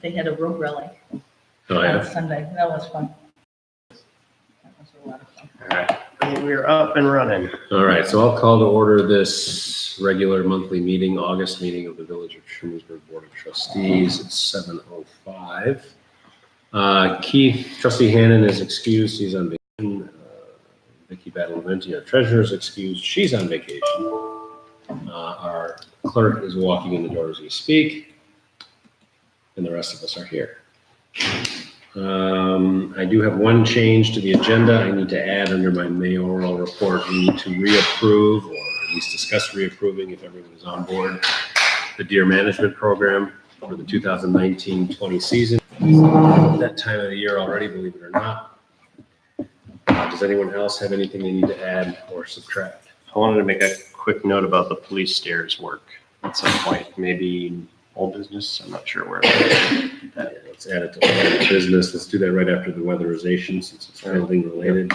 They had a road rally Oh, on yeah. Sunday. That was fun. That was a lot of fun. All right, and we're up and running. All right, so I'll call to order this regular monthly meeting, August meeting of the Village of Schumansburg Board of Trustees at 7:05. Keith, Trustee Hannon is excused. He's on vacation. Vicky Badalamente, our treasurer, is excused. She's on vacation. Our clerk is walking in the door as we speak, and the rest of us are here. I do have one change to the agenda. I need to add under my mayoral report, we need to reapprove, or at least discuss reapproving if everyone is on board, the deer management program for the 2019-20 season. That time of the year already, believe it or not. Does anyone else have anything they need to add or subtract? I wanted to make a quick note about the police stairs work at some point, maybe old business. I'm not sure where. Let's add it to the business. Let's do that right after the weatherization since it's building related.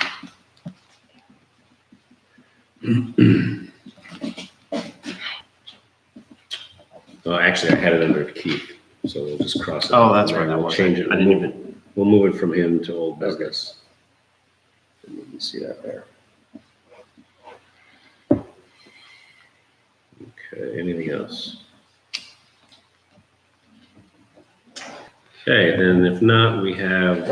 Actually, I had it under Keith, so we'll just cross it. Oh, that's right. We'll change it. We'll move it from him to old business. And you can see that there. Okay, anything else? Okay, then if not, we have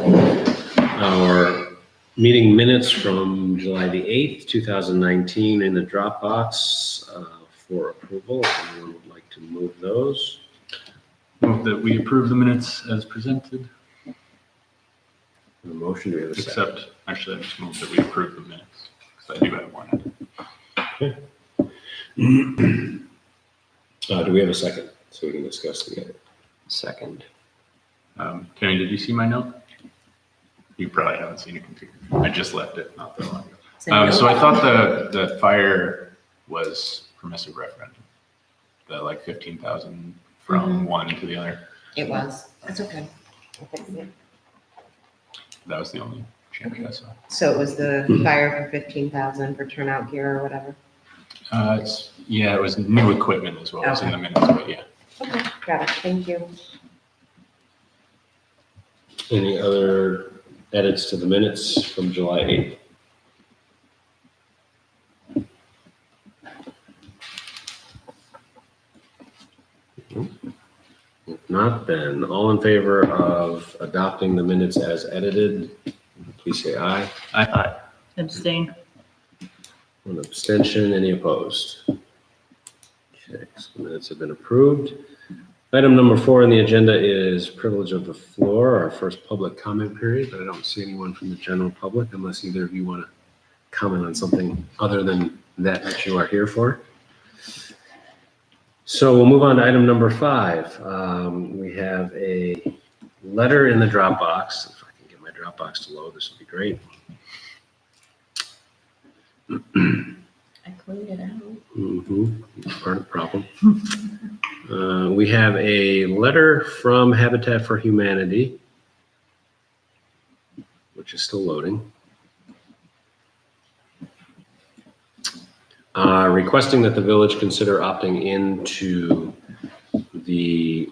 our meeting minutes from July the 8th, 2019 in the Dropbox for approval. If anyone would like to move those. Move that we approve the minutes as presented. A motion, do we have a second? Except, actually, I just move that we approve the minutes, because I do have one. Do we have a second so we can discuss the edit? Second. Kenny, did you see my note? You probably haven't seen it configured. I just left it not that long ago. So I thought the fire was permissive referendum. The like 15,000 from one to the other. It was. That's okay. That was the only change I saw. So it was the fire for 15,000 for turnout gear or whatever? Yeah, it was new equipment as well. It's in the minutes, but yeah. Okay, got it. Thank you. Any other edits to the minutes from July 8th? If not, then all in favor of adopting the minutes as edited, please say aye. Aye. Abstain. One abstention, any opposed? Okay, so the minutes have been approved. Item number 4 on the agenda is privilege of the floor, our first public comment period, but I don't see anyone from the general public unless either of you want to comment on something other than that you are here for. So we'll move on to item number 5. We have a letter in the Dropbox. If I can get my Dropbox to load, this would be great. I cleaned it out. Part of the problem. We have a letter from Habitat for Humanity, which is still loading, requesting that the village consider opting into the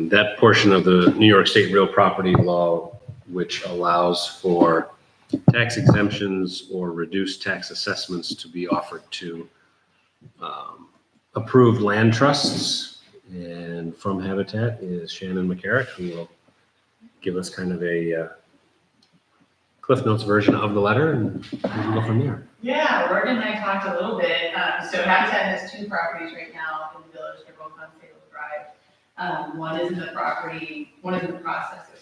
that portion of the New York State real property law, which allows for tax exemptions or reduced tax assessments to be offered to approved land trusts. And from Habitat is Shannon McCarrick, who will give us kind of a Cliff Notes version of the letter, and we can go from there. Yeah, Rogan and I talked a little bit. So Habitat has 2 properties right now in the village. They're both on Salem Drive. One is in the process, of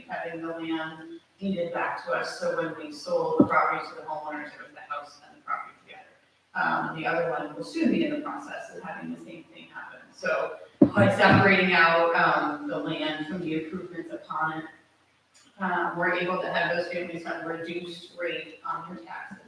having the land deeded back to us. So when we sold the property to the homeowners, it was the house and the property together. The other one will soon be in the process of having the same thing happen. So by separating out the land from the improvements upon it, we're able to have those families have a reduced rate on their taxes.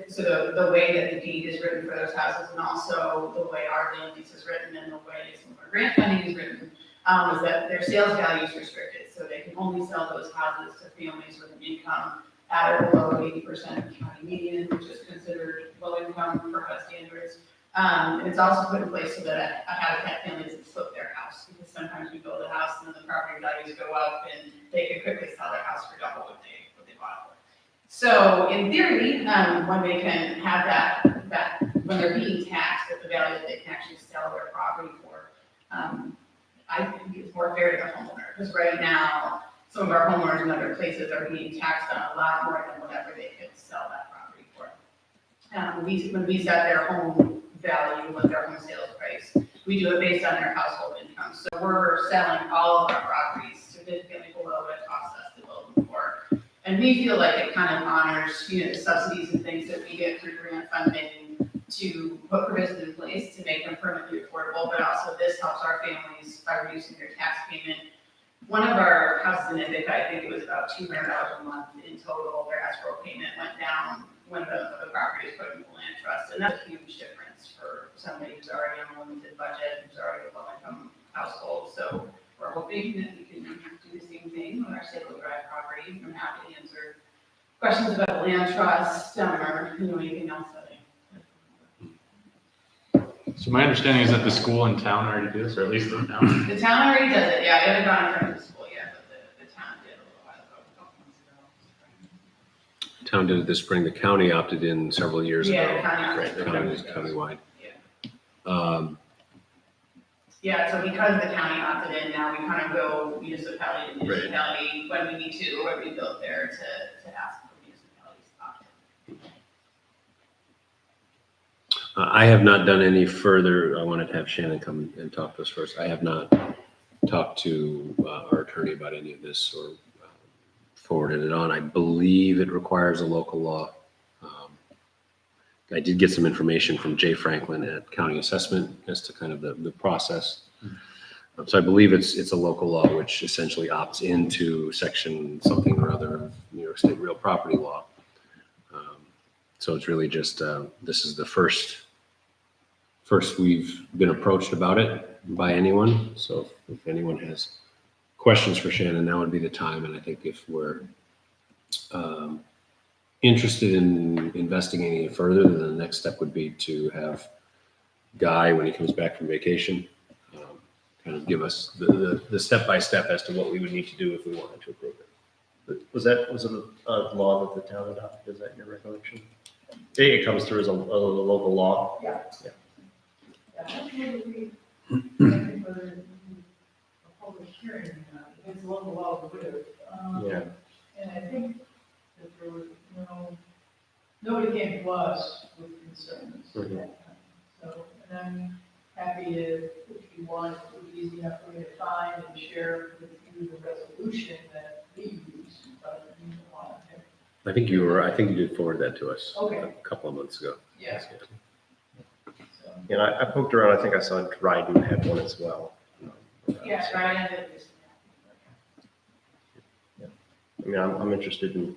The way that the deed is written for those houses, and also the way our land lease is written, and the way some of our grant funding is written, is that their sales value is restricted. So they can only sell those houses to families with an income at or below 80% of county median, which is considered low income for HUD standards. And it's also put in place so that a habitat family doesn't flip their house, because sometimes we build a house and then the property values go up and they can quickly sell their house for double what they bought it for. So in theory, when they can have that when they're being taxed at the value that they can actually sell their property for, I think it's more fair to the homeowner, because right now, some of our homeowners in other places are being taxed on a lot more than whatever they could sell that property for. When we set their home value with their home sales price, we do it based on their household income. So we're selling all of our properties significantly below what it costs us to build them for. And we feel like it kind of honors, the subsidies and things that we get through grant funding to put provisions in place to make them permanently affordable, but also this helps our families by reducing their tax payment. One of our houses in Ithaca, I think it was about $200 a month in total. Their escrow payment went down when the property was put in the land trust, and that's a huge difference for somebody who's already on a limited budget, who's already a low-income household. So we're hoping that we can do the same thing with our Stable Drive property. I'm happy to answer questions about the land trust or anything else that So my understanding is that the school in town already do this, or at least the town. the town already does it. Yeah, they haven't gone in front of the school yet, but the town did a little while ago, a couple months ago. Town did it this spring. The county opted in several years Yeah, ago. county opted The in. county is countywide. Yeah. Yeah, so because the county opted in, now we kind of go municipality to municipality when we need to, or when we build there to ask for municipalities to opt in. I have not done any further. I wanted to have Shannon come and talk to us first. I have not talked to our attorney about any of this or forwarded it on. I believe it requires a local law. I did get some information from Jay Franklin at County Assessment as to kind of the process. So I believe it's a local law, which essentially opts into section something or other of New York State real property law. So it's really just, this is the first we've been approached about it by anyone. So if anyone has questions for Shannon, now would be the time. And I think if we're interested in investigating it further, then the next step would be to have Guy, when he comes back from vacation, kind of give us the step-by-step as to what we would need to do if we wanted to approve it. Was it a law that the town adopted? Is that your recollection? It comes through as a local law? Yeah. Yeah. That's what we, thank you for a public hearing, it's a local law, Yeah. And I think that there was nobody came to us with concerns at that time. So, and I'm happy to, if you want, it would be easy enough for me to find and share with you the resolution that we use, but you don't want to. I think you did forward that to us Okay. a couple of months ago. Yeah. So, And I poked around, I think I saw Dryden had one as well. Yeah, Ryan did this. I mean, I'm interested in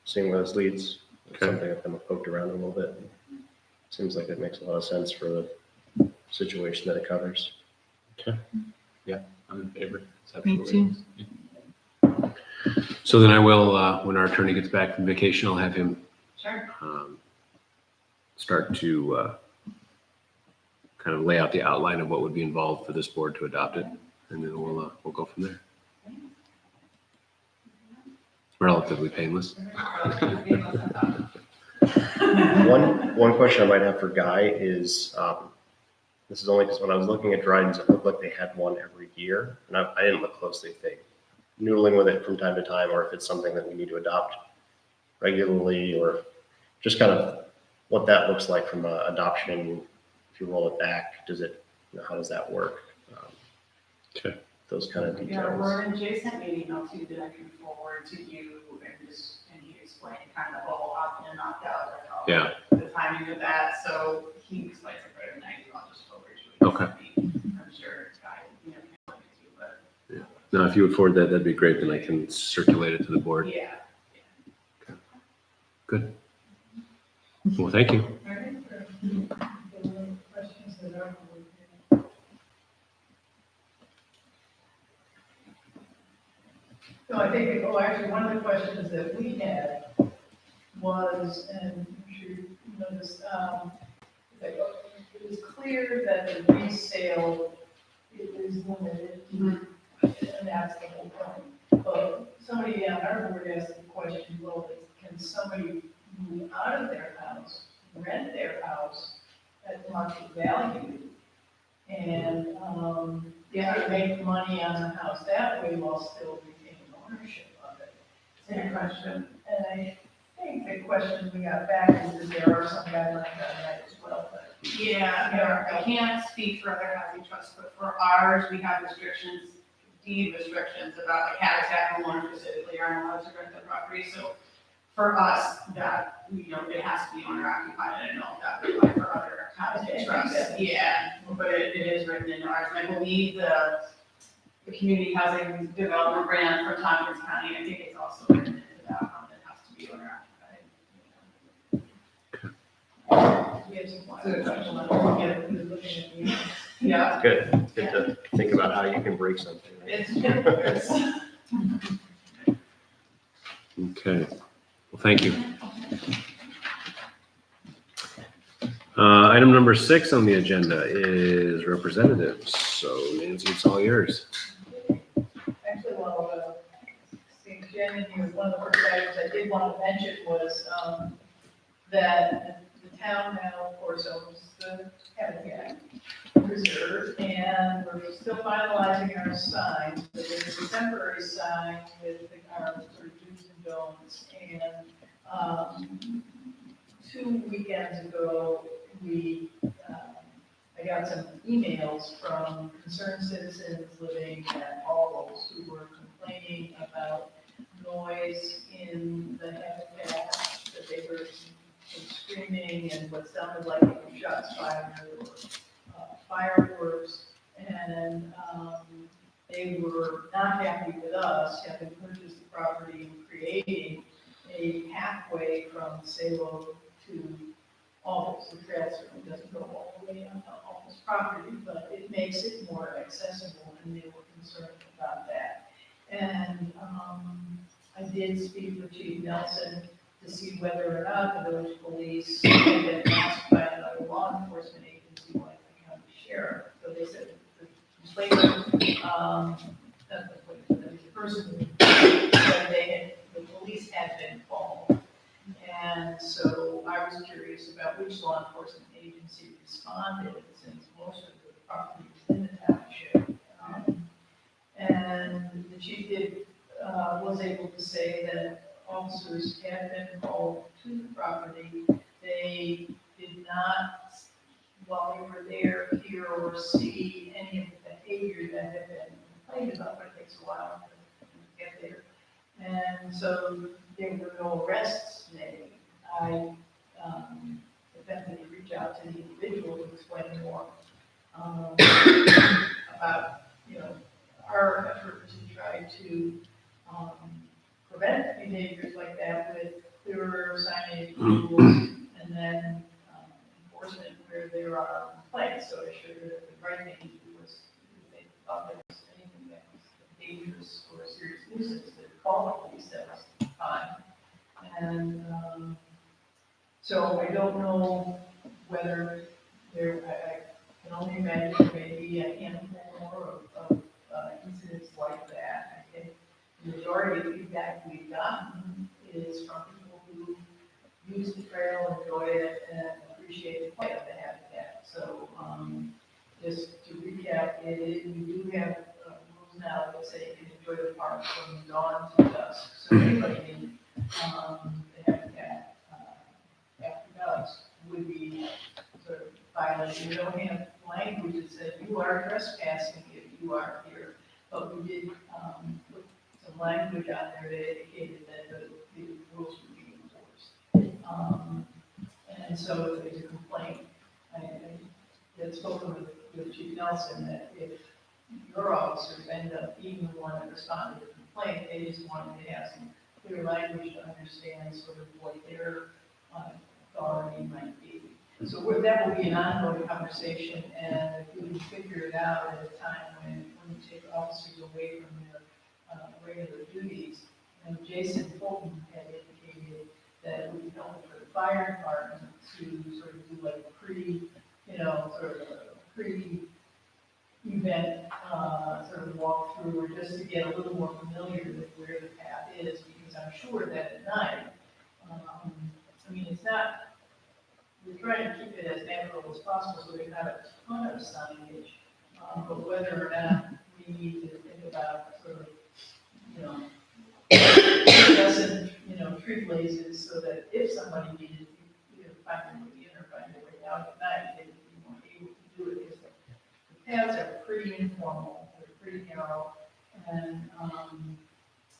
seeing where this leads. It's Okay. something I've kind of poked around a little bit. Seems like it makes a lot of sense for the situation that it covers. I'm in favor. Me too. So then I will, when our attorney gets back from vacation, I'll have him Sure. start to kind of lay out the outline of what would be involved for this board to adopt it, and then we'll go from there. Relatively painless. One question I might have for Guy is, this is only because when I was looking at Dryden's, it looked like they had one every year, and I didn't look closely if they noodling with it from time to time, or if it's something that we need to adopt regularly, or just kind of what that looks like from adoption. If you roll it back, how does that work? Okay. Those kind of Yeah, details. Warren, Jay sent me an email too that I can forward to you and he explained kind of the whole opt in, opt out, like all Yeah. the timing of that. So he explains it better than I do. I'll just forward you. Okay. I'm sure it's guy, can help you too, but Now, if you would forward that, that'd be great. Then I can circulate it to the board. yeah. Good. Well, thank you. all right, questions that are. So I think, actually, one of the questions that we had was, and I'm sure you noticed, that it was clear that the resale, it is limited, and that's the whole point. But somebody on our board asked the question, well, can somebody move out of their house, rent their house at market value, and, make money on the house that way while still retaining ownership of it? Good question. And I think the question we got back is that there are some guidelines on that as well, but. Yeah, I can't speak for other housing trusts, but for ours, we have restrictions, deed restrictions about like habitat homeowners specifically aren't allowed to rent the property. So for us, that, it has to be owner occupied. I don't know if that would apply for other housing trusts. Yeah, but it is written into ours. And I believe the community housing development grant for Tompkins County, I think it's also written into that one that has to be owner occupied. We have some question on it. We're looking at the. Yeah. Good, good to think about how you can break something. Right? It's. Okay, well, thank you. Item number 6 on the agenda is representatives. So Nancy, it's all yours. Actually, while seeing Jen here, one of the first items I did want to mention was that the town now, of course, owns the habitat reserve, and we're still finalizing our signs. But there's a temporary sign with our sort of do's and don'ts. And 2 weekends ago, I got some emails from concerned citizens living at Halls who were complaining about noise in the habitat, that they heard some screaming and what sounded like shots fired or fireworks. And they were not happy with us having purchased the property and creating a pathway from Salo to Almost. The trail certainly doesn't go all the way on Almost property, but it makes it more accessible, and they were concerned about that. And I did speak with Chief Nelson to see whether or not the village police had been asked by another law enforcement agency like the county sheriff. So they said the complainant, not the complainant, the person who said the police had been called. And so I was curious about which law enforcement agency responded, since most of the property is in the township. And the chief was able to say that officers had been called to the property. They did not, while they were there, hear or see any of the behavior that had been complained about, but it takes a while to get there. And so there were no arrests made. I attempted to reach out to the individual to explain more about, our effort to try to prevent behaviors like that with clearer signage rules, and then enforcement where there are complaints. So I assured her that the right thing to do was, if they thought there was anything that was dangerous or a serious nuisance, to call the police. That was fine. And so I don't know whether I can only imagine maybe a handful more of incidents like that. I think the majority of feedback we've gotten is from people who use the trail, enjoy it, and appreciate the play of the habitat. So just to recap, we do have rules now that say you can enjoy the park from dawn to dusk. So anybody in the habitat after dusk would be sort of violating. We don't have language that says you are trespassing if you are here, but we did put some language on there that indicated that the rules would be enforced. And so if there's a complaint, I had spoken with Chief Nelson that if your officers end up being the one that responded to the complaint, they just wanted to have some clear language to understand sort of what their authority might be. So that will be an ongoing conversation, and if we can figure it out at a time when we take officers away from their regular duties. And Jason Fulton had indicated that would be helpful for the fire department to sort of do like sort of a pre-event, sort of walkthrough, or just to get a little more familiar with where the path is, because I'm sure that at night, I mean, it's not, we're trying to keep it as natural as possible, so we have a ton of signage, but whether or not we need to think about sort of, doesn't, tree blazes, so that if somebody needed to either find their way in or find their way out at night, they would be more able to do it, because the paths are pretty informal, they're pretty narrow, and,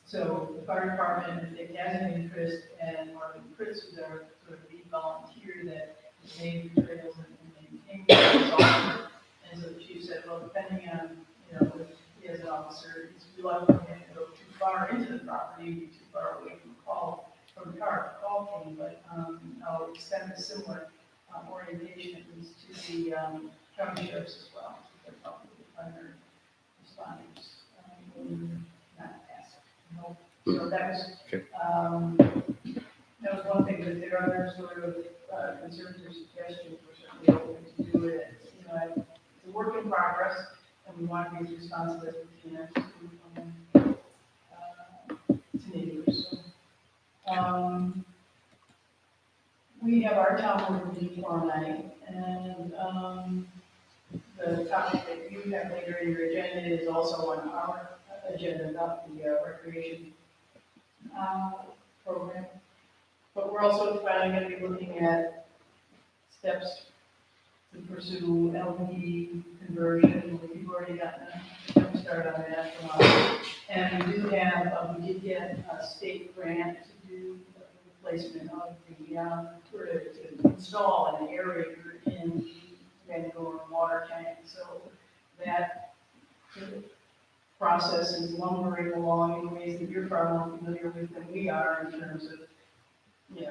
so the fire department, if they has an interest, and Marvin Fritz, who's our sort of lead volunteer that has made the trails and maintained the officer. And so the chief said, well, depending on, if he has an officer, he's reluctant to go too far into the property, be too far away from the call came, but I'll extend a similar orientation at least to the county sheriffs as well, so they're probably the primary responders. Not asked. So that was one thing, but there are other sort of concerns or suggestions. We're certainly open to do it. It's a work in progress, and we want to be as responsive as we can to neighbors. So, we have our town board meeting tomorrow night, and the topic that you have later in your agenda is also on our agenda, about the recreation program. But we're also finally going to be looking at steps to pursue LD conversion. We've already gotten a start on that from us. And we did get a state grant to do the replacement of to install an aerator in the Vancouver water tank. So that process is lumbering along in ways that you're far more familiar with than we are, in terms of, we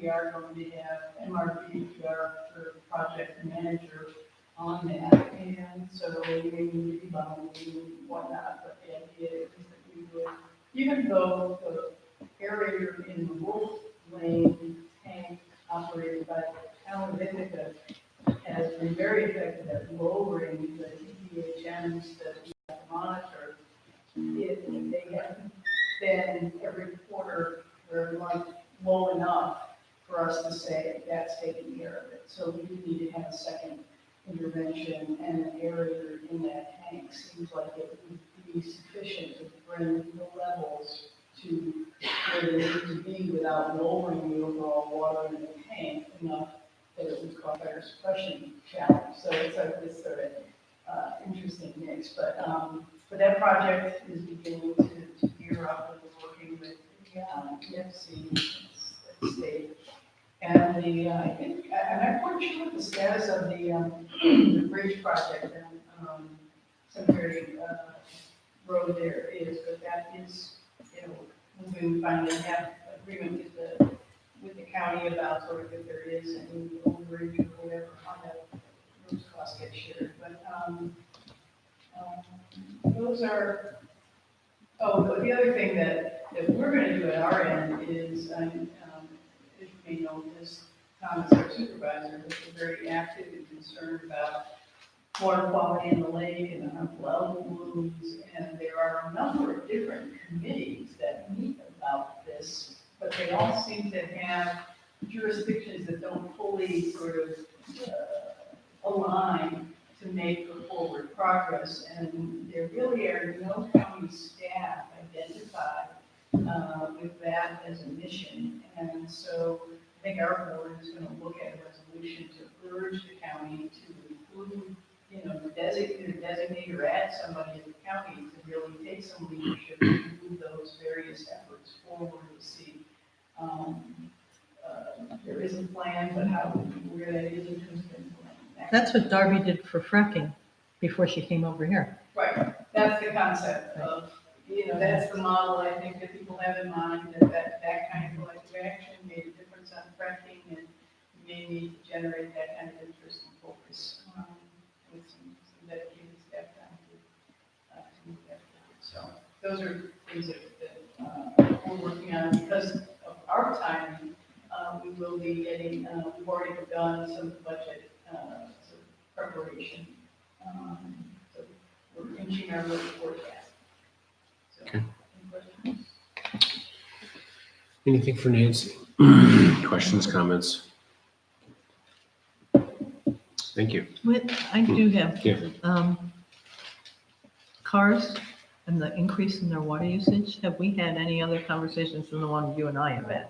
are going to have MRP, our sort of project manager on that, and so we may need to be bonding and whatnot, but the idea is that we would, even though the aerator in the Wolf Lane tank operated by the town of Ithaca has been very effective at lowering the DPHMs that we have to monitor. They haven't been every quarter or every month low enough for us to say that's taking care of it. So we do need to have a second intervention, and an aerator in that tank seems like it would be sufficient to bring the levels to where they need to be without lowering the overall water in the tank enough that it would cause fire suppression challenge. So it's like this sort of interesting mix. But that project is beginning to gear up, and we're working with the EFC, the state. And I'm not quite sure what the status of the bridge project and Cemetery Road there is, but that is, moving. We finally have agreement with the county about sort of if there is any overage or whatever, how that those costs get shared. But those are. Oh, but the other thing that we're going to do at our end is, as you may know, this Tom is our supervisor, is very active and concerned about water quality in the lake and harmful algal blooms, and there are a number of different committees that meet about this, but they all seem to have jurisdictions that don't fully sort of align to make the forward progress, and there really are no county staff identified with that as a mission. And so I think our board is going to look at a resolution to urge the county to include, designate or add somebody in the county to really take some leadership and move those various efforts forward to see. There is a plan, but where that is in terms of implementing that. That's what Darby did for fracking before she came over here. Right, that's the concept of, that's the model I think that people have in mind, that kind of collective action made a difference on fracking, and we may need to generate that kind of interest and focus with some dedicated staff time to move that forward. So those are things that we're working on because of our timing. we will be getting, we've already begun some budget, some preparation. So we're inching our way forecast. So, Okay. any questions? Anything for Nancy? Questions, comments? Thank you. What I do have, Yeah. cars and the increase in their water usage, have we had any other conversations than the one you and I have had?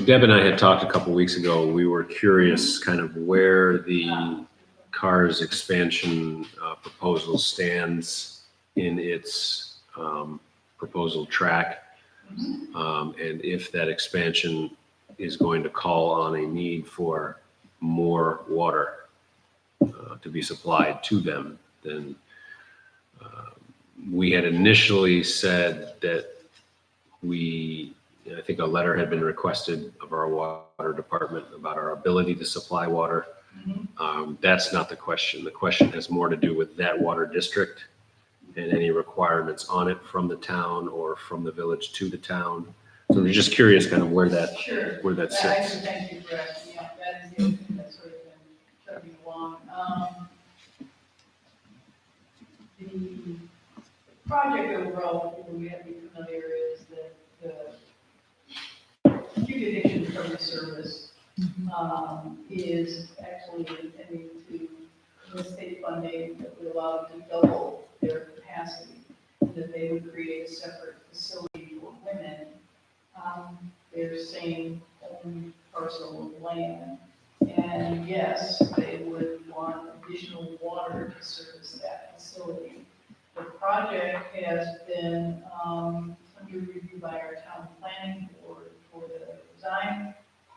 Deb and I had talked a couple weeks ago. We were curious kind of where the CARS expansion proposal stands in its proposal track. And if that expansion is going to call on a need for more water to be supplied to them, then we had initially said that I think a letter had been requested of our water department about our ability to supply water. That's not the question. The question has more to do with that water district and any requirements on it from the town or from the village to the town. So we're just curious kind of where that Sure. sits. Actually, thank you for asking. Yeah, that is the other thing that's sort of been chugging along. The project overall, people we have to be familiar is that the acute addiction recovery service is actually intending to, the state funding that would allow them to double their capacity, that they would create a separate facility for women. Their same own parcel of land. And yes, they would want additional water to service that facility. The project has been under review by our town planning board for the design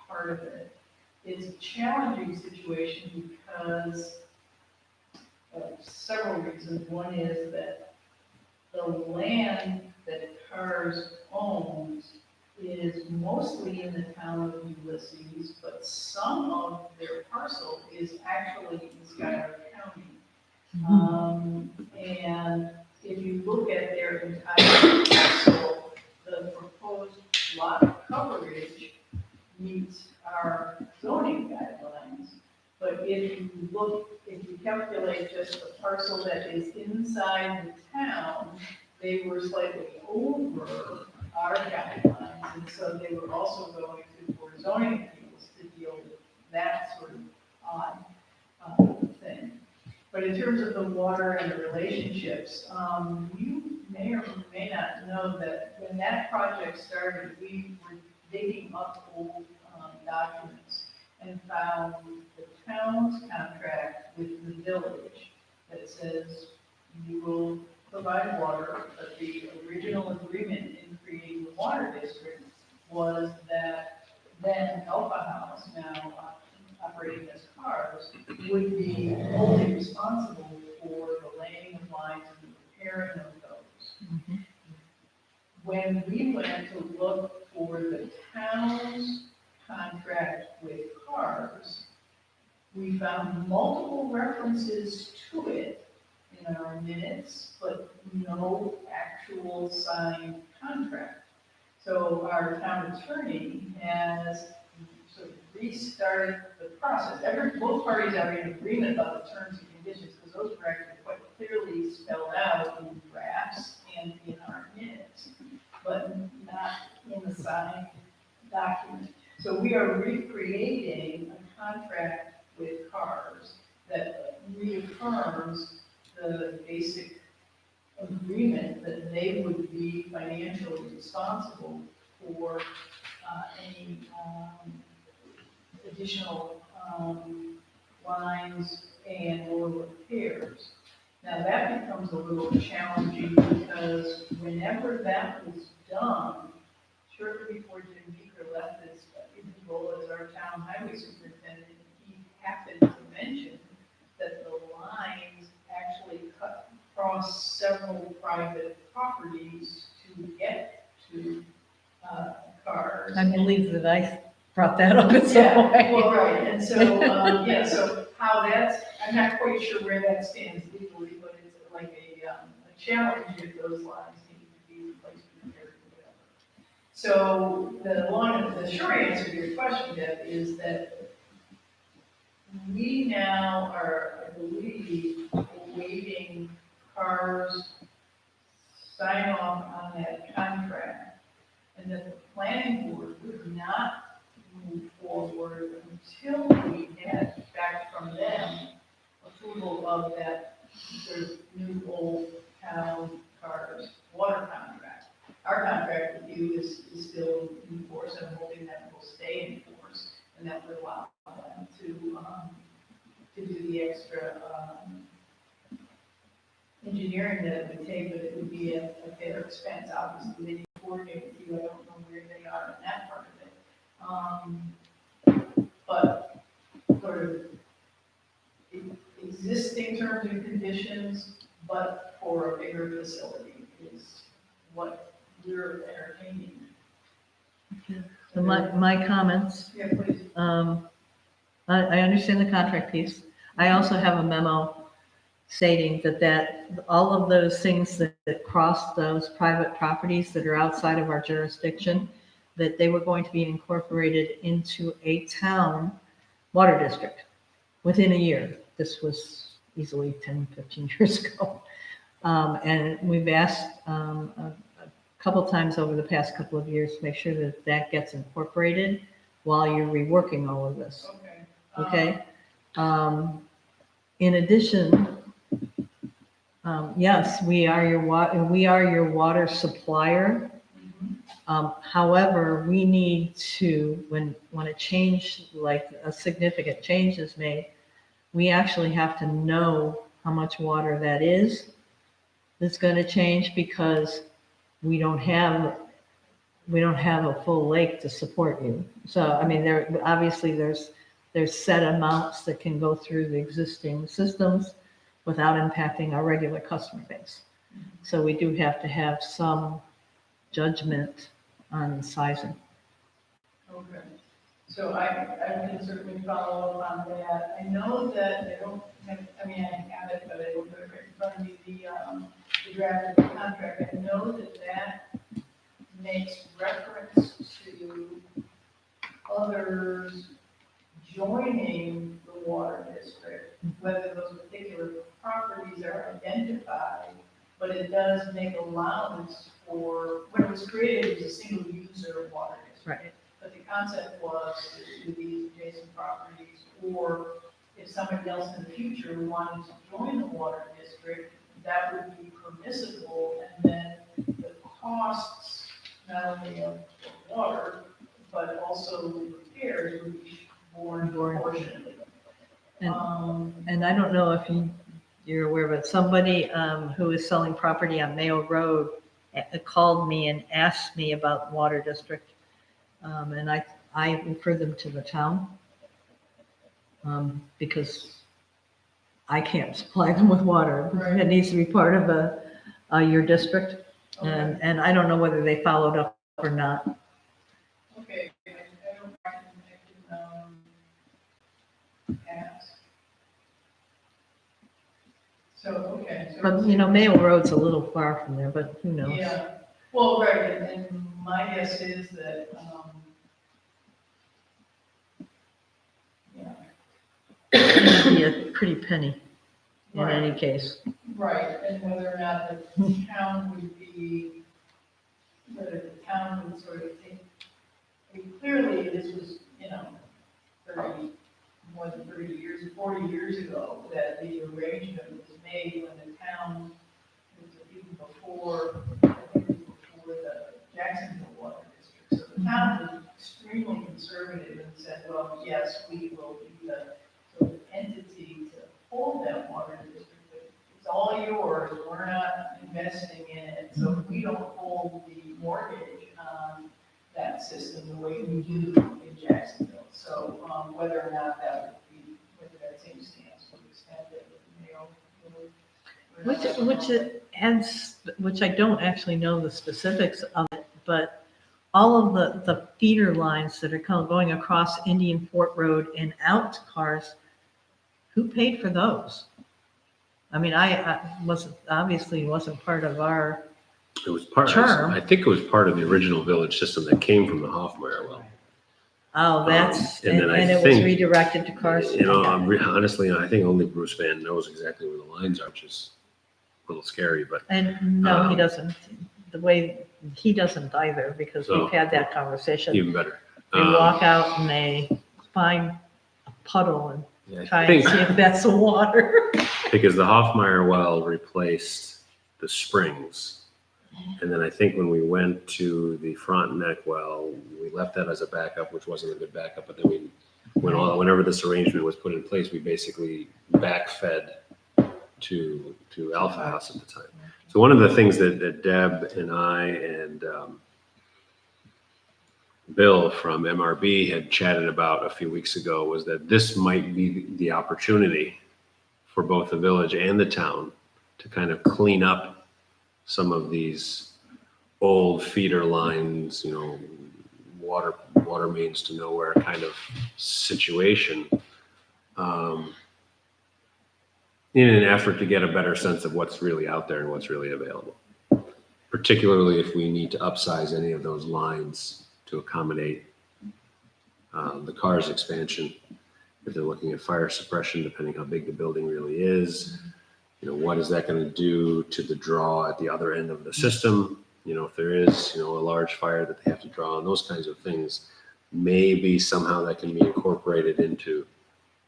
part of it. It's a challenging situation because of several reasons. One is that the land that CARS owns is mostly in the town of Ulysses, but some of their parcel is actually in Schuyler County. And if you look at their entire parcel, the proposed lot coverage meets our zoning guidelines. But if you calculate just the parcel that is inside the town, they were slightly over our guidelines. And so they were also going to, for zoning appeals, to deal with that sort of odd thing. But in terms of the water and the relationships, you may or may not know that when that project started, we were digging up old documents and found the town's contract with the village that says you will provide water, but the original agreement in creating the water district was that then Alpha House, now operating as CARS, would be wholly responsible for the laying of lines and the repairing of those. When we went to look for the town's contract with CARS, we found multiple references to it in our minutes, but no actual signed contract. So our town attorney has sort of restarted the process. Both parties are in agreement about the terms and conditions, because those were actually quite clearly spelled out in drafts and in our minutes, but not in the signed document. So we are recreating a contract with CARS that reaffirms the basic agreement that they would be financially responsible for any additional lines and or repairs. Now that becomes a little challenging because whenever that was done, shortly before Jim Meeker left his role as our town highway superintendent, he happened to mention that the lines actually cut across several private properties to get to CARS. I believe that I brought that up in some Yeah, way. well, right, and so, so how that's, I'm not quite sure where that stands legally, but it's like a challenge if those lines need to be replaced, repaired, or whatever. So the short answer to your question, Deb, is that we now are, I believe, awaiting CAR's sign off on that contract. And that the planning board would not move forward until we had back from them approval of that sort of new old town CAR's water contract. Our contract with you is still in force, and I'm hoping that will stay in force, and that would allow them to do the extra, engineering that it would take, but it would be at their expense, obviously, they need to coordinate with you, I don't know where they are in that part of it. But sort of existing terms and conditions, but for a bigger facility is what we're entertaining. So my comments, Yeah, please. I understand the contract piece. I also have a memo stating that all of those things that cross those private properties that are outside of our jurisdiction, that they were going to be incorporated into a town water district within a year. This was easily 10, 15 years ago. And we've asked a couple times over the past couple of years to make sure that that gets incorporated while you're reworking all of this. Okay. Okay? In addition, yes, we are your water supplier. However, we need to, when a change, like a significant change is made, we actually have to know how much water that is that's going to change, because we don't have a full lake to support you. So, I mean, there's set amounts that can go through the existing systems without impacting our regular customer base. So we do have to have some judgment on sizing. Okay, so I can certainly follow up on that. I know that I don't have, I mean, I have it, but I don't have it right in front of me, the draft of the contract. I know that makes reference to others joining the water district, whether those particular properties are identified, but it does make allowance for, when it was created, it was a single user of water district. Right. But the concept was to these adjacent properties, or if somebody else in the future wanted to join the water district, that would be permissible, and then the costs, not only of the water, but also the repairs would be borne proportionally. And I don't know if you're aware, but somebody who is selling property on Mayo Road called me and asked me about water district. And I refer them to the town because I can't supply them with water. Right. It needs to be part of your district. Okay. And I don't know whether they followed up or not. Okay, I don't, I can ask. So, okay. so- But, Mayo Road's a little far from there, but who knows? Yeah, well, right, and my guess is that, yeah, It'd be a pretty penny in Right. any case. right, and whether or not the town would be, whether the town would sort of think, I mean, clearly this was, more than 30 years, 40 years ago, that the arrangement was made when the town, it was even before, I think it was before the Jacksonville Water District. So the town was extremely conservative and said, well, yes, we will be the sort of entity to hold that water district, but it's all yours, we're not investing in it, so we don't hold the mortgage on that system the way we do in Jacksonville. So, whether or not that would be, whether that same stance would extend it, Which I don't actually know the specifics of it, but all of the feeder lines that are going across Indian Fort Road and out to cars, who paid for those? I mean, I wasn't part of our It was part, Term. I think it was part of the original village system that came from the Hoffmeyer well. Oh, that's, and then I and it was think, redirected to Correspondence. Honestly, I think only Bruce Van knows exactly where the lines are, which is a little scary, but And no, he Um, doesn't. The way, he doesn't either, because So- we've had that conversation. even better. They walk out and they find a puddle and Yeah, try I and think, see if that's the water. because the Hoffmeyer well replaced the springs. And then I think when we went to the Frontenac well, we left that as a backup, which wasn't a good backup, but then whenever this arrangement was put in place, we basically backfed to Alpha House at the time. So one of the things that Deb and I and Bill from MRB had chatted about a few weeks ago was that this might be the opportunity for both the village and the town to kind of clean up some of these old feeder lines, water mains to nowhere kind of situation, in an effort to get a better sense of what's really out there and what's really available. Particularly if we need to upsize any of those lines to accommodate the CARS expansion. If they're looking at fire suppression, depending how big the building really is, what is that going to do to the draw at the other end of the system? If there is, a large fire that they have to draw on, those kinds of things, maybe somehow that can be incorporated into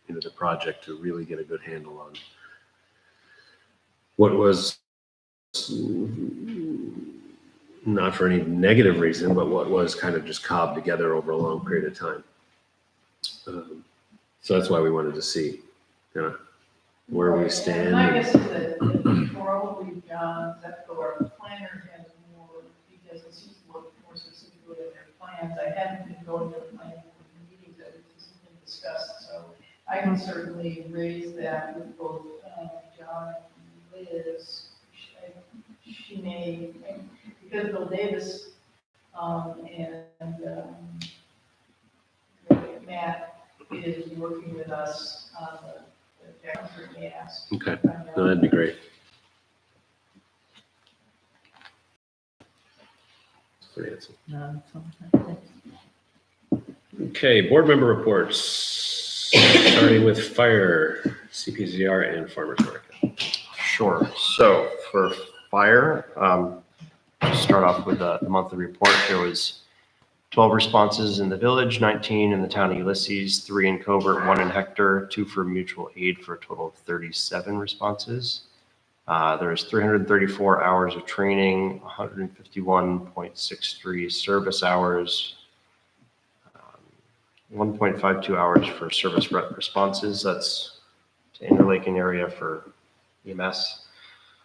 the project to really get a good handle on what was, not for any negative reason, but what was kind of just cobbed together over a long period of time. So that's why we wanted to see where we stand. And my guess is that probably John Zepko, our planner, has more, because he's looked more specifically at their plans. I haven't been going to the planning meetings that this has been discussed, so I can certainly raise that with both John and Liz. She may, because Bill Davis and Matt is working with us on the Jack certainly asked. Okay, no, that'd be great. Nancy. No, something. Okay, board member reports, starting with fire, CPZR, and farmers market. Sure. So for fire, to start off with the monthly report, there was 12 responses in the village, 19 in the town of Ulysses, 3 in Covert, 1 in Hector, 2 for mutual aid, for a total of 37 responses. There's 334 hours of training, 151.63 service hours, 1.52 hours for service responses. That's to Interlaken area for EMS.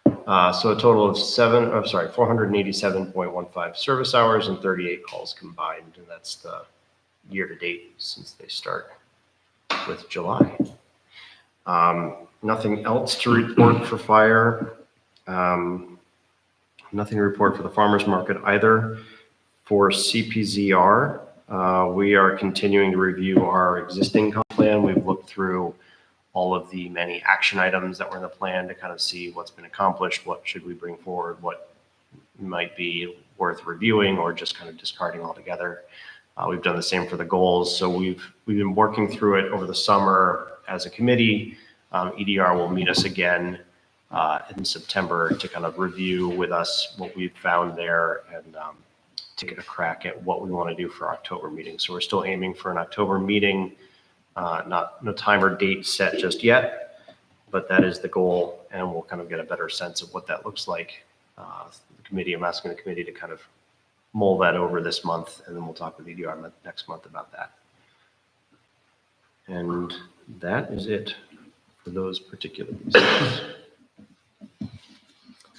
So a total of 487.15 service hours and 38 calls combined. And that's the year to date since they start with July. Nothing else to report for fire. Nothing to report for the farmers market either. For CPZR, we are continuing to review our existing comp plan. We've looked through all of the many action items that were in the plan to kind of see what's been accomplished, what should we bring forward, what might be worth reviewing or just kind of discarding altogether. We've done the same for the goals. So we've been working through it over the summer as a committee. EDR will meet us again in September to kind of review with us what we've found there and take a crack at what we want to do for October meeting. So we're still aiming for an October meeting. No time or date set just yet, but that is the goal, and we'll kind of get a better sense of what that looks like. I'm asking the committee to kind of mull that over this month, and then we'll talk with EDR next month about that. And that is it for those particular pieces.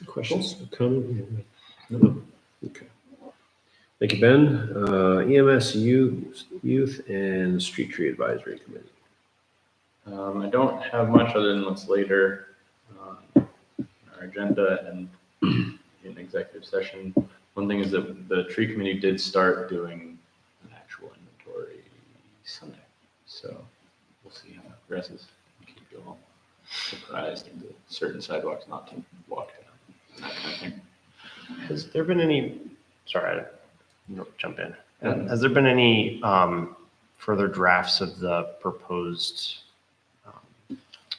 Questions, comment? No. Okay. Thank you, Ben. EMS Youth and Street Tree Advisory Committee. I don't have much other than what's later on our agenda and in executive session. One thing is that the tree committee did start doing an actual inventory Sunday. So we'll see how that progresses. Keep you all surprised into certain sidewalks not to walk down, that kind of thing. Has there been any, sorry, I'll jump in. Has there been any further drafts of the proposed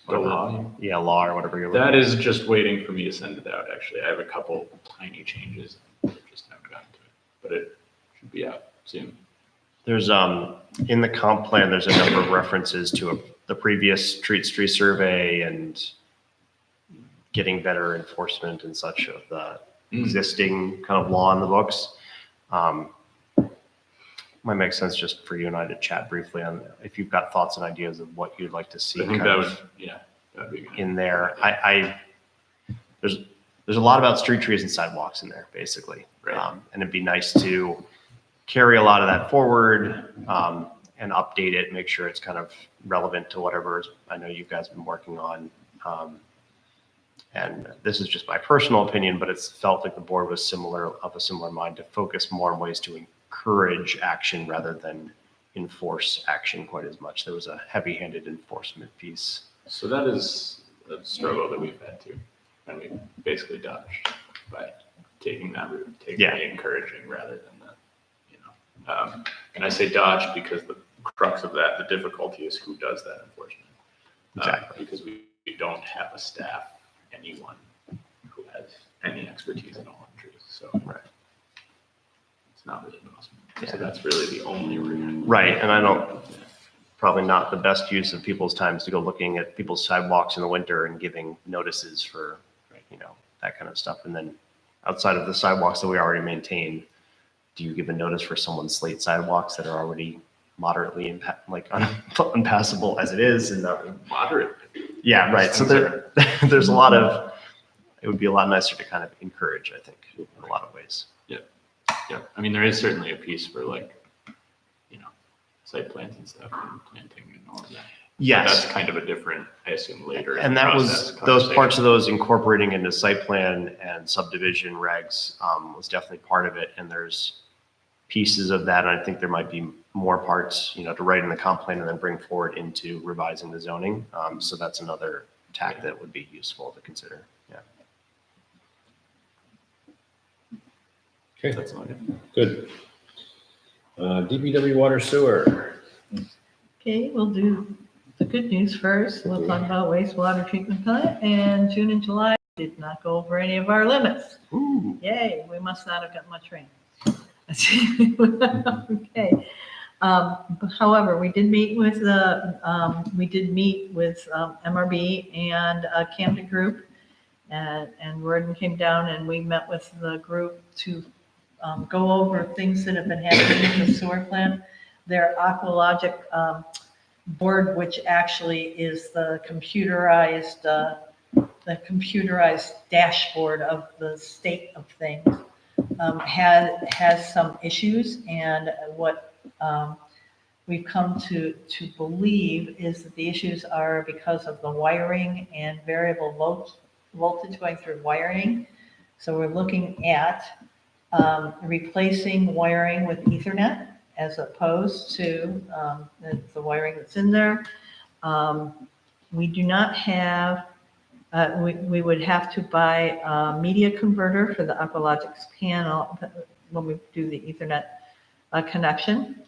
law? Yeah, law or whatever you're That looking is just waiting for me to send it out, actually. I have a couple tiny changes, just haven't gotten to it, but it should be out soon. There's in the comp plan, there's a number of references to the previous street survey and getting better enforcement and such of the existing kind of law in the books. Might make sense just for you and I to chat briefly on if you've got thoughts and ideas of what you'd like to see I think kind that of would, yeah, that'd be good. in there. There's a lot about street trees and sidewalks in there, basically. Right. And it'd be nice to carry a lot of that forward and update it, make sure it's kind of relevant to whatever I know you guys have been working on. And this is just my personal opinion, but it's felt like the board was of a similar mind to focus more on ways to encourage action rather than enforce action quite as much. There was a heavy-handed enforcement piece. So that is a struggle that we've had to, and we basically dodged by taking that route, taking the encouraging rather than the, and I say dodge because the crux of that, the difficulty is who does that enforcement. Exactly. Because we don't have a staff, anyone who has any expertise in all trees, so. Right. It's not really possible. So that's really the only route. Right, and probably not the best use of people's times to go looking at people's sidewalks in the winter and giving notices for, that kind of stuff. And then outside of the sidewalks that we already maintain, do you give a notice for someone's slate sidewalks that are already moderately unpassable as it is? And Moderate. yeah, right. So there's a lot of, it would be a lot nicer to kind of encourage, I think, in a lot of ways. Yeah, I mean, there is certainly a piece for site plans and stuff and planting and all of that. Yes. So that's kind of a different, I assume, later. And that was, those parts of those incorporating into site plan and subdivision regs was definitely part of it. And there's pieces of that. And I think there might be more parts, to write in the comp plan and then bring forward into revising the zoning. So that's another tack that would be useful to consider. Yeah. Okay, That's all I have. good. DPW water sewer. Okay, we'll do the good news first. We'll talk about wastewater treatment plant. And June and July did not go over any of our limits. Ooh. Yay, we must not have got much rain. Okay. However, we did meet with MRB and Camden Group, and Worden came down and we met with the group to go over things that have been happening in the sewer plant. Their Aqualogic board, which actually is the computerized dashboard of the state of things, has some issues, and what we've come to believe is that the issues are because of the wiring and variable voltage going through wiring. So we're looking at replacing wiring with Ethernet as opposed to the wiring that's in there. We do not have, we would have to buy a media converter for the Aqualogics panel when we do the Ethernet connection.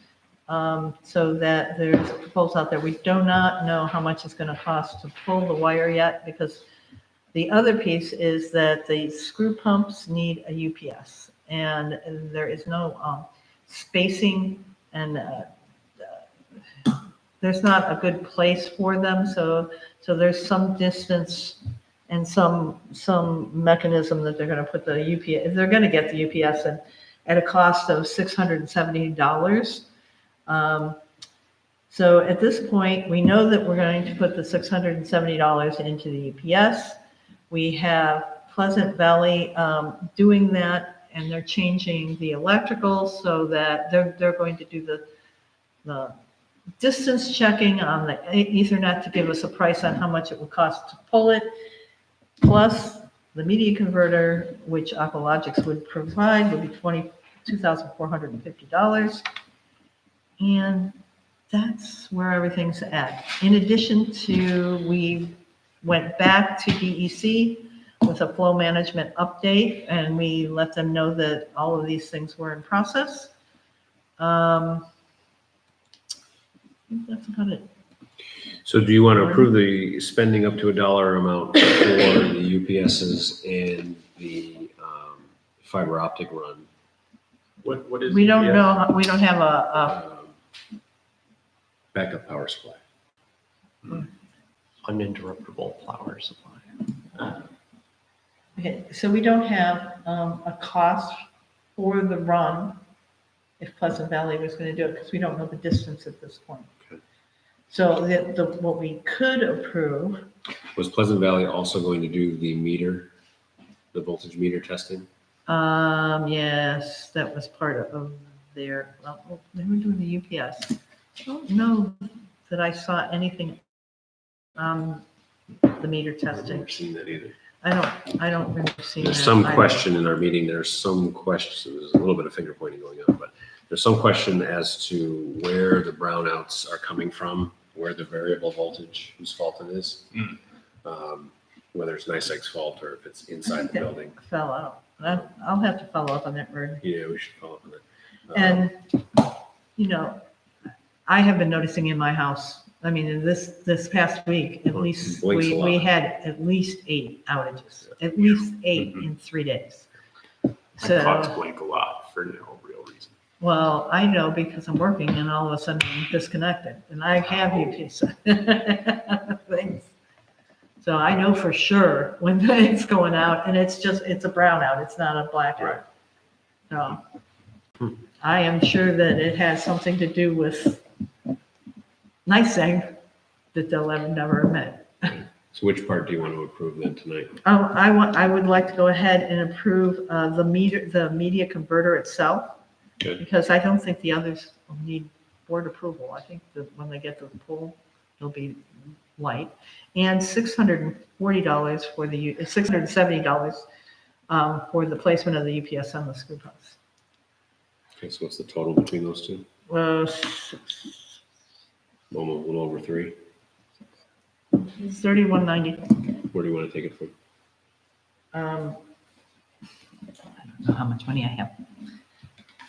So that there's a proposal out there. We do not know how much it's going to cost to pull the wire yet, because the other piece is that the screw pumps need a UPS, and there is no spacing, and there's not a good place for them. So there's some distance and some mechanism that they're going to put the UPS. They're going to get the UPS at a cost of $670. So at this point, we know that we're going to put the $670 into the UPS. We have Pleasant Valley doing that, and they're changing the electrical so that they're going to do the distance checking on the Ethernet to give us a price on how much it will cost to pull it, plus the media converter, which Aqualogics would provide, would be $22,450. And that's where everything's at. In addition to, we went back to DEC with a flow management update, and we let them know that all of these things were in process. I think that's about it. So do you want to approve the spending up to a dollar amount for the UPSs and the fiber optic run? What is? We don't UPS? know, we don't have a Backup power supply. Uninterruptible power supply. okay, so we don't have a cost for the run if Pleasant Valley was going to do it, because we don't know the distance at this point. Okay. So what we could approve, Was Pleasant Valley also going to do the voltage meter testing? yes, that was part of their, well, they were doing the UPS. I don't know that I saw anything the meter I've testing. never seen that either. I don't remember seeing that. There's some either. question in our meeting, there's some question, there's a little bit of finger pointing going on, but there's some question as to where the brownouts are coming from, where the variable voltage, whose fault it is. Whether it's NICEAG's fault or if it's I inside think the that building. Fell out. I'll have to follow up on that, Vern. Yeah, we should follow up on that. And, you know, I have been noticing in my house, I mean, in this past week, at Well, it least, blinks a we lot. had at least 8 outages, at least 8 Mhm. in 3 days. My clocks So, blink a lot for no real reason. well, I know because I'm working and all of a sudden I'm disconnected and I have UPS things. So I know for sure when it's going out and it's a brownout, it's not a blackout. So I am sure that it has something to do with NICEAG that they'll never admit. So which part do you want to approve then tonight? I would like to go ahead and approve the media converter itself, Good. because I don't think the others need board approval. I think that when they get the pool, it'll be light. And $670 for the placement of the UPS on the scoop house. Okay, so what's the total between those two? Almost a little over 3. It's $31.90. Where do you want to take it from? I don't know how much money I have.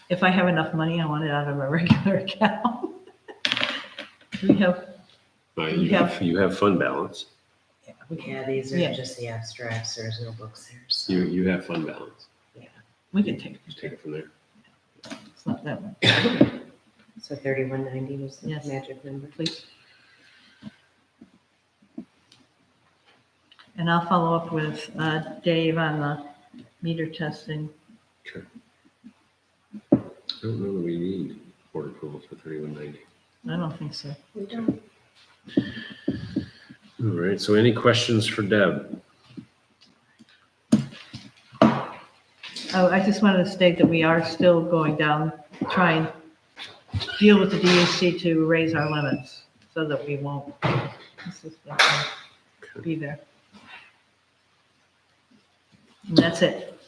If I have enough money, I want it out of a regular account. We have, You have fund balance. Yeah, these Yeah. are just the abstracts, there's no books here, so. You have fund balance. we can take Just take it from there. It's not that much, So 3190 was the Yes. magic number. please. And I'll follow up with Dave on the meter testing. Okay. I don't know that we need board approval for 3190. I don't think so. We don't. All right, so any questions for Deb? Oh, I just wanted to state that we are still going down, try and deal with the DEC to raise our limits so that we won't be there. And that's it.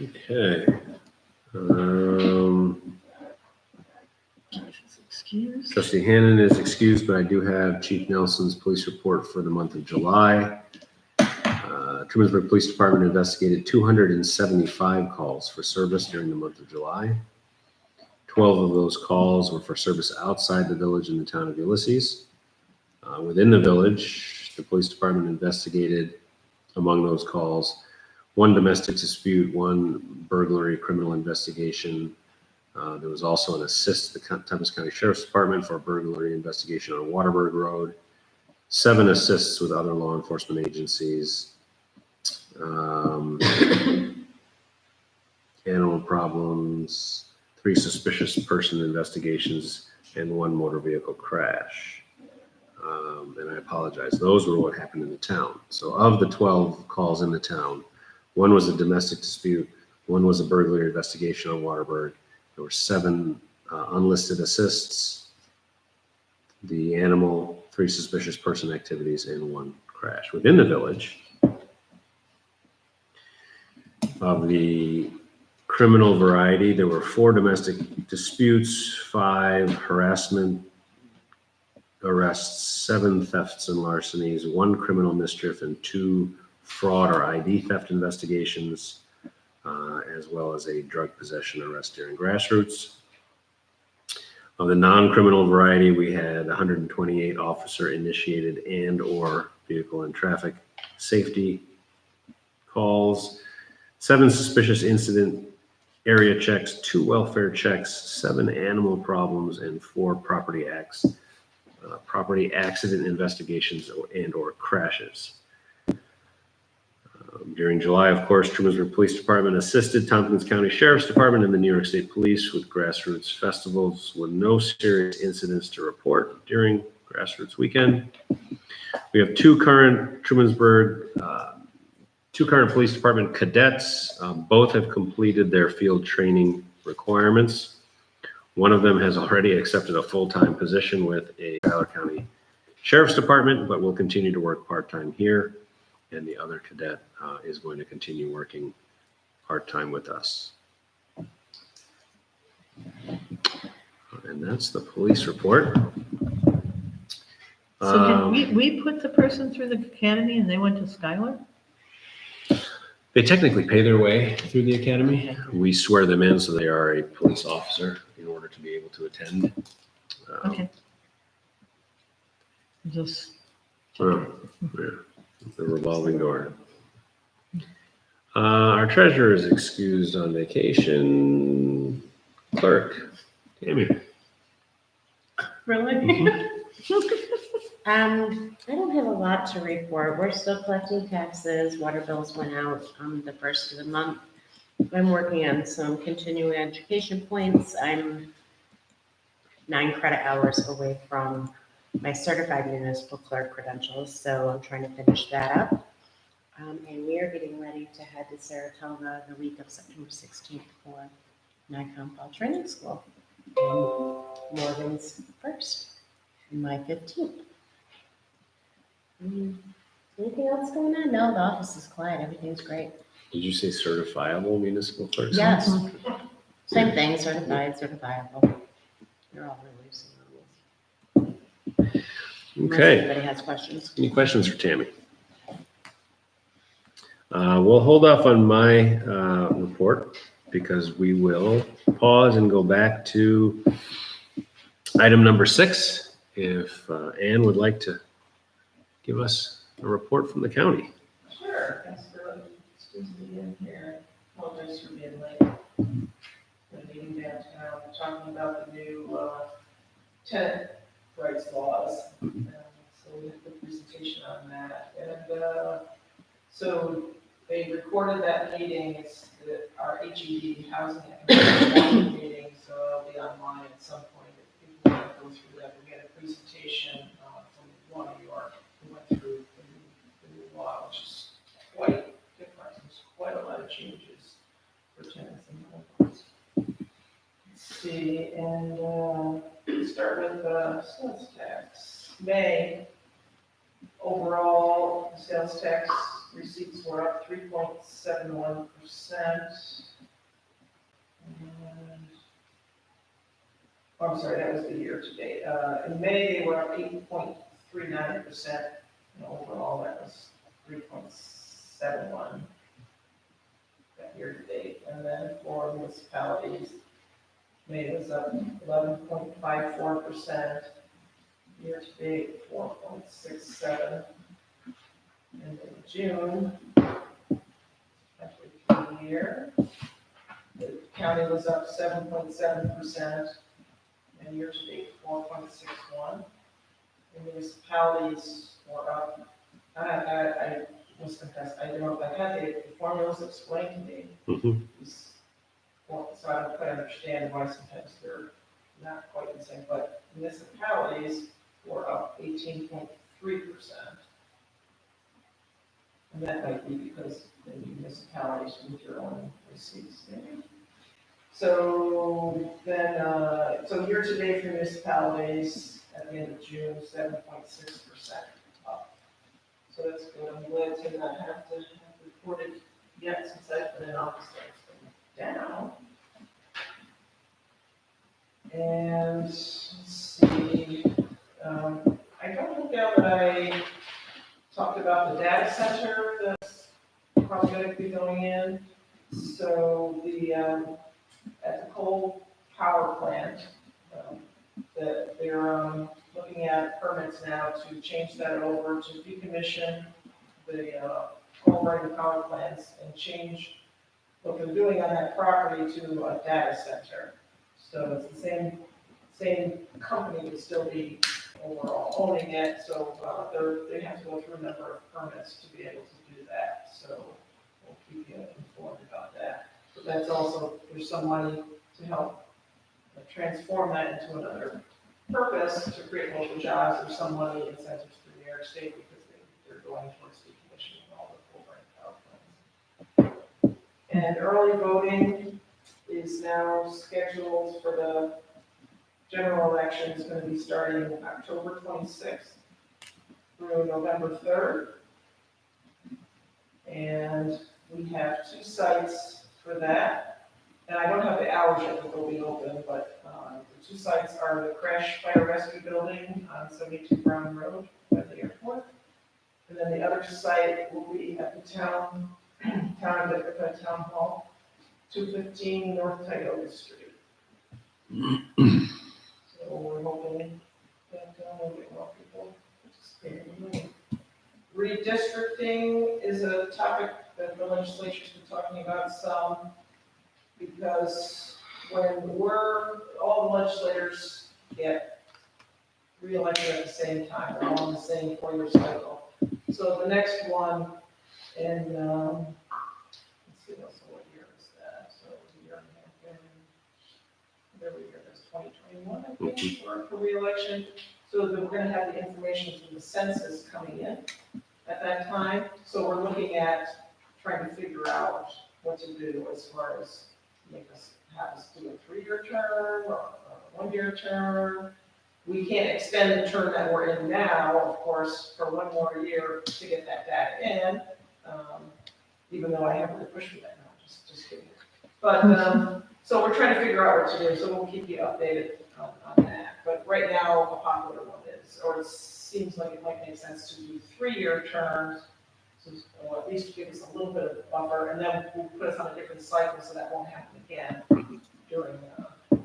Okay. Excuse. Trustee Hannan is excused, but I do have Chief Nelson's police report for the month of July. Trumansburg Police Department investigated 275 calls for service during the month of July. 12 of those calls were for service outside the village in the town of Ulysses. Within the village, the police department investigated, among those calls, 1 domestic dispute, 1 burglary criminal investigation. There was also an assist to the Thomas County Sheriff's Department for a burglary investigation on Waterberg Road. 7 assists with other law enforcement agencies. Animal problems, 3 suspicious person investigations, and 1 motor vehicle crash. And I apologize. Those were what happened in the town. So of the 12 calls in the town, 1 was a domestic dispute, 1 was a burglary investigation on Waterberg. There were 7 unlisted assists, the animal, 3 suspicious person activities, and 1 crash. Within the village, of the criminal variety, there were 4 domestic disputes, 5 harassment arrests, 7 thefts and larcenies, 1 criminal mischief, and 2 fraud or ID theft investigations, as well as a drug possession arrest during grassroots. Of the non-criminal variety, we had 128 officer-initiated and/or vehicle and traffic safety calls, 7 suspicious incident area checks, 2 welfare checks, 7 animal problems, and 4 property accident investigations and/or crashes. During July, of course, Trumansburg Police Department assisted Tompkins County Sheriff's Department and the New York State Police with grassroots festivals with no serious incidents to report during grassroots weekend. We have 2 current police department cadets. Both have completed their field training requirements. One of them has already accepted a full-time position with a Schuyler County Sheriff's Department, but will continue to work part-time here. And the other cadet is going to continue working part-time with us. And that's the police report. So did we put the person through the academy and they went to Schuyler? They technically pay their way through the academy. We swear them in so they are a police officer in order to be able to attend. Okay. Just. Yeah, the revolving door. Our treasurer is excused on vacation. Clerk, Tammy. Really? I don't have a lot to report. We're still collecting taxes. Water bills went out on the first of the month. I'm working on some continuing education points. I'm 9 credit hours away from my certified municipal clerk credentials, so I'm trying to finish that up. And we are getting ready to head to Saratoga the week of September 16th for NICOM Fall Training School. And Morgan's first, and my 15th. Anything else going on? No, the office is quiet. Everything's great. Did you say certifiable municipal clerk? Yes. Same thing, certified, certifiable. They're all really easy. Unless Okay. anybody has questions. Any questions for Tammy? We'll hold off on my report because we will pause and go back to item number 6. If Ann would like to give us a report from the county. Sure, thanks for excusing me in here. Apologize for being late. The meeting downtown, talking about the new tenant rights laws. So we have the presentation on that. And so they recorded that meeting. It's our HED, Housing and Community meeting, so it'll be online at some point. If people want to go through that, we had a presentation from New York. We went through the new law, which is quite different. There's quite a lot of changes for tenants and homeowners. Let's see, and start with sales tax. May, overall, sales tax receipts were up 3.71%. I'm sorry, that was the year to date. In May, they were up 8.39%. And overall, that was 3.71 that year to date. And then for municipalities, May was up 11.54%. Year to date, 4.67. And in June, actually for the year, the county was up 7.7%. And year to date, 4.61. The municipalities were up. I must confess, I don't, I had the formulas explained to me. Mhm. So I don't quite understand why sometimes they're not quite the same, but municipalities were up 18.3%. And that might be because the municipalities with your own receipts, maybe. So then, so year to date for municipalities at the end of June, 7.6% up. So that's good. I'm glad to not have to have reported yet since I've been in office. That's been down. And let's see, I don't think that I talked about the data center, the probably gonna be going in. So the, at the coal power plant, that they're, looking at permits now to change that over to decommission the, coal-burning power plants and change what they're doing on that property to a data center. So it's the same company would still be overall owning it, so, they have to go through a number of permits to be able to do that, so we'll keep you informed about that. But that's also, there's some money to help transform that into another purpose, to create local jobs. There's some money incentives for New York State because they're going towards decommissioning all the coal-burning power plants. And early voting is now scheduled for the general election. Is going to be starting October 26th through November 3rd. And we have 2 sites for that. And I don't have the hours yet that they'll be open, but the 2 sites are the Crash Fire Rescue Building on 72 Brown Road by the airport. And then the other site will be at the town hall, 215 North Tioga Street. So we're hoping that we'll get more people participating. Redistricting is a topic that the legislature's been talking about some, because when all the legislators get reelected at the same time, they're all in the same 4-year cycle. So the next one in, let's see, what year is that? So a year and a half in, every year, that's 2021, I think, for reelection. So that we're gonna have the information from the census coming in at that time. So we're looking at trying to figure out what to do as far as have us do a 3-year term or a 1-year term. We can't extend the term that we're in now, of course, for 1 more year to get that data in, even though I haven't really pushed for that now, just kidding. But, so we're trying to figure out what to do, so we'll keep you updated on that. But right now, a popular one is, or it seems like it might make sense to do 3-year terms, or at least give us a little bit of buffer, and then we'll put us on a different cycle so that won't happen again during the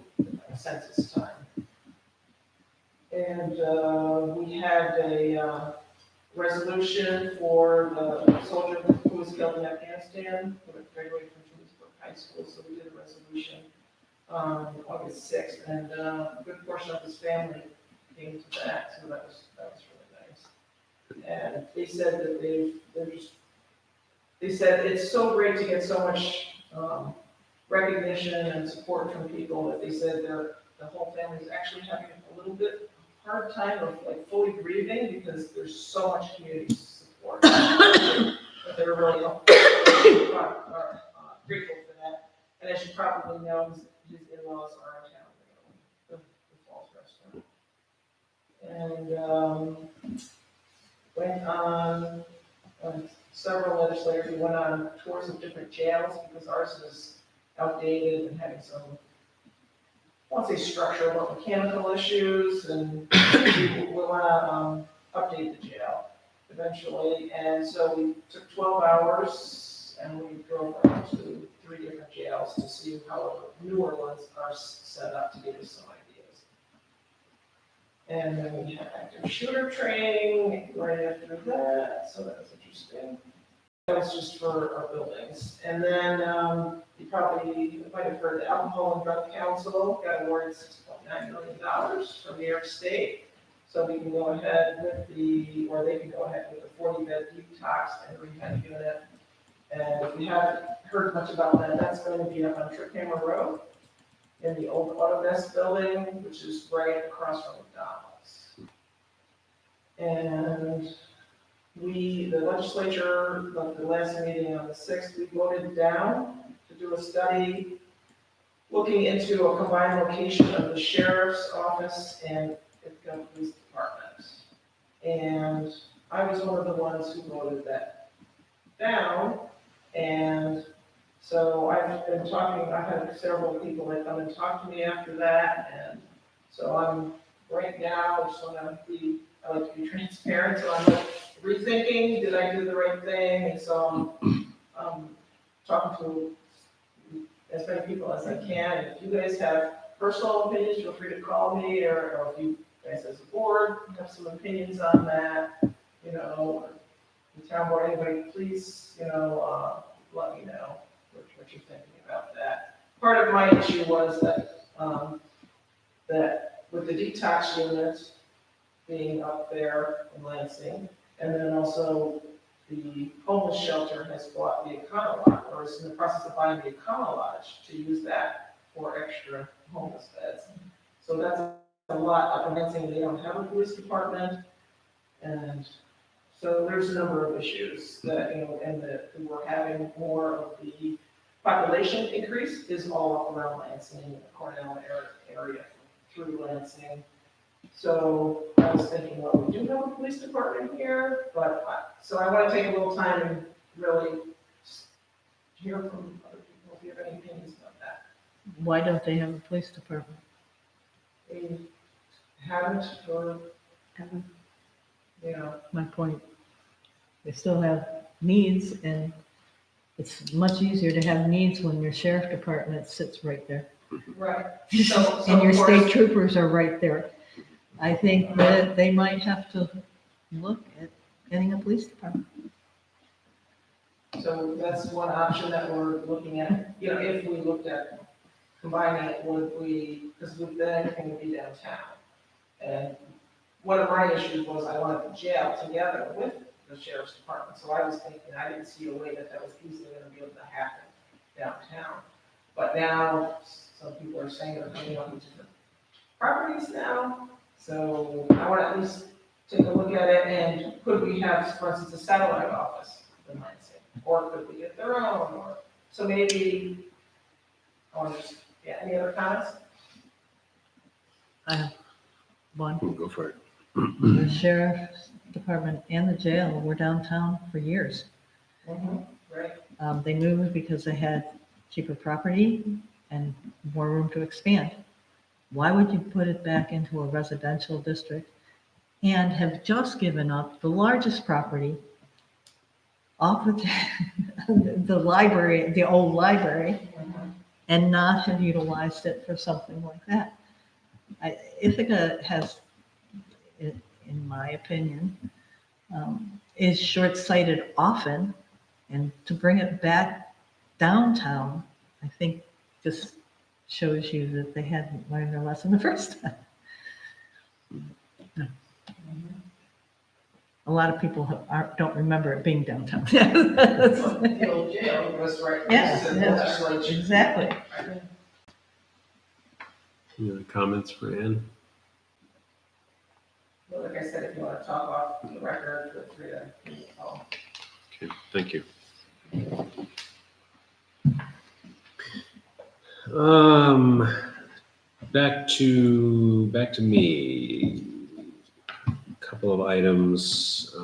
census time. And we had a resolution for the soldier who was killed in Afghanistan, who had graduated from Trustees High School, so we did a resolution on August 6th, and a good portion of his family came to that, so that was really nice. And they said that they said it's so great to get so much recognition and support from people that they said the whole family is actually having a little bit hard time of like fully grieving because there's so much community support. But they're really grateful for that. And as you probably know, his in-laws are in town, the Falls Restaurant. And went on several legislators, we went on tours of different jails because ours is outdated and having some, I won't say structural, but mechanical issues, and we want to update the jail eventually. And so we took 12 hours and we drove around to 3 different jails to see how the newer ones are set up to give us some ideas. And then we had active shooter training right after that, so that was interesting. That was just for our buildings. And then you probably might have heard the Alcohol and Drug Council got awarded $6.9 million from New York State. So we can go ahead with they can go ahead with the 40-bed detox and rehab unit. And if you haven't heard much about that, that's going to be up on Trickhammer Road in the old Autovest building, which is right across from McDonald's. And the legislature, at the last meeting on the 6th, we voted down to do a study looking into a combined location of the sheriff's office and the police department. And I was one of the ones who voted that down. And so I've been talking, I've had several people that come and talk to me after that. And so I'm right now, I like to be transparent. So I'm like rethinking, did I do the right thing? And so talking to as many people as I can. If you guys have personal opinions, feel free to call me, or if you guys as a board have some opinions on that, or the town board, anybody, please, let me know what you're thinking about that. Part of my issue was that, that with the detox unit being up there in Lansing, and then also the homeless shelter has bought the Econo Lodge, or is in the process of buying the Econo Lodge to use that for extra homeless beds. So that's a lot up in Lansing. They don't have a police department, and so there's a number of issues that, and that we're having more of the population increase is all up around Lansing, the Cornell area through Lansing. So I was thinking, well, we do have a police department here, but, so I want to take a little time and really hear from other people if you have any opinions about that. Why don't they have a police department? They haven't for, My point. They still have needs, and it's much easier to have needs when your sheriff department sits right there. right. And your of state course- troopers are right there. I think that they might have to look at getting a police department. So that's one option that we're looking at, if we looked at combining it, would we, because then everything would be downtown. And one of my issues was I wanted the jail together with the sheriff's department, so I was thinking, I didn't see a way that was easily gonna be able to happen downtown. But now, some people are saying they're coming up with different properties now, so I wanna at least take a look at it, and could we have, for instance, a satellite office in Lansing? Or could we get their own, or, so maybe, any other comments? I have one. Go for it. The sheriff's department and the jail were downtown for years. Right, They moved because they had cheaper property and more room to expand. Why would you put it back into a residential district and have just given up the largest property off the library, the old library, and not have utilized it for something like that? Ithaca has, in my opinion, is short-sighted often, and to bring it back downtown, I think just shows you that they hadn't learned their lesson the first time. No. A lot of people don't remember it being downtown. the old jail was right next to the Yes, legislature. exactly. Any other comments for Ann? Well, like I said, if you want to talk off the record, feel free to call. Okay, thank you. Back to me. Couple of items.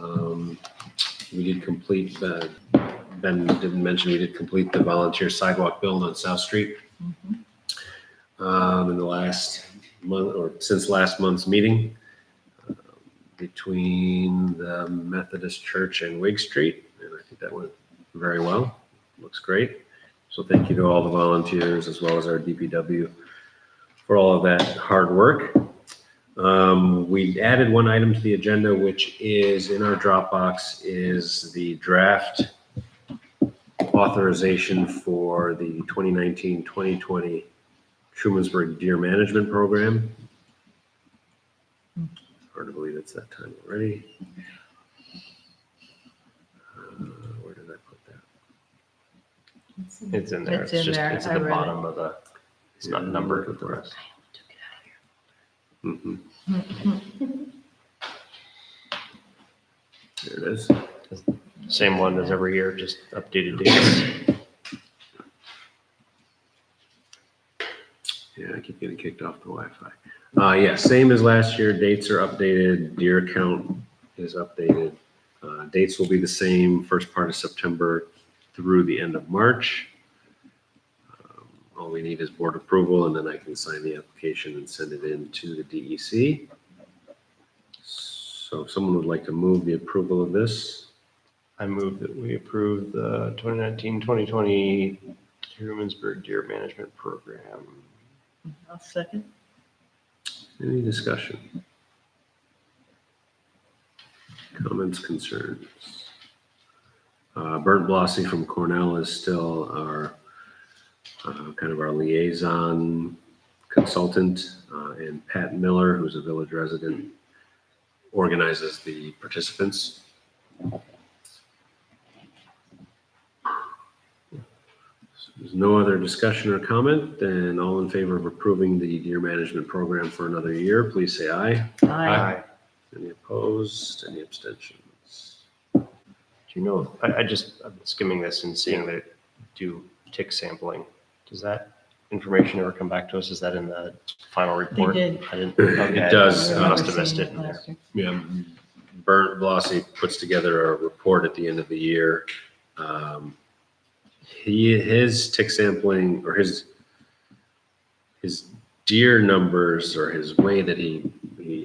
We did complete, Ben didn't mention, we did complete the volunteer sidewalk build on South Street. In the last month, or since last month's meeting, between the Methodist Church and Wig Street, and I think that went very well. Looks great. So thank you to all the volunteers as well as our DPW for all of that hard work. We added one item to the agenda, which is in our Dropbox, is the draft authorization for the 2019-2020 Trumansburg Deer Management Program. Hard to believe it's that time already. Where did I put that? It's in there. It's in there. It's at I the read it. bottom of the, it's not numbered for us. Mhm. There it is. Same one as every year, just updated dates. Yeah, I keep getting kicked off the Wi-Fi. Yeah, same as last year. Dates are updated. Deer count is updated. Dates will be the same, first part of September through the end of March. All we need is board approval, and then I can sign the application and send it in to the DEC. So if someone would like to move the approval of this, I move that we approve the 2019-2020 Trumansburg Deer Management Program. I'll second. Any discussion? Comments, concerns? Bert Blossy from Cornell is still our kind of our liaison consultant, and Pat Miller, who's a village resident, organizes the participants. There's no other discussion or comment, then all in favor of approving the deer management program for another year, please say aye. Aye. Any opposed, any abstentions? Do you know, I'm skimming this and seeing that do tick sampling. Does that information ever come back to us? Is that in the final report? did. I didn't. Okay. It does. I must have missed it in there. Last year. Yeah, Bert Blossy puts together a report at the end of the year. His tick sampling or his deer numbers or his way that he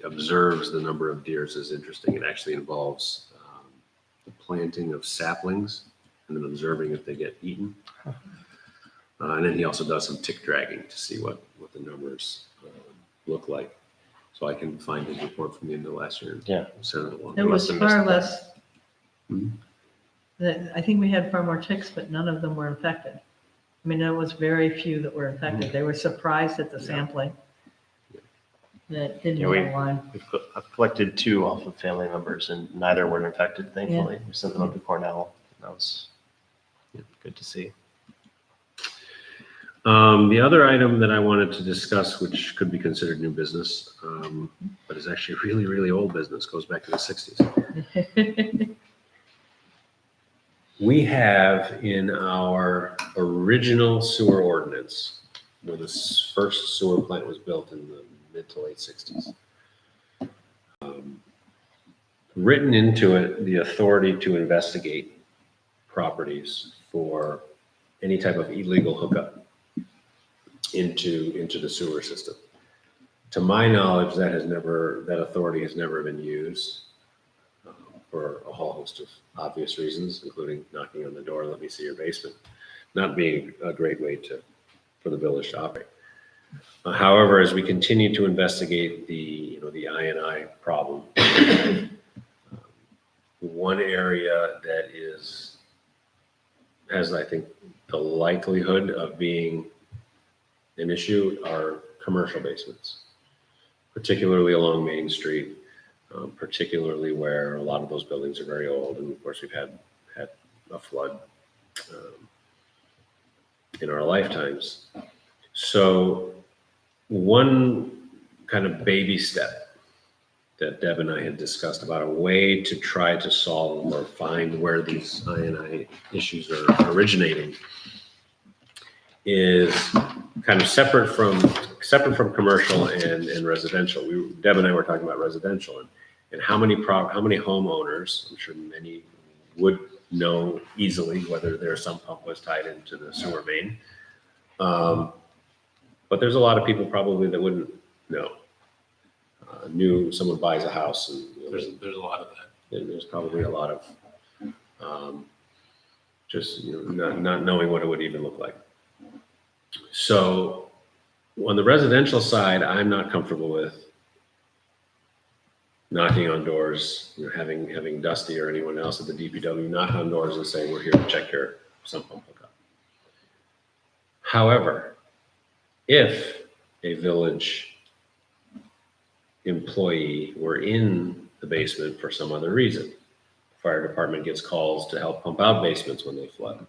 observes the number of deers is interesting. It actually involves the planting of saplings and then observing if they get eaten. And then he also does some tick dragging to see what the numbers look like. So I can find his report from the end of last year. Yeah. Send it along. It was must have far missed less. Hmm. I think we had far more ticks, but none of them were infected. I mean, there was very few that were infected. They were surprised at the sampling. That didn't Yeah, go on. I've collected 2 off of family members and neither were infected, thankfully. We sent them up to Cornell. That was good to see. The other item that I wanted to discuss, which could be considered new business, but is actually really, really old business, goes back to the 60s. We have in our original sewer ordinance, when this first sewer plant was built in the mid to late 60s, written into it the authority to investigate properties for any type of illegal hookup into the sewer system. To my knowledge, that authority has never been used for a whole host of obvious reasons, including knocking on the door, let me see your basement, not being a great way for the village to operate. However, as we continue to investigate the I&I problem, one area that has, I think, the likelihood of being an issue are commercial basements, particularly along Main Street, particularly where a lot of those buildings are very old. And of course, we've had a flood in our lifetimes. So one kind of baby step that Deb and I had discussed about a way to try to solve or find where these I&I issues are originating is kind of separate from commercial and residential. Deb and I were talking about residential and how many homeowners, I'm sure many would know easily whether their sump pump was tied into the sewer main. But there's a lot of people probably that wouldn't know. Someone buys a house and There's a lot of that. and there's probably a lot of just not knowing what it would even look like. So on the residential side, I'm not comfortable with knocking on doors, having Dusty or anyone else at the DPW knock on doors and say, we're here to check your sump pump hookup. However, if a village employee were in the basement for some other reason, the fire department gets calls to help pump out basements when they flood.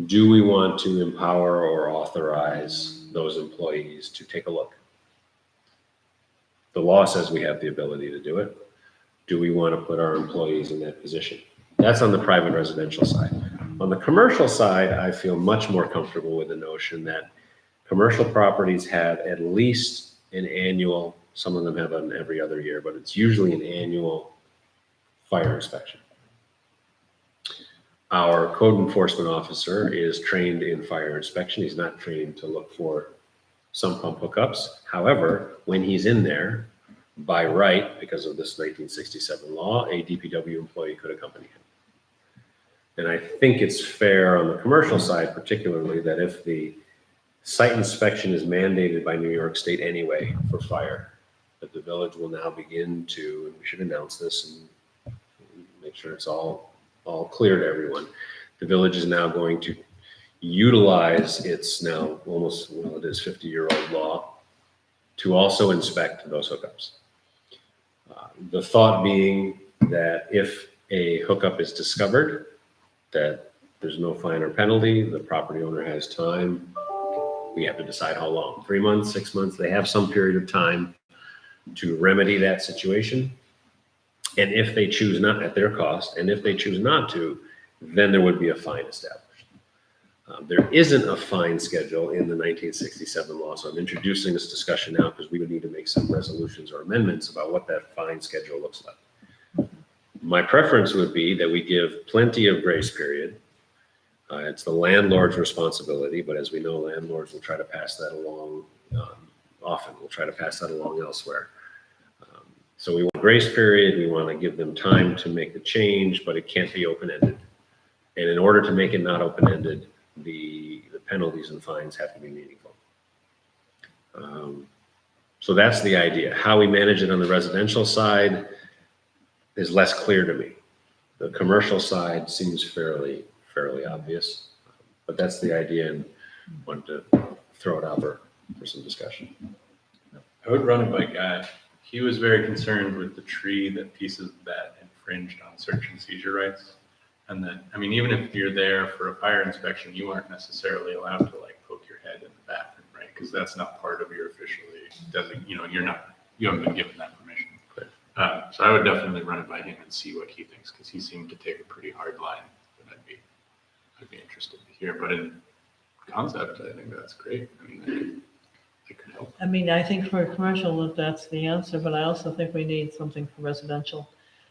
Do we want to empower or authorize those employees to take a look? The law says we have the ability to do it. Do we want to put our employees in that position? That's on the private residential side. On the commercial side, I feel much more comfortable with the notion that commercial properties have at least an annual, some of them have an every other year, but it's usually an annual fire inspection. Our code enforcement officer is trained in fire inspection. He's not trained to look for sump pump hookups. However, when he's in there, by right, because of this 1967 law, a DPW employee could accompany him. And I think it's fair on the commercial side, particularly, that if the site inspection is mandated by New York State anyway for fire, that the village will now begin to, and we should announce this and make sure it's all clear to everyone. The village is now going to utilize its now almost, well, it is 50-year-old law to also inspect those hookups. The thought being that if a hookup is discovered, that there's no fine or penalty, the property owner has time. We have to decide how long, 3 months, 6 months, they have some period of time to remedy that situation. And if they choose not, at their cost, and if they choose not to, then there would be a fine established. There isn't a fine schedule in the 1967 law, so I'm introducing this discussion now because we would need to make some resolutions or amendments about what that fine schedule looks like. My preference would be that we give plenty of grace period. It's the landlord's responsibility, but as we know, landlords will try to pass that along, often will try to pass that along elsewhere. So we want grace period, we want to give them time to make the change, but it can't be open-ended. And in order to make it not open-ended, the penalties and fines have to be meaningful. So that's the idea. How we manage it on the residential side is less clear to me. The commercial side seems fairly obvious, but that's the idea, and wanted to throw it out for some discussion. I would run it by Guy. He was very concerned with the tree that pieces that infringed on search and seizure rights. And that, I mean, even if you're there for a fire inspection, you aren't necessarily allowed to like poke your head in the bathroom, right? Because that's not part of your officially you haven't been given that permission. So I would definitely run it by him and see what he thinks, because he seemed to take a pretty hard line that I'd be interested to hear. But in concept, I think that's great. I mean, it could help. I mean, I think for commercial, that's the answer, but I also think we need something for residential.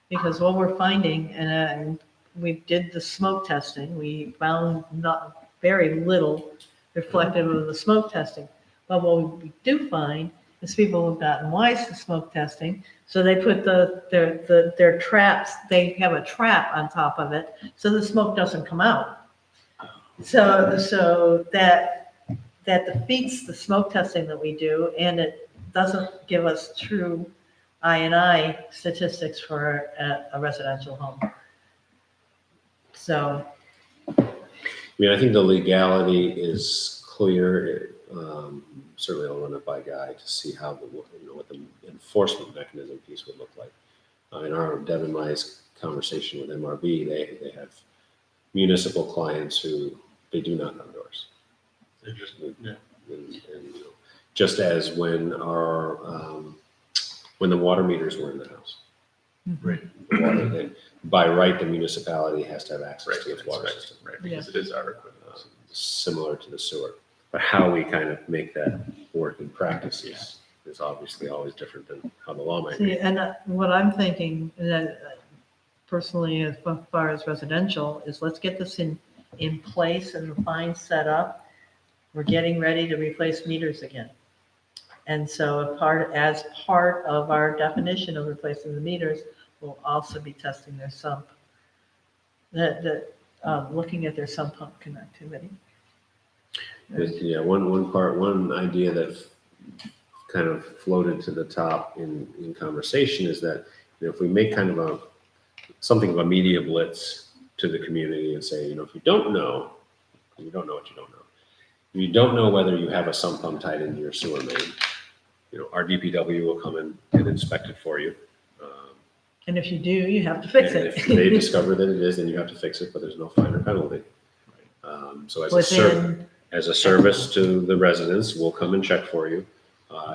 Because what we're finding, and we did the smoke testing, we found not very little reflective of the smoke testing. But what we do find is people have gotten wise to smoke testing. So they put their traps, they have a trap on top of it, so the smoke doesn't come out. So that defeats the smoke testing that we do, and it doesn't give us true I&I statistics for a residential home. So. I mean, I think the legality is clear. Certainly I'll run it by Guy to see how what the enforcement mechanism piece would look like. In our Deb and Mai's conversation with MRB, they have municipal clients who they do not knock doors. They just, and, just as when when the water meters were in the house. Right. The water, by right, the municipality has to have access to its water system. Right, because it is our equipment. Similar to the sewer. But how we kind of make that work in practice is obviously always different than how the law might be. See, and what I'm thinking, personally, as far as residential, is let's get this in place and the fines set up. We're getting ready to replace meters again. And so as part of our definition of replacing the meters, we'll also be testing their sump, looking at their sump pump connectivity. Yeah, one idea that kind of floated to the top in conversation is that if we make kind of something of a media blitz to the community and say, if you don't know, you don't know what you don't know. If you don't know whether you have a sump pump tied into your sewer main, our DPW will come in and inspect it for you. And if you do, you have to fix And it. if they discover that it is, then you have to fix it, but there's no fine or penalty. So as a service to the residents, we'll come and check for you.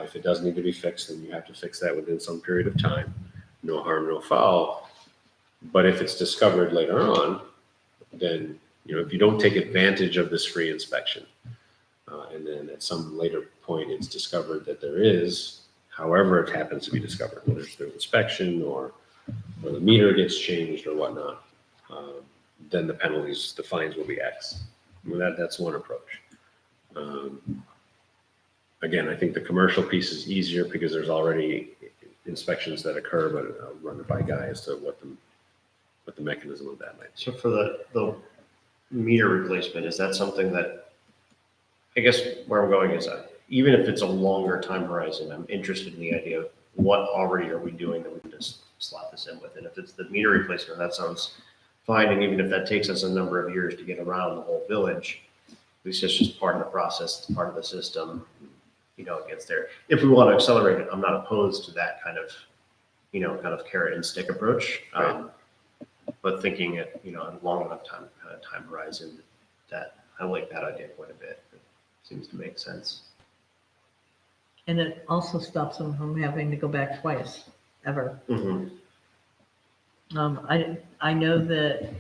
If it does need to be fixed, then you have to fix that within some period of time. No harm, no foul. But if it's discovered later on, then, if you don't take advantage of this free inspection, and then at some later point it's discovered that there is, however it happens to be discovered, whether it's through inspection or the meter gets changed or whatnot, then the fines will be X. That's one approach. Again, I think the commercial piece is easier because there's already inspections that occur, but I'll run it by Guy as to what the mechanism of that might be. So for the meter replacement, is that something that, I guess where I'm going is, even if it's a longer time horizon, I'm interested in the idea of what already are we doing that we can just slot this in with. And if it's the meter replacement, that sounds fine. And even if that takes us a number of years to get around the whole village, at least it's just part of the process, it's part of the system, it gets there. If we want to accelerate it, I'm not opposed to that kind of, kind of carrot and stick approach. But thinking at, a long enough time horizon, that I like that idea quite a bit. It seems to make sense. And it also stops them from having to go back twice, ever. Mhm. I know that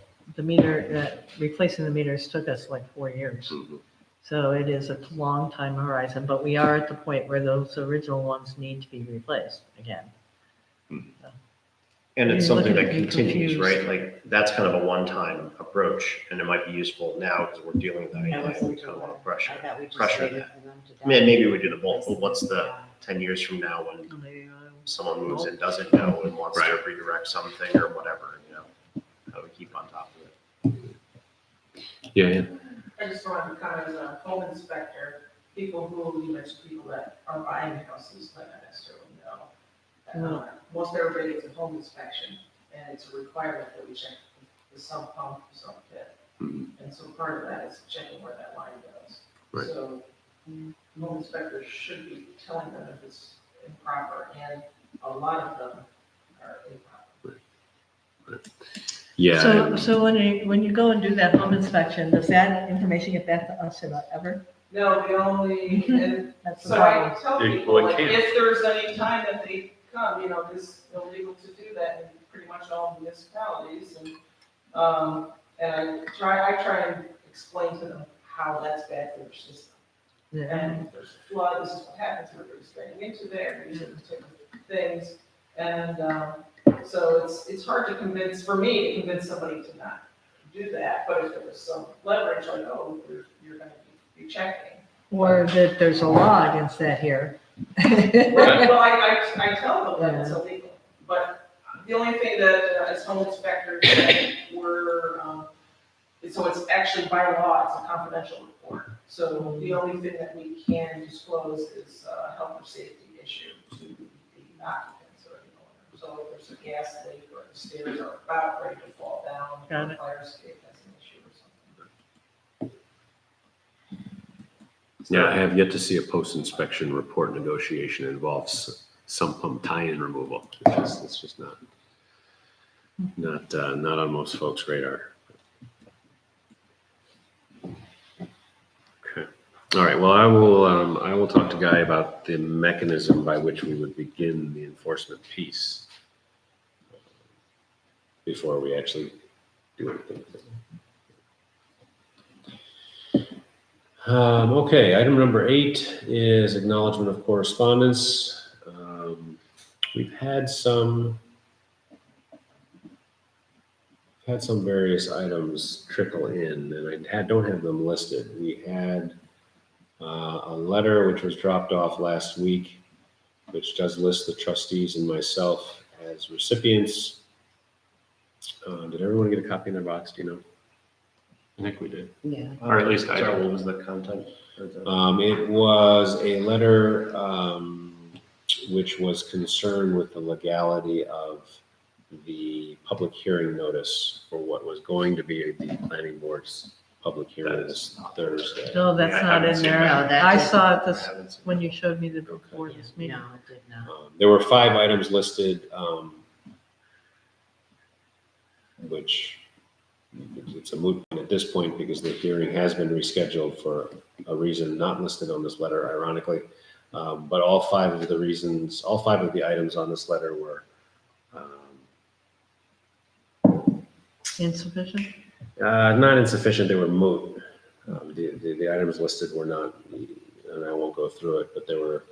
replacing the meters took us like 4 years. Mhm. So it is a long time horizon, but we are at the point where those original ones need to be replaced again. And it's You're something looking that at me continues, confused. right? Like, that's kind of a one-time approach, and it might be useful now because we're dealing with that. I idea, wasn't we kind of want aware. to pressure. I thought we just pressure waited that. for them to. I mean, die. maybe we do the bulk, but what's the 10 years from now when someone moves in, doesn't know, and wants to redirect something or whatever, how do we keep on top of it? Yeah. I just want to comment as a home inspector, you mentioned people that are buying houses might not necessarily know. Most everybody gets a home inspection, and it's a requirement that we check the sump pump, sump pit. Mhm. And so part of that is checking where that line goes. Right. So home inspectors should be telling them if it's improper, and a lot of them are improper. Yeah. So when you go and do that home inspection, does that information get back to us ever? No, the only, and That's the so I problem. tell Well, people, it like, can. if there's any time that they come, it's illegal to do that in pretty much all municipalities, and I try and explain to them how that's bad for their system. Yeah. And if there's a flood, this is what happens, everybody's draining into there, these are the type of things, and, so it's hard to convince, for me, to convince somebody to not do that, but if there was some leverage, like, oh, you're gonna be checking. Or that there's a law against that here. Right, well, I tell them that it's illegal, but the only thing that, as home inspectors, so it's actually by law, it's a confidential report. So the only thing that we can disclose is a health or safety issue to the occupants or the owner. So if there's a gas leak or the stairs are about ready to fall down, Got or it. fire escape has an issue or something. Yeah, I have yet to see a post-inspection report negotiation involves sump pump tie-in removal. It's just not on most folks' radar. Okay. All right. Well, I will talk to Guy about the mechanism by which we would begin the enforcement piece before we actually do anything. Okay, item number 8 is acknowledgement of correspondence. We've had some various items trickle in, and I don't have them listed. We had a letter which was dropped off last week, which does list the trustees and myself as recipients. Did everyone get a copy in their box? Do you know? I think we did, Yeah. or at least I Sorry, did. what was the content? It was a letter which was concerned with the legality of the public hearing notice for what was going to be the planning board's public hearing this Thursday. No, Yeah, that's I not haven't in seen there. that. No, that I didn't- saw it I this, haven't seen when you showed me the before Okay. this meeting. No, it did not. There were 5 items listed, which it's a moot point at this point because the hearing has been rescheduled for a reason not listed on this letter, ironically. But all 5 of the items on this letter were Insufficient? not insufficient, they were moot. The items listed were not, and I won't go through it, but there were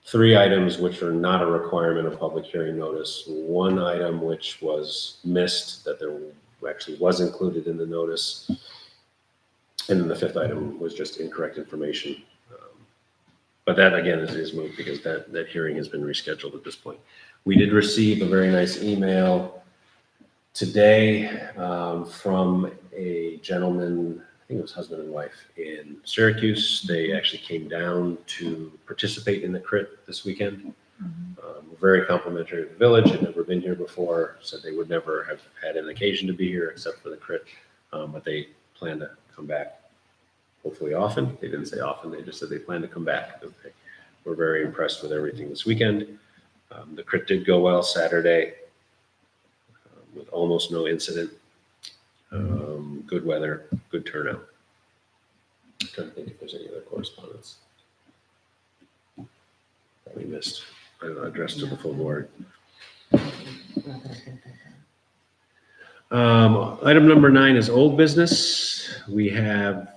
3 items which are not a requirement of public hearing notice. 1 item which was missed that there actually was included in the notice. And then the 5th item was just incorrect information. But that again is moot because that hearing has been rescheduled at this point. We did receive a very nice email today from a gentleman, I think it was husband and wife in Syracuse. They actually came down to participate in the crit this weekend. Very complimentary of the village, had never been here before, said they would never have had an occasion to be here except for the crit, but they plan to come back hopefully often. They didn't say often, they just said they plan to come back. They were very impressed with everything this weekend. The crit did go well Saturday with almost no incident. Good weather, good turnout. I'm trying to think if there's any other correspondence that we missed. I don't know, addressed to the full board. Item number 9 is old business. We have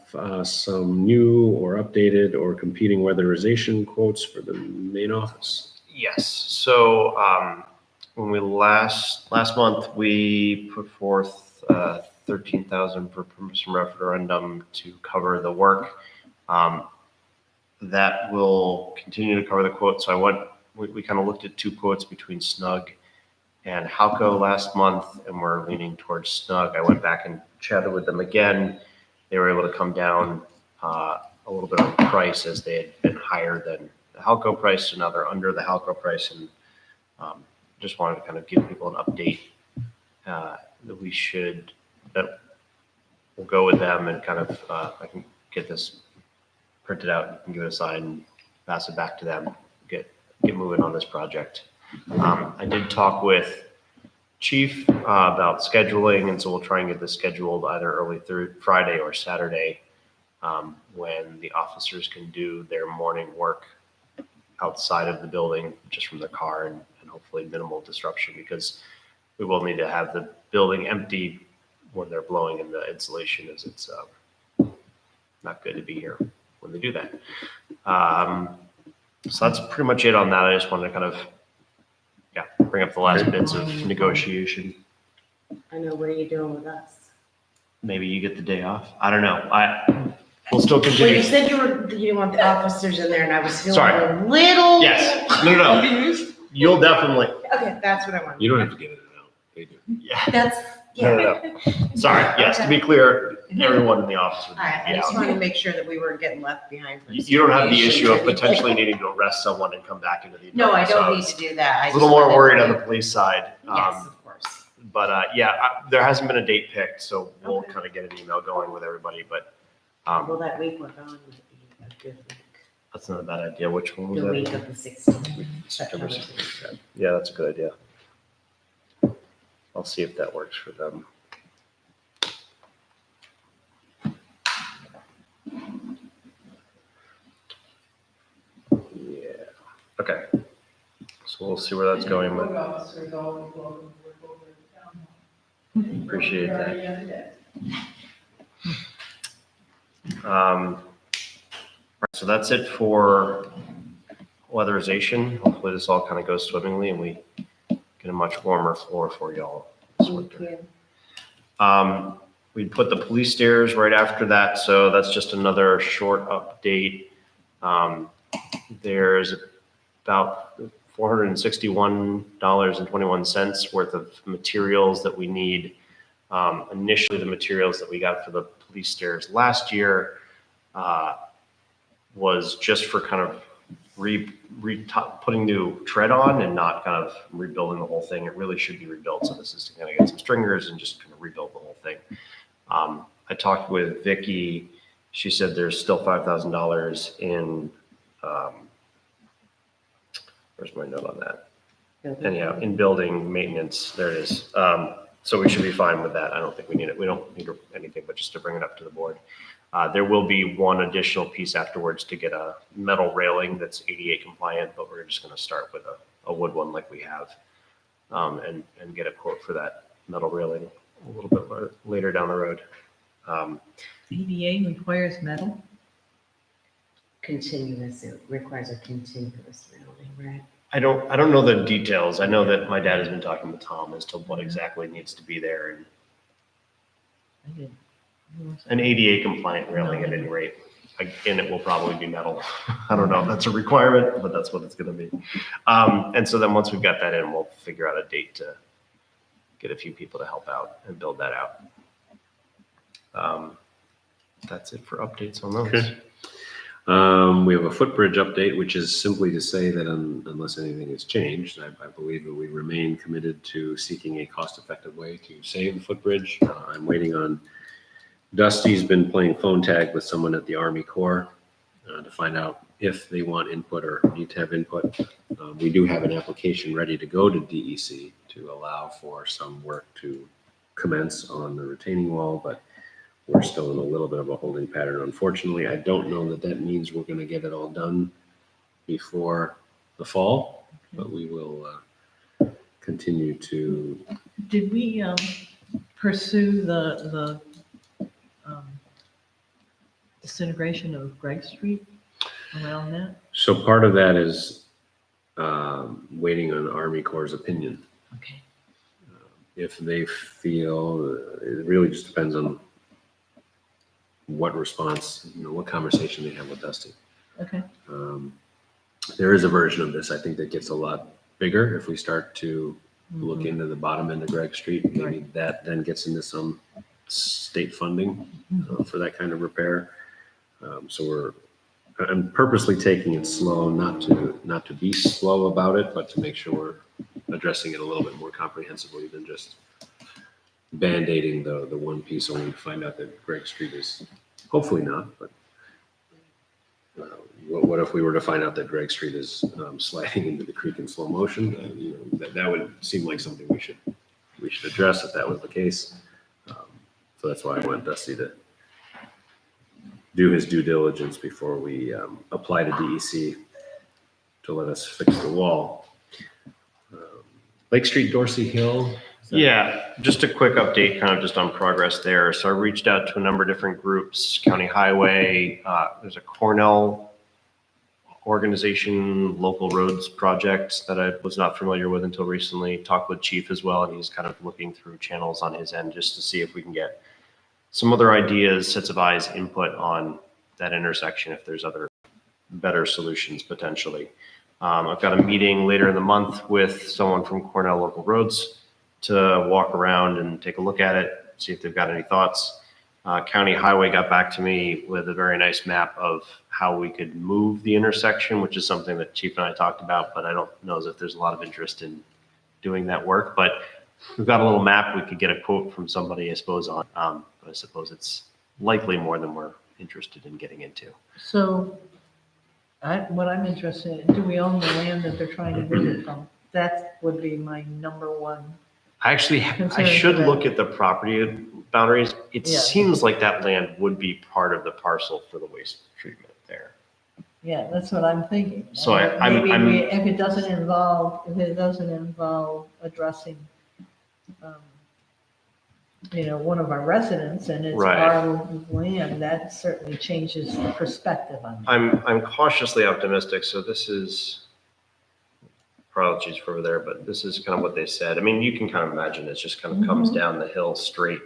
some new or updated or competing weatherization quotes for the main office. Yes, so when we last month, we put forth 13,000 for permission referendum to cover the work. That will continue to cover the quote. So we kind of looked at 2 quotes between Snug and Halco last month, and we're leaning towards Snug. I went back and chatted with them again. They were able to come down a little bit on price as they had been higher than the Halco price, so now they're under the Halco price, and just wanted to kind of give people an update that we'll go with them and kind of I can get this printed out, you can give it a sign and pass it back to them, get moving on this project. I did talk with Chief about scheduling, and so we'll try and get this scheduled either early through Friday or Saturday when the officers can do their morning work outside of the building, just from their car, and hopefully minimal disruption, because we will need to have the building empty when they're blowing in the insulation, as it's not good to be here when they do that. So that's pretty much it on that. I just wanted to kind of, bring up the last bits of negotiation. I know, what are you doing with us? Maybe you get the day off. I don't know. We'll still Well, you continue. said you didn't want the officers in there, and I was feeling Sorry. a little. Yes. No. You'll definitely. Okay, that's what I want. You don't have to give it out. They do. Yeah. That's, No. Sorry. Yes. To be clear, everyone in the office would All right, I be just out. wanted to make sure that we weren't getting left behind. for You don't have the issue of situations. potentially needing to arrest someone and come back into the. No, I so don't need to do that. I A little just more wanted worried to- on the police side. Yes, of course. But there hasn't been a date picked, so we'll Okay. kind of get an email going with everybody, but Well, that week we're gone would be a good week. that's not a bad idea. Which one was The that? week of the 16th. September 16th. Yeah, that's a good idea. I'll see if that works for them. Yeah, okay. So we'll see where that's going with. Code officers always welcome to work over at the town hall. Appreciate that. Already under that. So that's it for weatherization. Hopefully this all kind of goes swimmingly and we get a much warmer floor for y'all this Thank winter. you. We put the police stairs right after that, so that's just another short update. There's about $461.21 worth of materials that we need. Initially, the materials that we got for the police stairs last year was just for kind of putting new tread on and not kind of rebuilding the whole thing. It really should be rebuilt. So this is to kind of get some stringers and just kind of rebuild the whole thing. I talked with Vicky. She said there's still $5,000 in, where's my note on that? Anyhow, in building maintenance, there it is. So we should be fine with that. I don't think we need it. We don't need anything, but just to bring it up to the board. There will be one additional piece afterwards to get a metal railing that's ADA compliant, but we're just going to start with a wood one like we have, and get a quote for that metal railing a little bit later down the road. EDA requires metal? Continuous, it requires a continuous railing, right? I don't know the details. I know that my dad has been talking with Tom as to what exactly needs to be there, and I didn't. an ADA compliant railing at any rate. Again, it will probably be metal. I don't know if that's a requirement, but that's what it's going to be. And so then once we've got that in, we'll figure out a date get a few people to help out and build that out. That's it for updates on those. Okay. We have a footbridge update, which is simply to say that unless anything has changed, I believe that we remain committed to seeking a cost-effective way to save the footbridge. I'm waiting on, Dusty's been playing phone tag with someone at the Army Corps to find out if they want input or need to have input. We do have an application ready to go to DEC to allow for some work to commence on the retaining wall, but we're still in a little bit of a holding pattern. Unfortunately, I don't know that that means we're going to get it all done before the fall, but we will continue to. Did we pursue the disintegration of Gregg Street around that? So part of that is waiting on Army Corps' opinion. Okay. If they feel, it really just depends on what response, what conversation they have with Dusty. Okay. There is a version of this, I think, that gets a lot bigger if we start to look into the bottom end of Gregg Street. Maybe Right. that then gets into some state funding for that kind of repair. So I'm purposely taking it slow, not to be slow about it, but to make sure we're addressing it a little bit more comprehensively than just band-aiding the one piece only to find out that Gregg Street is, hopefully not, but what if we were to find out that Gregg Street is sliding into the creek in slow motion? That would seem like something we should address if that was the case. So that's why I want Dusty to do his due diligence before we apply to DEC to let us fix the wall. Lake Street, Dorsey Hill. Yeah, just a quick update, kind of just on progress there. So I reached out to a number of different groups, County Highway, there's a Cornell organization, local roads project that I was not familiar with until recently. Talked with Chief as well, and he's kind of looking through channels on his end just to see if we can get some other ideas, sets of eyes, input on that intersection, if there's other better solutions potentially. I've got a meeting later in the month with someone from Cornell Local Roads to walk around and take a look at it, see if they've got any thoughts. County Highway got back to me with a very nice map of how we could move the intersection, which is something that Chief and I talked about, but I don't know if there's a lot of interest in doing that work. But we've got a little map we could get a quote from somebody, I suppose, on. But I suppose it's likely more than we're interested in getting into. So what I'm interested in, do we own the land that they're trying to move it from? That would be my number one. I should look at the property boundaries. It Yeah. seems like that land would be part of the parcel for the waste treatment there. Yeah, that's what I'm thinking. So If it doesn't involve addressing, one of our residents and it's Right. our land, that certainly changes the perspective on it. I'm cautiously optimistic. So this is, apologies for over there, but this is kind of what they said. I mean, you can kind of imagine it just kind of comes down the hill straight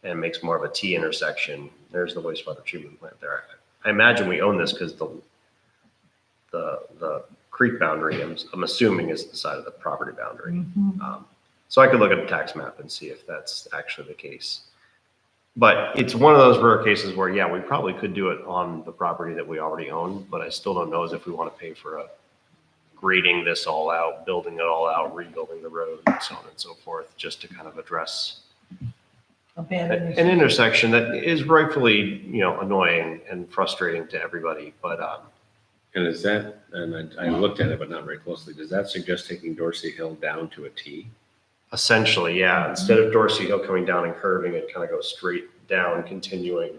and makes more of a T intersection. There's the wastewater treatment plant there. I imagine we own this because the creek boundary, I'm assuming, is the side of the property boundary. So I could look at a tax map and see if that's actually the case. But it's one of those rare cases where, yeah, we probably could do it on the property that we already own, but I still don't know as if we want to pay for grading this all out, building it all out, rebuilding the road, and so on and so forth, just to kind of address an intersection that is rightfully, annoying and frustrating to everybody. But And is that, and I looked at it, but not very closely, does that suggest taking Dorsey Hill down to a T? essentially, yeah, instead of Dorsey Hill coming down and curving, it kind of goes straight down, continuing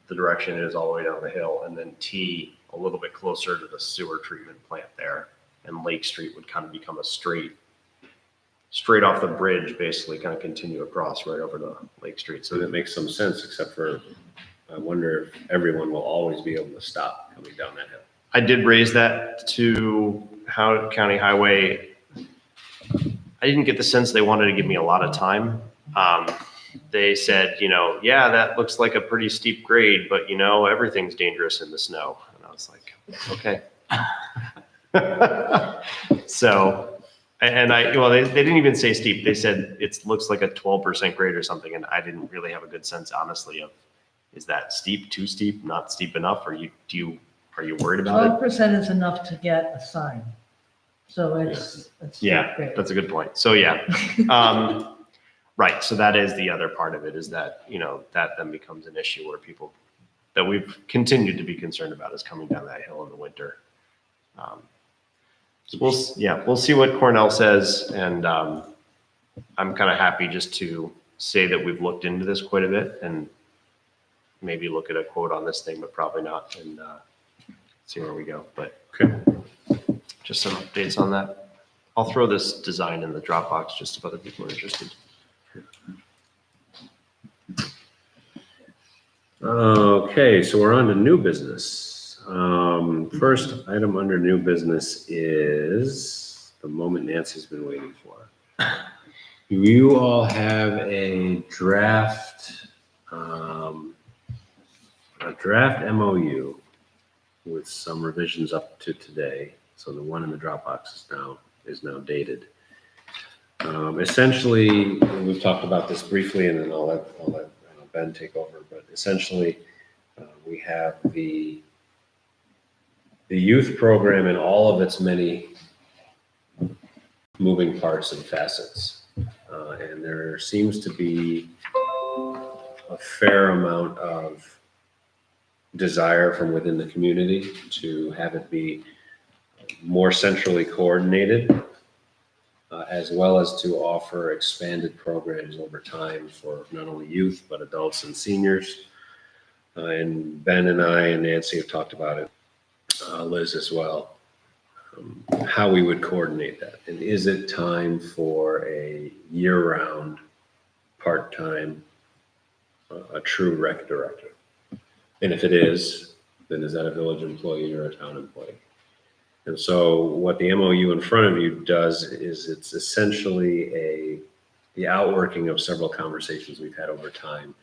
the direction it is all the way down the hill, and then T a little bit closer to the sewer treatment plant there. And Lake Street would kind of become a straight off the bridge, basically kind of continue across right over to Lake Street. So that makes some sense, except for I wonder if everyone will always be able to stop coming down that hill. I did raise that to County Highway. I didn't get the sense they wanted to give me a lot of time. They said, yeah, that looks like a pretty steep grade, but everything's dangerous in the snow. And I was like, okay. So And well, they didn't even say steep. They said it looks like a 12% grade or something. And I didn't really have a good sense, honestly, of, is that steep, too steep, not steep enough? Are you worried about it? 12% is enough to get a sign. So it's Yeah, great. that's a good point. So yeah, right. So that is the other part of it, is that, that then becomes an issue where people that we've continued to be concerned about is coming down that hill in the winter. So we'll see what Cornell says. And I'm kind of happy just to say that we've looked into this quite a bit and maybe look at a quote on this thing, but probably not, and see where we go. But Okay. just some updates on that. I'll throw this design in the Dropbox just if other people are interested. Okay, so we're on to new business. First item under new business is the moment Nancy's been waiting for. Do you all have a draft MOU with some revisions up to today? So the one in the Dropbox is now dated. Essentially, we've talked about this briefly, and then I'll let Ben take over. But essentially, we have the youth program and all of its many moving parts and facets, and there seems to be a fair amount of desire from within the community to have it be more centrally coordinated, as well as to offer expanded programs over time for not only youth, but adults and seniors. And Ben and I and Nancy have talked about it, Liz as well, how we would coordinate that. And is it time for a year-round, part-time, a true rec director? And if it is, then is that a village employee or a town employee? And so what the MOU in front of you does is it's essentially the outworking of several conversations we've had over time,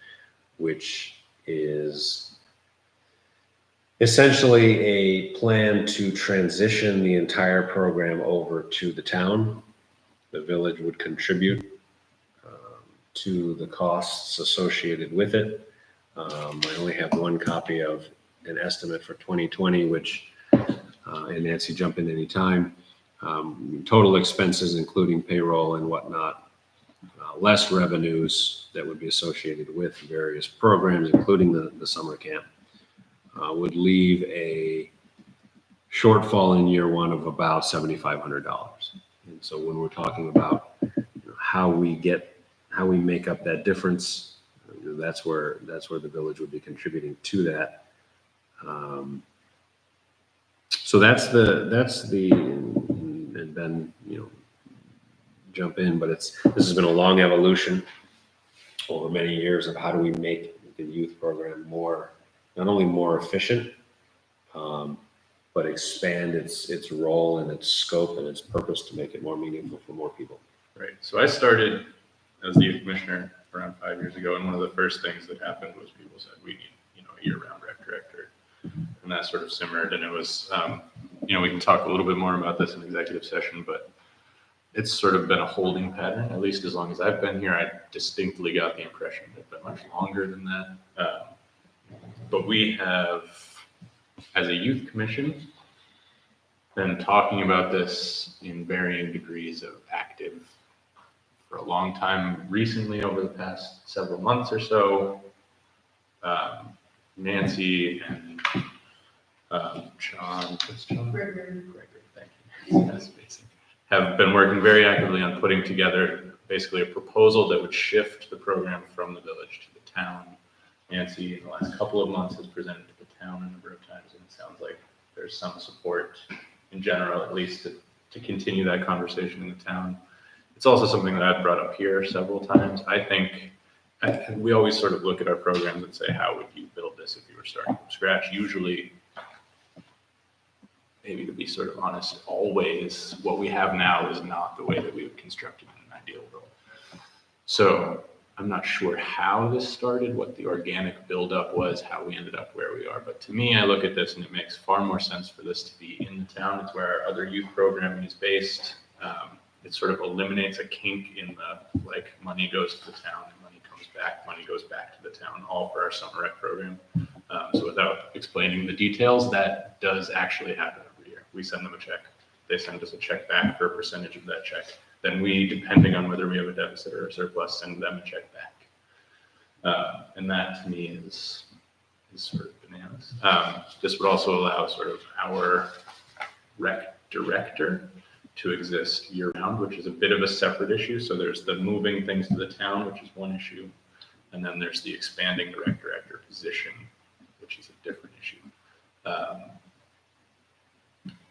which is essentially a plan to transition the entire program over to the town. The village would contribute to the costs associated with it. I only have one copy of an estimate for 2020, which, and Nancy, jump in anytime. Total expenses, including payroll and whatnot, less revenues that would be associated with various programs, including the summer camp, would leave a shortfall in year one of about $7,500. And so when we're talking about how we make up that difference, that's where the village would be contributing to that. So that's the, and Ben, jump in, but this has been a long evolution over many years of how do we make the youth program not only more efficient, but expand its role and its scope and its purpose to make it more meaningful for more people. Right. So I started as the youth commissioner around 5 years ago, and one of the first things that happened was people said, we need, a year-round rec director. And that sort of simmered, and it was, we can talk a little bit more about this in executive session, but it's sort of been a holding pattern, at least as long as I've been here. I distinctly got the impression that it's been much longer than that. But we have, as a youth commission, been talking about this in varying degrees of active for a long time. Recently, over the past several months or so, Nancy and John, Gregory, thank you. That's amazing. Have been working very actively on putting together basically a proposal that would shift the program from the village to the town. Nancy, in the last couple of months, has presented to the town a number of times, and it sounds like there's some support in general, at least to continue that conversation in the town. It's also something that I've brought up here several times. I think we always sort of look at our programs and say, how would you build this if you were starting from scratch? Usually, maybe to be sort of honest, always what we have now is not the way that we would construct it in an ideal world. So I'm not sure how this started, what the organic buildup was, how we ended up where we are. But to me, I look at this and it makes far more sense for this to be in the town. It's where our other youth programming is based. it sort of eliminates a kink in the, like, money goes to the town and money comes back, money goes back to the town, all for our summer rec program. So without explaining the details, that does actually happen every year. We send them a check. They send us a check back for a percentage of that check. Then we, depending on whether we have a deficit or a surplus, send them a check back. And that to me is sort of bananas. This would also allow sort of our rec director to exist year round, which is a bit of a separate issue. So there's the moving things to the town, which is one issue. And then there's the expanding the rec director position, which is a different issue.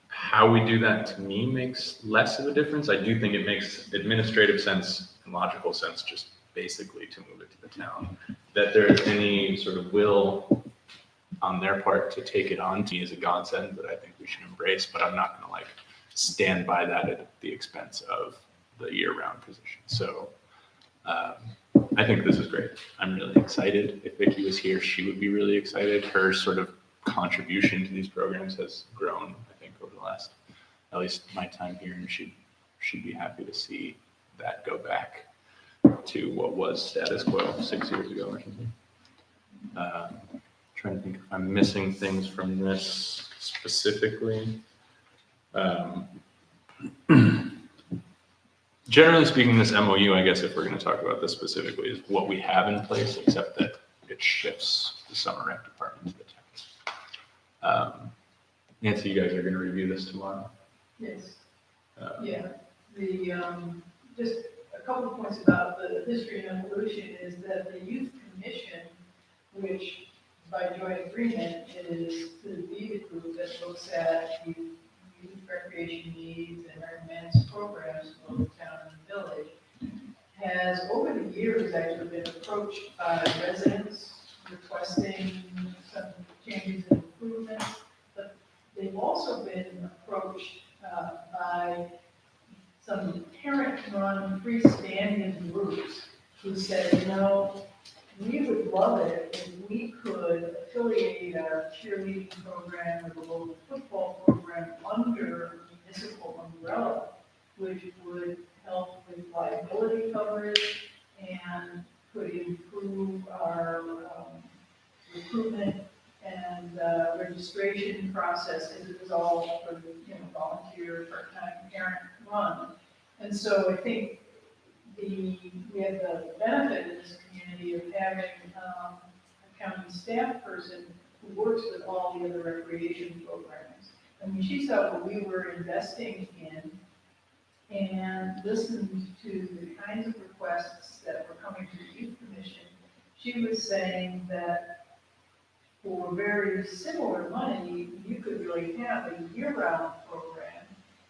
How we do that to me makes less of a difference. I do think it makes administrative sense and logical sense just basically to move it to the town. That there's any sort of will on their part to take it on to me is a godsend that I think we should embrace, but I'm not gonna like stand by that at the expense of the year-round position. So I think this is great. I'm really excited. If Vicki was here, she would be really excited. Her sort of contribution to these programs has grown, I think, over the last, at least my time here, and she'd be happy to see that go back to what was status quo 6 years ago or something. Trying to think if I'm missing things from this specifically. Generally speaking, this MOU, I guess if we're going to talk about this specifically, is what we have in place, except that it shifts the summer rec department to the town. Nancy, you guys are going to review this tomorrow. Yes. Yeah, just a couple of points about the history and evolution is that the youth commission, which by joint agreement is to be the group that looks at the youth recreation needs and recommends programs for the town and village, has over the years actually been approached by residents requesting some changes and improvements, but they've also been approached by some parent-run freestanding groups who said, you know, we would love it if we could affiliate our cheerleading program or the local football program under a municipal umbrella, which would help with liability coverage and could improve our recruitment and registration process, as it was all for volunteer, part-time, parent-run. And so I think we have the benefit in this community of having a county staff person who works with all the other recreation programs. And when she saw what we were investing in and listened to the kinds of requests that were coming to the youth commission, she was saying that for very similar money, you could really have a year-round program.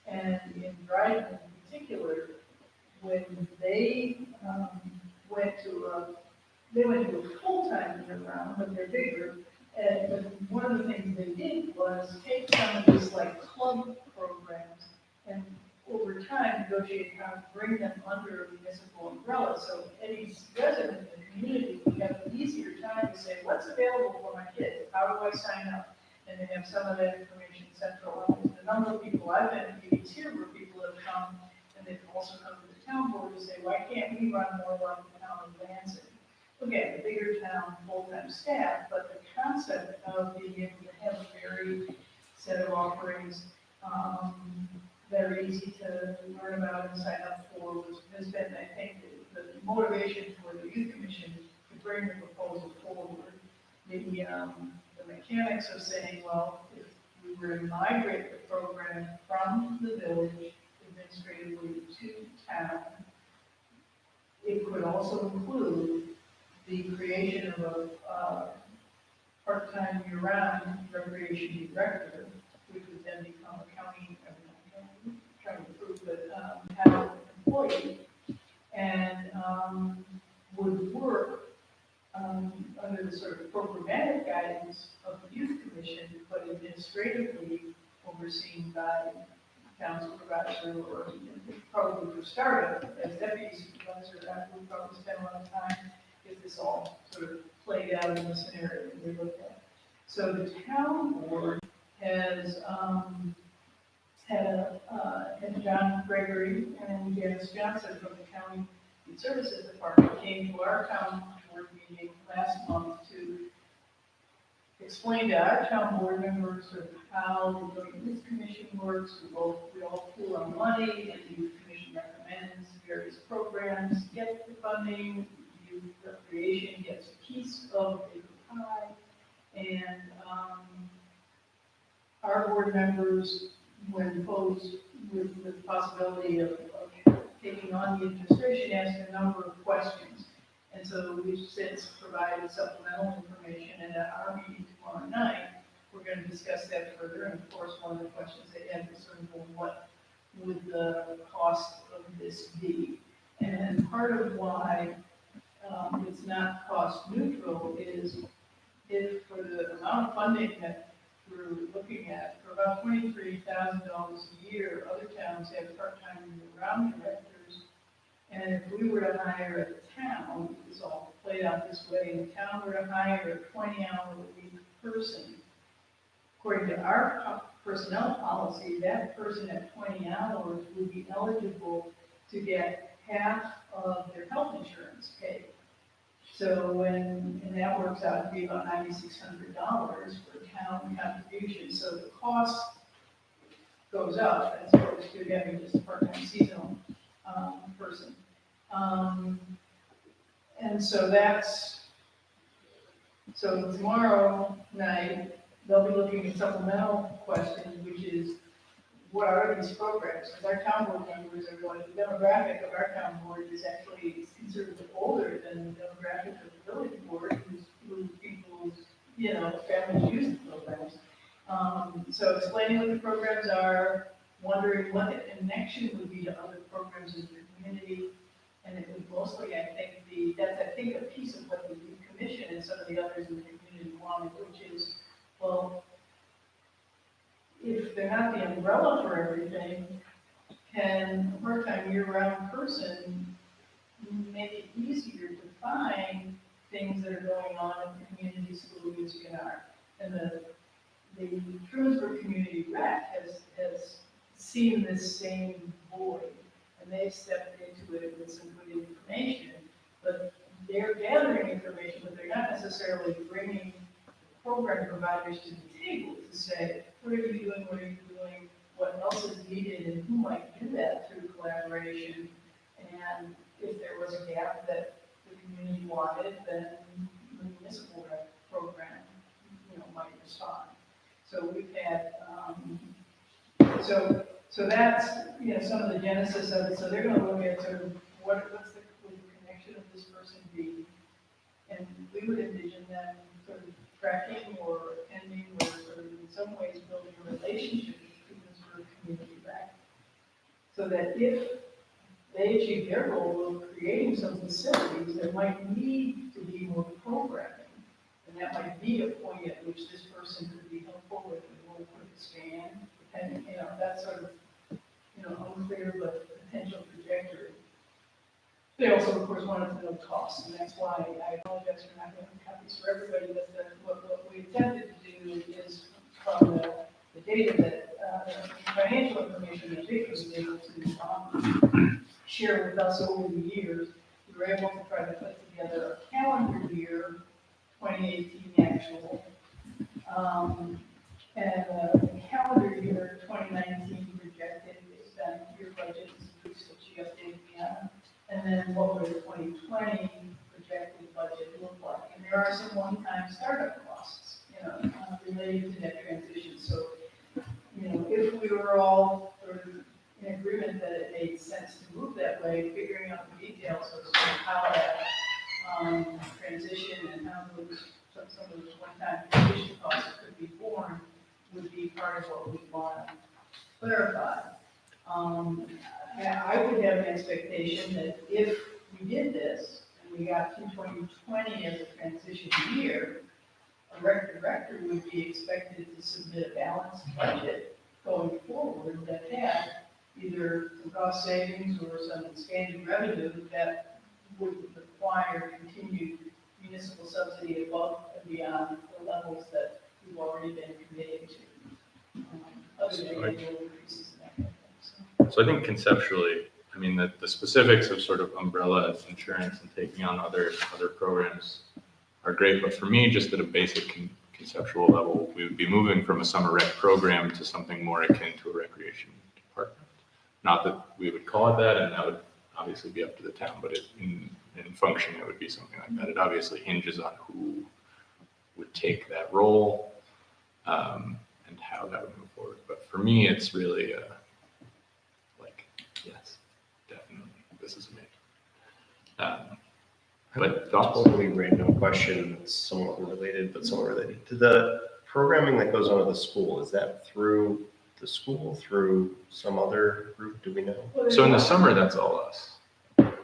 And in Dryden in particular, when they went to a full-time year-round, but they're bigger. But one of the things they did was take some of these like club programs and over time negotiate how to bring them under a municipal umbrella. So any resident in the community would have an easier time to say, what's available for my kids? How do I sign up? And they have some of that information centralized. A number of people I've been in meetings here where people have come and they've also come to the town board to say, why can't we run more like the town of Lansing? Again, a bigger town, full-time staff, but the concept of being able to have a varied set of offerings that are easy to learn about and sign up for has been, I think, the motivation for the youth commission to bring the proposal forward. The mechanics of saying, well, if we were to migrate the program from the village administratively to town, it could also include the creation of a part-time year-round recreation director, which would then become a county, I'm trying to prove that, town employee, and would work under the sort of programmatic guidance of the youth commission, but administratively overseen by town supervisor or probably for startup as deputy supervisor. That would probably spend a lot of time if this all sort of played out in the scenario that we looked at. So the town board has and John Gregory and Janice Johnson from the County Youth Services Department came to our town board meeting last month to explain to our town board members sort of how the Joint Youth Commission works. We all pool our money, and the Youth Commission recommends various programs, get the funding, youth recreation gets a piece of the pie, and our board members, when posed with the possibility of taking on the administration, asked a number of questions. And so we've since provided supplemental information, and at our meeting tomorrow night, we're going to discuss that further. And of course, one of the questions they had was sort of, well, what would the cost of this be? And part of why it's not cost neutral is if for the amount of funding that we're looking at, for about $23,000 a year, other towns have part-time year-round directors. And if we were to hire a town, it's all played out this way, and the town were to hire a 20-hour-a-week person, according to our personnel policy, that person at 20 hours would be eligible to get half of their health insurance paid. So and that works out to be about $9,600 for town contribution. So the cost goes up as opposed to having just a part-time seasonal person. And so so tomorrow night, they'll be looking at supplemental questions, which is, what are these programs? Because our town board members are going, the demographic of our town board is actually considerably older than the demographic of the village board, whose people's, families use the programs. So explaining what the programs are, wondering what the connection would be to other programs in your community. And it would mostly, I think, that's a piece of what the Youth Commission and some of the others in the community wanted, which is, well, if they're not the umbrella for everything, can a part-time year-round person make it easier to find things that are going on in the community, school, music, and art? And the Trumansburg Community Rec has seen this same void, and they've stepped into it with some good information, but they're gathering information, but they're not necessarily bringing program providers to the table to say, what are you doing, what else is needed, and who might do that through collaboration. And if there was a gap that the community wanted, then the municipal rec program, might respond. So we've had, so that's, some of the genesis of it. So they're going to look at sort of what's the connection of this person be, and we would envision them sort of tracking or attending or sort of in some ways building a relationship with students for community rec, so that if they achieve their goal of creating some facilities, there might need to be more programming, and that might be a point at which this person could be helpful with a more quick span, depending, that sort of, unclear but potential trajectory. They also, of course, wanted to know costs, and that's why I apologize for not having copies for everybody, but what we attempted to do is, from the data that, financial information that Vic was able to share with us over the years, we were able to try to put together a calendar year, 2018 actual, and a calendar year 2019 projected based on your budget increase that she updated me on. And then what would the 2020 projected budget look like? And there are some one-time startup costs, related to that transition. So, if we were all sort of in agreement that it made sense to move that way, figuring out the details of sort of how that transition and how some of those one-time transition costs could be borne would be part of what we want to clarify. I would have an expectation that if we did this, and we got to 2020 as a transition year, a rec director would be expected to submit a balanced budget going forward that had either some cost savings or some expanded revenue that would require continued municipal subsidy above and beyond the levels that we've already been committed to, other than annual increases in that. So I think conceptually, I mean, the specifics of sort of umbrella insurance and taking on other programs are great, but for me, just at a basic conceptual level, we would be moving from a summer rec program to something more akin to a recreation department. Not that we would call it that, and that would obviously be up to the town, but in function, it would be something like that. It obviously hinges on who would take that role, and how that would move forward. But for me, it's really like, yes, definitely, this is me. But thoughts? Totally random question, that's somewhat related, but somewhat related. To the programming that goes on at the school, is that through the school, through some other group? Do we know? So in the summer, that's all us.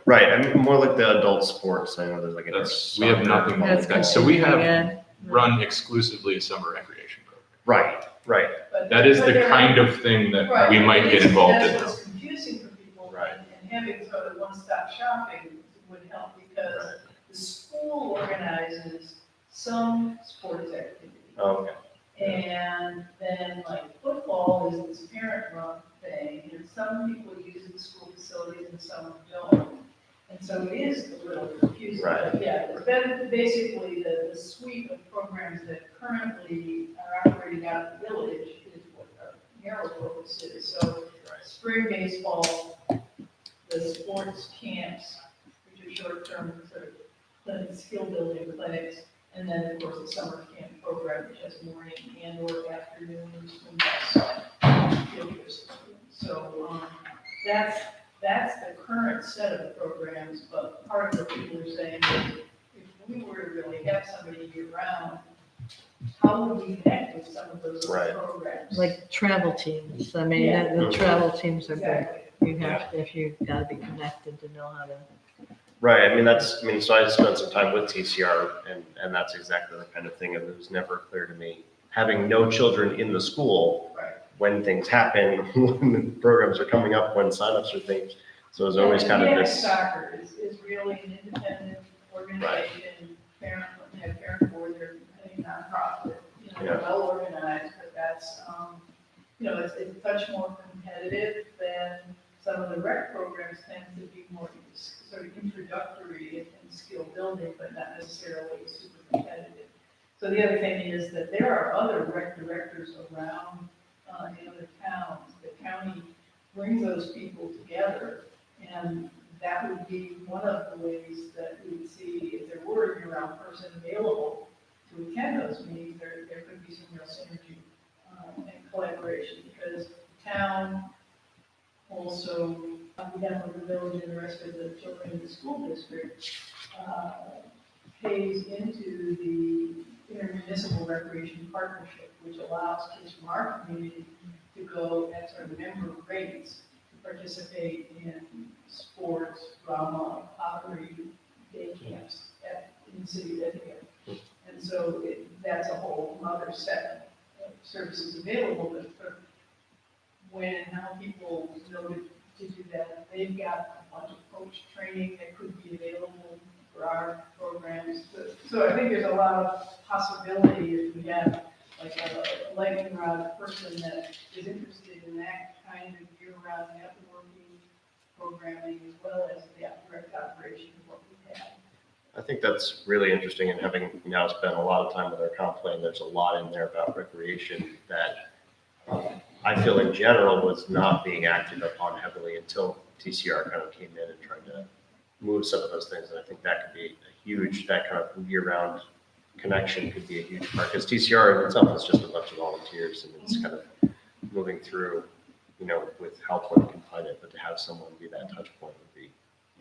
Right, I mean, more like the adult sports. I know there's like a. We have nothing That's like that. So we have continuing ed. run exclusively a summer recreation program. Right. But- That is but the there- kind of thing that Right, we but might get it's- involved in. That's what's confusing for people. Right. And having sort of one-stop shopping would help because the school organizes some sports activity. Okay. And then like football is this parent-run thing, and some people use the school facilities and some don't. And so it is a little confusing, Right. but yeah, then basically the suite of programs that currently are operating out of the village is what our narrow focus is. So spring baseball, the sports camps, which are short-term sort of skill building clinics, and then of course the summer camp program, which has morning and or afternoons when that's field trips. So that's the current set of programs, but part of what people are saying is if we were to really have somebody year round, how would we connect with some of those other Right. programs? Like travel teams. I mean, Yeah. the travel teams are big. Exactly. You have, if you've got to be connected to know how to. Right, so I spent some time with TCR and that's exactly the kind of thing that was never clear to me. Having no children in the school, Right. when things happen, when the programs are coming up, when signups are things. So it's always kind of this. Soccer is really an independent organization, parent board, they're a nonprofit, Yeah. well organized, but that's, it's much more competitive than some of the rec programs tend to be more sort of introductory and skill building, but not necessarily super competitive. So the other thing is that there are other rec directors around in other towns. The county brings those people together, and that would be one of the ways that we would see if there were a year-round person available to attend those meetings, there could be some real synergy and collaboration, because the town also, on behalf of the village and the rest of the children in the school district, pays into the intermunicipal recreation partnership, which allows kids from our community to go at sort of member rates to participate in sports, drama, pottery, day camps in the city of Ithaca. And so that's a whole other set of services available, but for when and how people know to do that, they've got a bunch of coach training that could be available for our programs. So I think there's a lot of possibility if we have like a lightning rod person that is interested in that kind of year-round networking programming as well as the direct operation of what we have. I think that's really interesting, and having now spent a lot of time with our comp plan, there's a lot in there about recreation that I feel in general was not being acted upon heavily until TCR kind of came in and tried to move some of those things. And I think that could be a huge, that kind of year-round connection could be a huge part, because TCR in itself is just a bunch of volunteers and it's kind of moving through, with help when you can find it, but to have someone be that touch point would be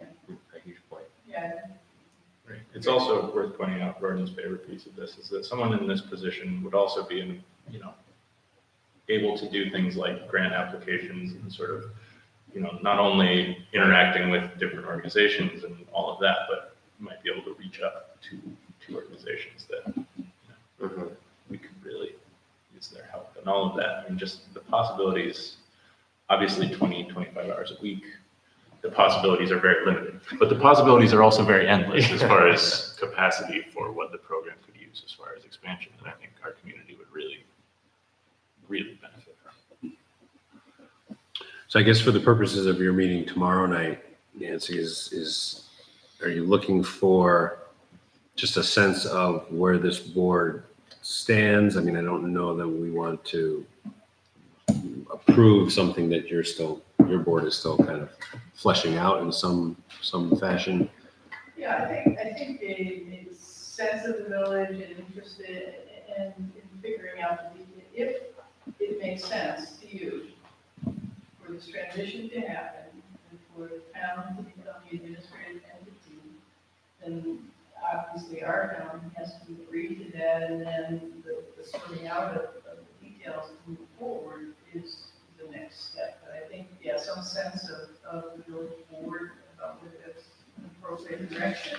a huge point. Yeah. Right. It's also worth pointing out, Gordon's favorite piece of this is that someone in this position would also be able to do things like grant applications and sort of, not only interacting with different organizations and all of that, but might be able to reach out to organizations that we could really use their help and all of that. I mean, just the possibilities, obviously 25 hours a week, the possibilities are very limited, but the possibilities are also very endless as far as capacity for what the program could use as far as expansion. And I think our community would really benefit from. So I guess for the purposes of your meeting tomorrow night, Nancy, are you looking for just a sense of where this board stands? I mean, I don't know that we want to approve something that your board is still kind of fleshing out in some fashion. Yeah, I think a sense of the village and interested in figuring out if it makes sense to you for this transition to happen and for the town to become the administrative entity, then obviously our town has to agree to that, and then the sorting out of the details to move forward is the next step. But I think, yeah, some sense of the village board about whether that's an appropriate direction,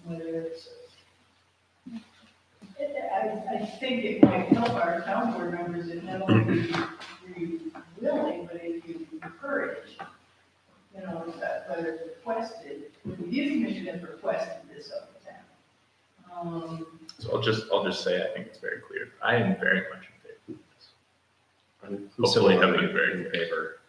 whether it's, I think it might help our town board members if not only you're willing, but if you encourage, that whether it's requested, the youth commission has requested this of the town. So I'll just say, I think it's very clear. I am very much in favor of this. I'm Hopefully similarly having it very in favor.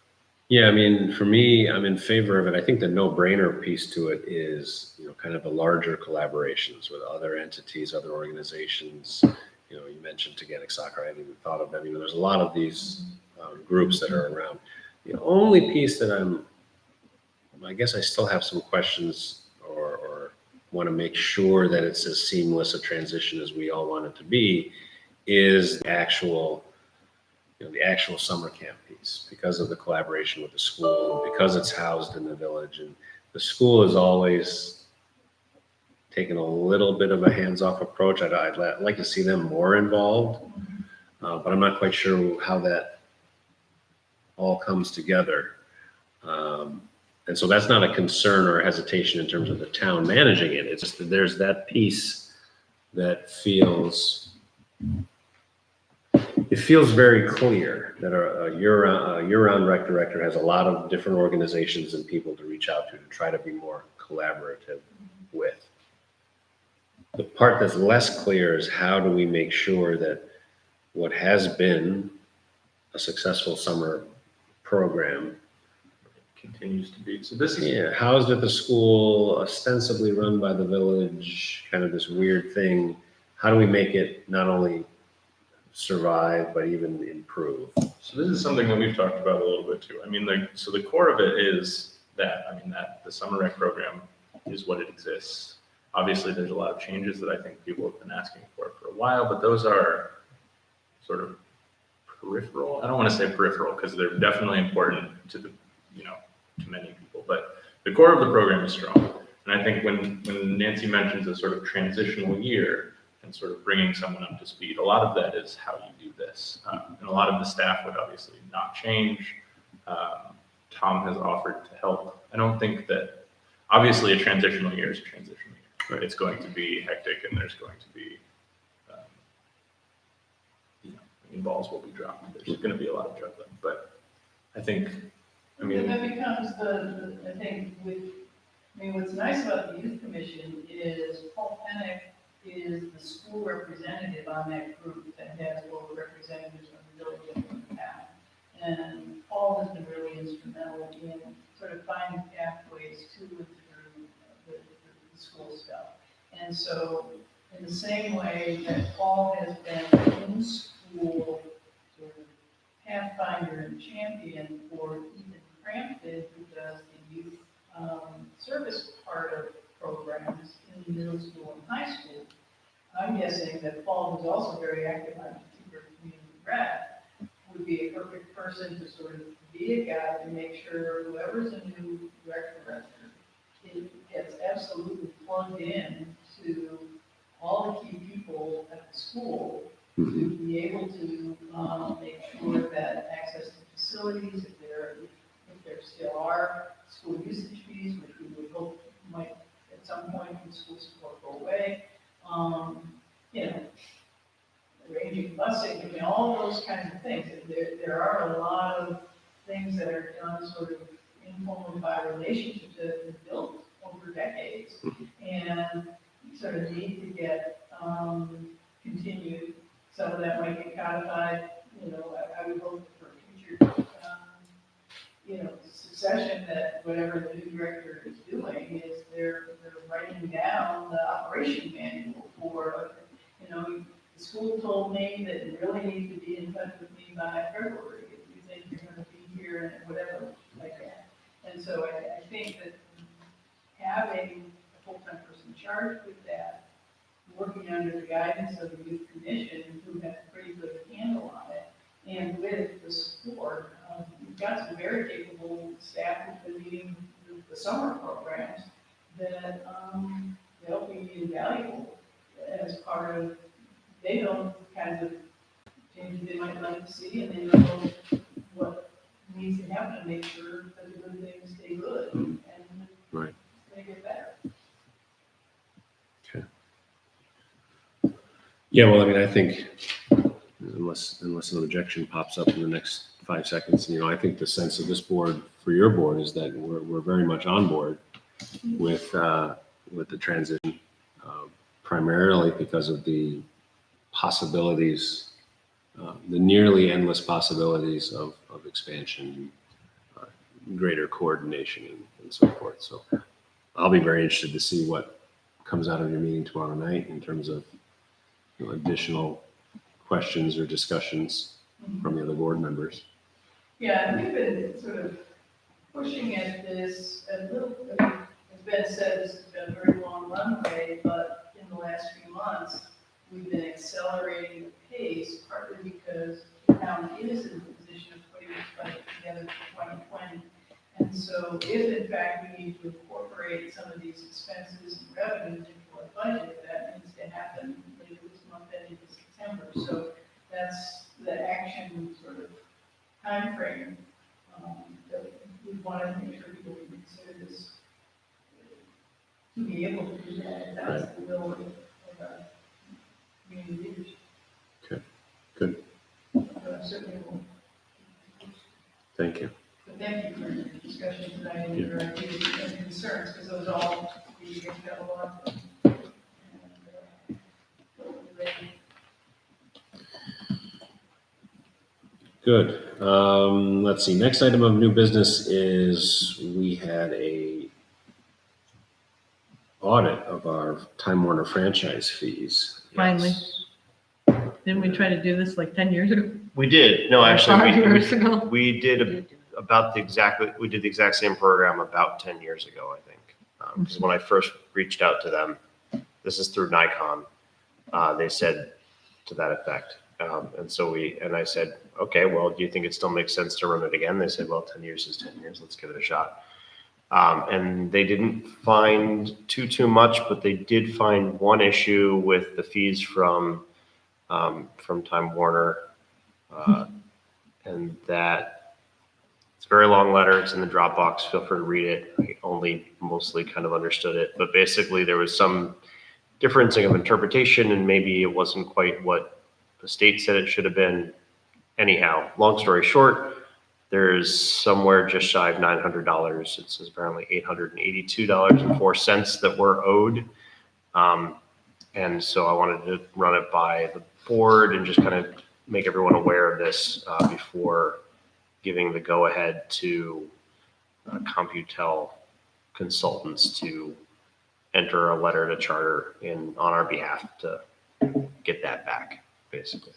Yeah, I mean, for me, I'm in favor of it. I think the no-brainer piece to it is, kind of the larger collaborations with other entities, other organizations. You mentioned Organic Soccer. I hadn't even thought of them. There's a lot of these groups that are around. The only piece that I guess I still have some questions or want to make sure that it's as seamless a transition as we all want it to be is the actual summer camp piece, because of the collaboration with the school, because it's housed in the village, and the school has always taken a little bit of a hands-off approach. I'd like to see them more involved, but I'm not quite sure how that all comes together. And so that's not a concern or a hesitation in terms of the town managing it. It's just that there's that piece that feels very clear that a year-round rec director has a lot of different organizations and people to reach out to try to be more collaborative with. The part that's less clear is how do we make sure that what has been a successful summer program continues to be. So this is, housed at the school, ostensibly run by the village, kind of this weird thing. How do we make it not only survive, but even improve? So this is something that we've talked about a little bit too. So the core of it is that the summer rec program is what it exists. Obviously, there's a lot of changes that I think people have been asking for a while, but those are sort of peripheral. I don't want to say peripheral because they're definitely important to to many people, but the core of the program is strong. And I think when Nancy mentions a sort of transitional year and sort of bringing someone up to speed, a lot of that is how you do this. And a lot of the staff would obviously not change. Tom has offered to help. I don't think that, obviously a transitional year is a transitional year. Right? It's going to be hectic and there's going to be, balls will be dropped. There's going to be a lot of juggling, but I think, And that becomes what's nice about the youth commission is Paul Pennick is the school representative on that group that has both representatives from the village and from the town. And Paul has been really instrumental in sort of finding pathways to and through the school stuff. And so in the same way that Paul has been in school sort of pathfinder and champion for Ethan Crampton, who does the youth service part of programs in middle school and high school. I'm guessing that Paul, who's also very active on the community rep, would be a perfect person to sort of be a guy to make sure whoever's a new rec director, it gets absolutely plugged in to all the key people at the school to be able to make sure that access to facilities, if there still are school usage fees, which we would hope might at some point when school support go away, arranging busing, all those kinds of things. There are a lot of things that are done sort of informally by relationships that have been built over decades, and you sort of need to get continued. Some of that might get codified, I would hope for future succession that whatever the new director is doing is they're writing down the operation manual for, the school told me that you really need to be in touch with me by February if you think you're gonna be here and whatever like that. And so I think that having a full-time person charged with that, working under the guidance of the youth commission, who has a pretty good handle on it, and with the support, we've got some very capable staff who've been leading the summer programs that they'll be invaluable as part of, they know kinds of changes they might like to see, and they know what needs to happen to make sure that the good things stay good and Right. they get better. Yeah, well, I mean, I think unless an objection pops up in the next 5 seconds, I think the sense of this board for your board is that we're very much on board with the transition, primarily because of the possibilities, the nearly endless possibilities of expansion, greater coordination, and so forth. So I'll be very interested to see what comes out of your meeting tomorrow night in terms of additional questions or discussions from the other board members. Yeah, and we've been sort of pushing at this a little, as Ben said, this has been a very long runway, but in the last few months, we've been accelerating the pace, partly because the town is in the position of putting its budget together for 2020. And so if in fact we need to incorporate some of these expenses and revenues into our budget, that needs to happen later this month and into September. So that's the action sort of timeframe that we want to make sure people can consider this to be able to do that. That's the will of our community leaders. Okay, good. Certainly will. Thank you. But thank you for the discussion tonight and your ideas and concerns, because those all, we got a lot of them. And, Good. Let's see. Next item of new business is we had a audit of our Time Warner franchise fees. Finally. Yes. Didn't we try to do this like 10 years ago? We did, no, actually, 5 years ago? we did we did the exact same program about 10 years ago, I think. Because when I first reached out to them, this is through Nikon, they said to that effect. And I said, okay, well, do you think it still makes sense to run it again? They said, well, 10 years is 10 years, let's give it a shot. And they didn't find too much, but they did find one issue with the fees from Time Warner. And that it's a very long letter. It's in the Dropbox. Feel free to read it. I only mostly kind of understood it, but basically there was some difference of interpretation and maybe it wasn't quite what the state said it should have been. Anyhow, long story short, there's somewhere just shy of $900. It says apparently $882.04 that we're owed. And so I wanted to run it by the board and just kind of make everyone aware of this before giving the go-ahead to Computel consultants to enter a letter to charter on our behalf to get that back, basically.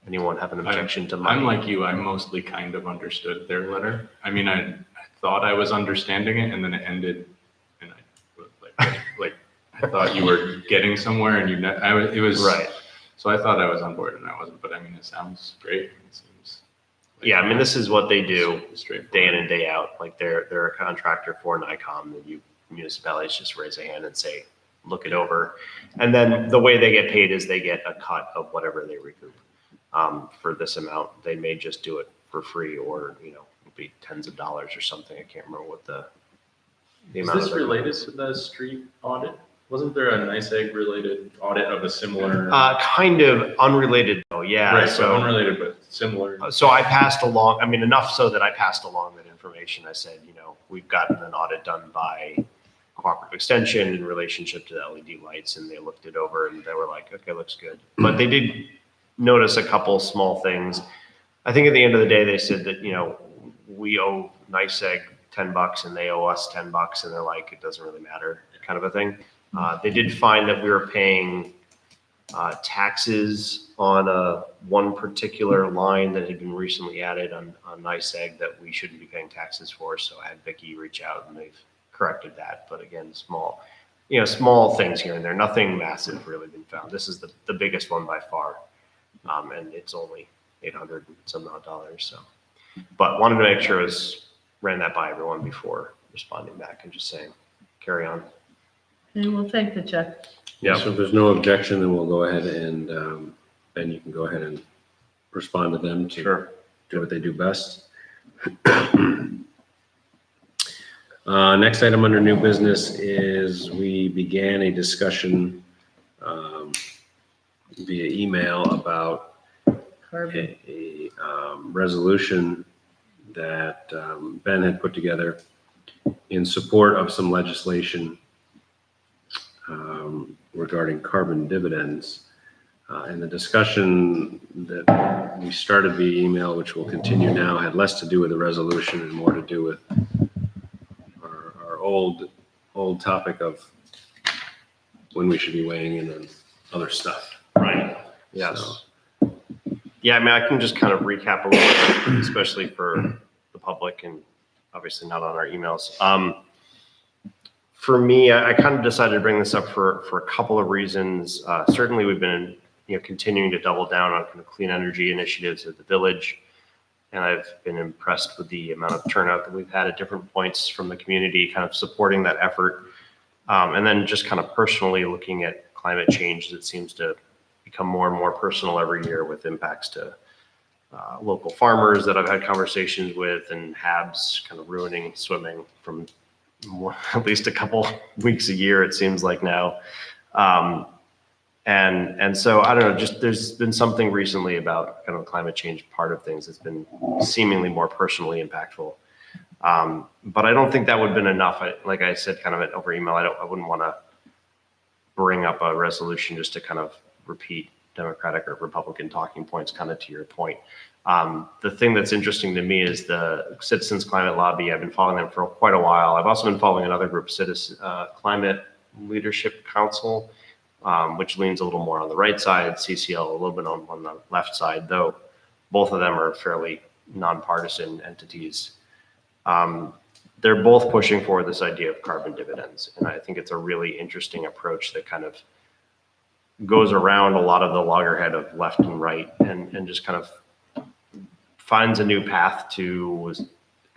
Anyone have an objection to my? I'm like you, I mostly kind of understood their letter. I mean, I thought I was understanding it and then it ended and I was like I thought you were getting somewhere and it was Right. So I thought I was on board and I wasn't, but I mean, it sounds great. It seems like Yeah, I mean, this is what they do straightforward. day in and day out. Like they're a contractor for Nikon, and municipalities just raise a hand and say, look it over. And then the way they get paid is they get a cut of whatever they recoup. For this amount, they may just do it for free or, it'll be tens of dollars or something. I can't remember what the Is amount this of it related was. to the street audit? Wasn't there a NICEAG related audit of a similar? Kind of unrelated though, yeah. Right, so unrelated, but similar. So I passed along, I mean, enough so that I passed along that information. I said, we've gotten an audit done by Cooperative Extension in relationship to the LED lights, and they looked it over and they were like, okay, looks good. But they did notice a couple small things. I think at the end of the day, they said that, we owe NYSEG $10 and they owe us $10 and they're like, it doesn't really matter kind of a thing. They did find that we were paying taxes on one particular line that had been recently added on NYSEG that we shouldn't be paying taxes for. So I had Vicky reach out and they've corrected that. But again, small things here and there, nothing massive really been found. This is the biggest one by far. And it's only $800 and some odd dollars. So, but wanted to make sure ran that by everyone before responding back and just saying, carry on. And we'll take the check. Yeah. So if there's no objection, then we'll go ahead and, then you can go ahead and respond to them to Sure. do what they do best. Next item under new business is we began a discussion via email about Carbon. a resolution that Ben had put together in support of some legislation regarding carbon dividends. And the discussion that we started via email, which will continue now, had less to do with the resolution and more to do with our old topic of when we should be weighing in on other stuff. Right. Yes. Yeah, I mean, I can just kind of recap a little bit, especially for the public and obviously not on our emails. For me, I kind of decided to bring this up for a couple of reasons. Certainly, we've been continuing to double down on kind of clean energy initiatives at the village, and I've been impressed with the amount of turnout that we've had at different points from the community, kind of supporting that effort. And then just kind of personally looking at climate change that seems to become more and more personal every year with impacts to local farmers that I've had conversations with, and HABs kind of ruining swimming from at least a couple weeks a year, it seems like now. And so I don't know, just there's been something recently about kind of climate change part of things that's been seemingly more personally impactful. But I don't think that would have been enough. Like I said, kind of over email, I wouldn't want to bring up a resolution just to kind of repeat Democratic or Republican talking points, kind of to your point. The thing that's interesting to me is the Citizens Climate Lobby. I've been following them for quite a while. I've also been following another group, Climate Leadership Council, which leans a little more on the right side, CCL a little bit on the left side, though both of them are fairly nonpartisan entities. They're both pushing for this idea of carbon dividends. And I think it's a really interesting approach that kind of goes around a lot of the loggerhead of left and right and just kind of finds a new path to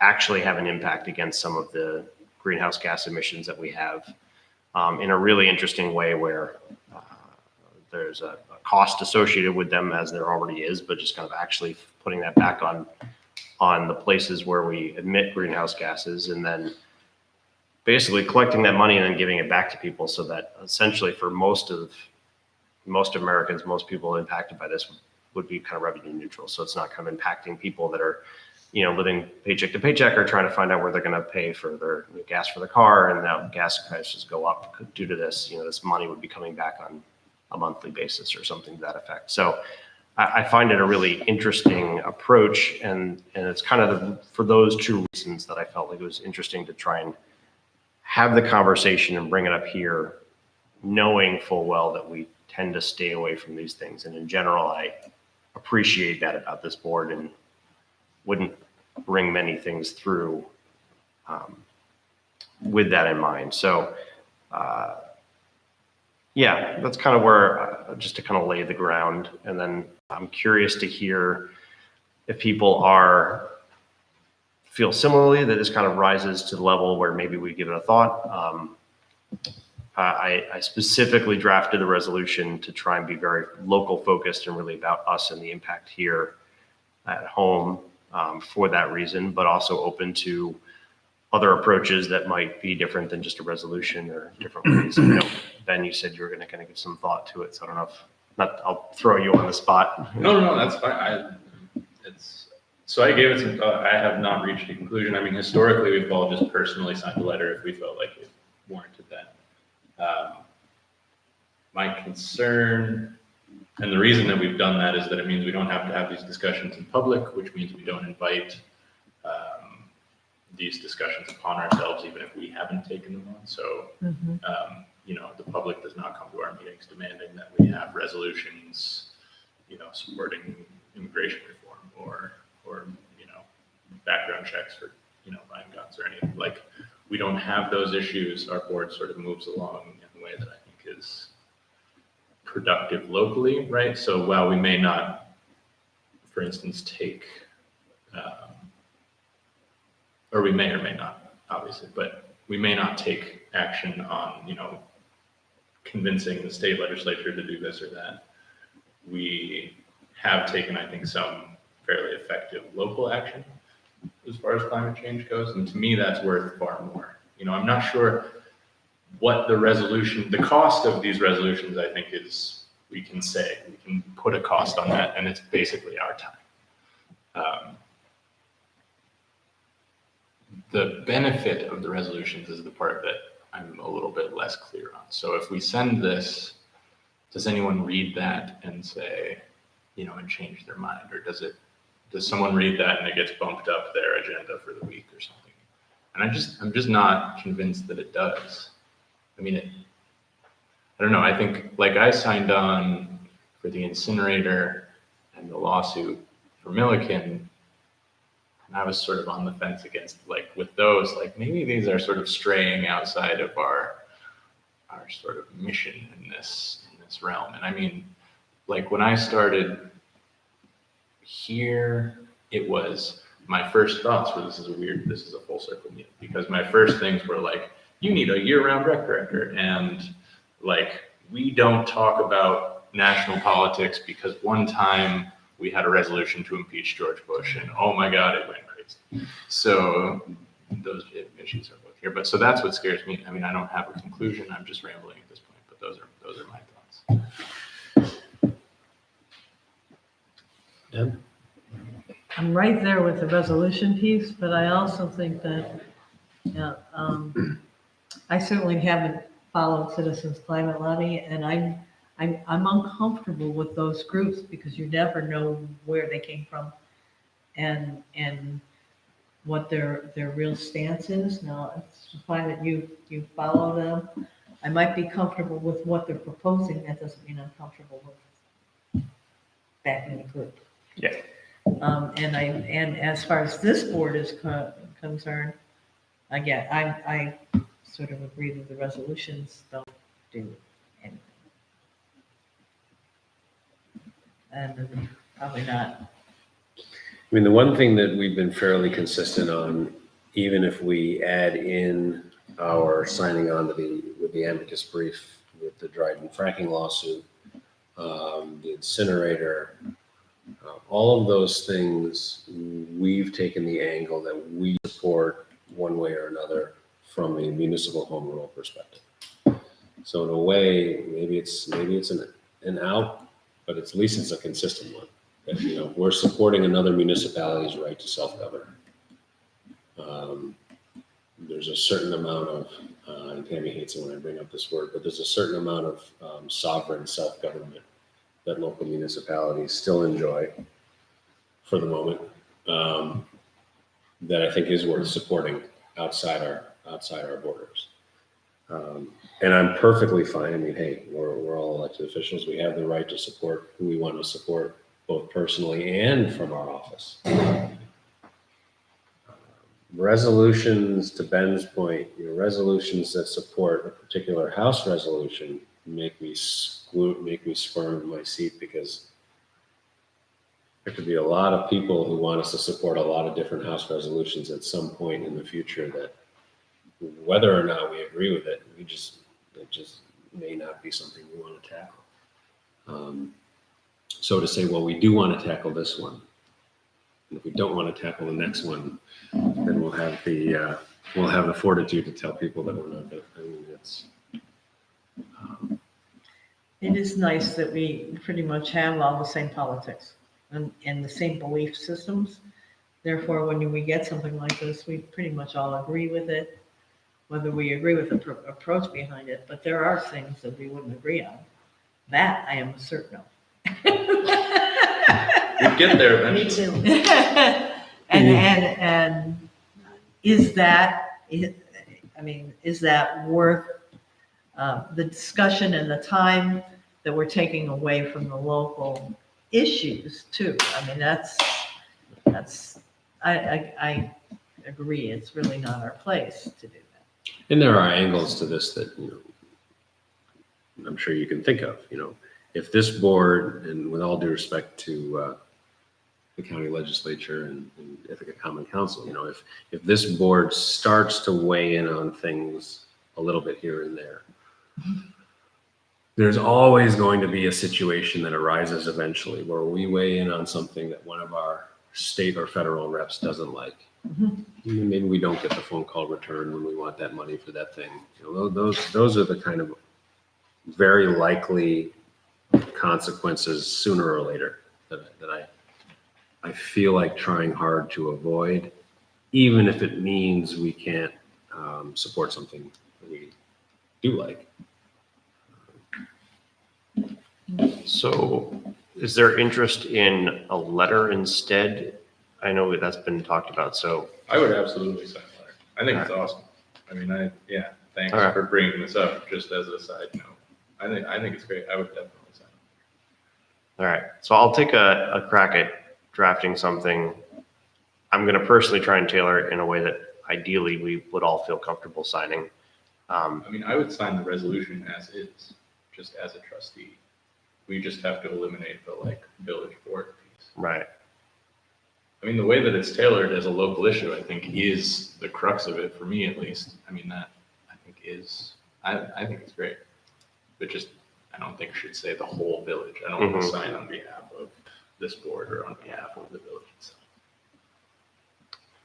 actually have an impact against some of the greenhouse gas emissions that we have in a really interesting way where there's a cost associated with them, as there already is, but just kind of actually putting that back on the places where we emit greenhouse gases, and then basically collecting that money and then giving it back to people, so that essentially for most Americans, most people impacted by this would be kind of revenue neutral. So it's not kind of impacting people that are, living paycheck to paycheck or trying to find out where they're going to pay for their gas for the car, and now gas prices go up due to this. This money would be coming back on a monthly basis or something to that effect. So I find it a really interesting approach, and it's kind of for those two reasons that I felt like it was interesting to try and have the conversation and bring it up here, knowing full well that we tend to stay away from these things. And in general, I appreciate that about this board and wouldn't bring many things through with that in mind. So yeah, that's kind of where, just to kind of lay the ground. And then I'm curious to hear if people feel similarly, that this kind of rises to the level where maybe we give it a thought. I specifically drafted the resolution to try and be very local focused and really about us and the impact here at home for that reason, but also open to other approaches that might be different than just a resolution or different ways. Ben, you said you were going to give some thought to it, so I don't know I'll throw you on the spot. No, that's fine. So I gave it some thought. I have not reached a conclusion. I mean, historically, we've all just personally signed a letter if we felt like it warranted that. My concern, and the reason that we've done that, is that it means we don't have to have these discussions in public, which means we don't invite these discussions upon ourselves, even if we haven't taken them on. So, Mhm. the public does not come to our meetings demanding that we have resolutions, supporting immigration reform or background checks for, buying guns or anything. Like, we don't have those issues. Our board sort of moves along in a way that I think is productive locally, right? So while we may not, for instance, take, or we may or may not, obviously, but we may not take action on, convincing the state legislature to do this or that. We have taken, I think, some fairly effective local action as far as climate change goes, and to me, that's worth far more. I'm not sure what the cost of these resolutions, I think, is, we can put a cost on that, and it's basically our time. The benefit of the resolutions is the part that I'm a little bit less clear on. So if we send this, does anyone read that and say, and change their mind? Or does someone read that and it gets bumped up their agenda for the week or something? And I'm just not convinced that it does. I mean, I don't know. I think, like, I signed on for the incinerator and the lawsuit for Milliken, and I was sort of on the fence against, like, with those, like, maybe these are sort of straying outside of our sort of mission in this realm. And I mean, like, when I started here, it was, my first thoughts were, this is a full circle meeting, because my first things were like, you need a year-round rec director, and, like, we don't talk about national politics because one time we had a resolution to impeach George Bush, and oh my God, it went crazy. So those issues are both here, but so that's what scares me. I mean, I don't have a conclusion. I'm just rambling at this point, but those are my thoughts. Deb? I'm right there with the resolution piece, but I also think that, I certainly haven't followed Citizens Climate Lobby, and I'm uncomfortable with those groups because you never know where they came from and what their real stance is. Now, it's fine that you follow them. I might be comfortable with what they're proposing. That doesn't mean I'm comfortable with backing the group. Yeah. And as far as this board is concerned, again, I sort of agree that the resolutions don't do anything. And probably not. I mean, the one thing that we've been fairly consistent on, even if we add in our signing on to with the amicus brief with the Dryden fracking lawsuit, the incinerator, all of those things, we've taken the angle that we support one way or another from a municipal home rule perspective. So in a way, maybe it's an out, but at least it's a consistent one. That, we're supporting another municipality's right to self-govern. There's a certain amount of, and Tammy hates it when I bring up this word, but there's a certain amount of sovereign self-government that local municipalities still enjoy for the moment, that I think is worth supporting outside our borders. And I'm perfectly fine. I mean, hey, we're all elected officials. We have the right to support who we want to support, both personally and from our office. Resolutions, to Ben's point, resolutions that support a particular House resolution make me squirm in my seat, because there could be a lot of people who want us to support a lot of different House resolutions at some point in the future, that whether or not we agree with it, it just may not be something we want to tackle. So to say, well, we do want to tackle this one, and if we don't want to tackle the next one, then we'll have the fortitude to tell people that we're not. I mean, It is nice that we pretty much have all the same politics and the same belief systems. Therefore, when we get something like this, we pretty much all agree with it, whether we agree with the approach behind it. But there are things that we wouldn't agree on. That I am certain of. We'll get there eventually. Me too. And is that, I mean, is that worth the discussion and the time that we're taking away from the local issues too? I mean, I agree, it's really not our place to do that. And there are angles to this that, I'm sure you can think of, if this board, and with all due respect to the county legislature and Ithaca Common Council, if this board starts to weigh in on things a little bit here and there, there's always going to be a situation that arises eventually where we weigh in on something that one of our state or federal reps doesn't like. Maybe we don't get the phone call return when we want that money for that thing. Those are the kind of very likely consequences sooner or later that I feel like trying hard to avoid, even if it means we can't support something that we do like. So is there interest in a letter instead? I know that's been talked about, so. I would absolutely sign a letter. I think it's awesome. I mean, thanks All right. for bringing this up, just as a side note. I think it's great. I would definitely sign it. All right, so I'll take a crack at drafting something. I'm going to personally try and tailor it in a way that ideally we would all feel comfortable signing. I mean, I would sign the resolution as is, just as a trustee. We just have to eliminate the village board piece. Right. I mean, the way that it's tailored as a local issue, I think is the crux of it for me, at least. I mean, that I think it's great. But just, I don't think it should say the whole village. I don't want to sign on behalf of this board or on behalf of the village itself.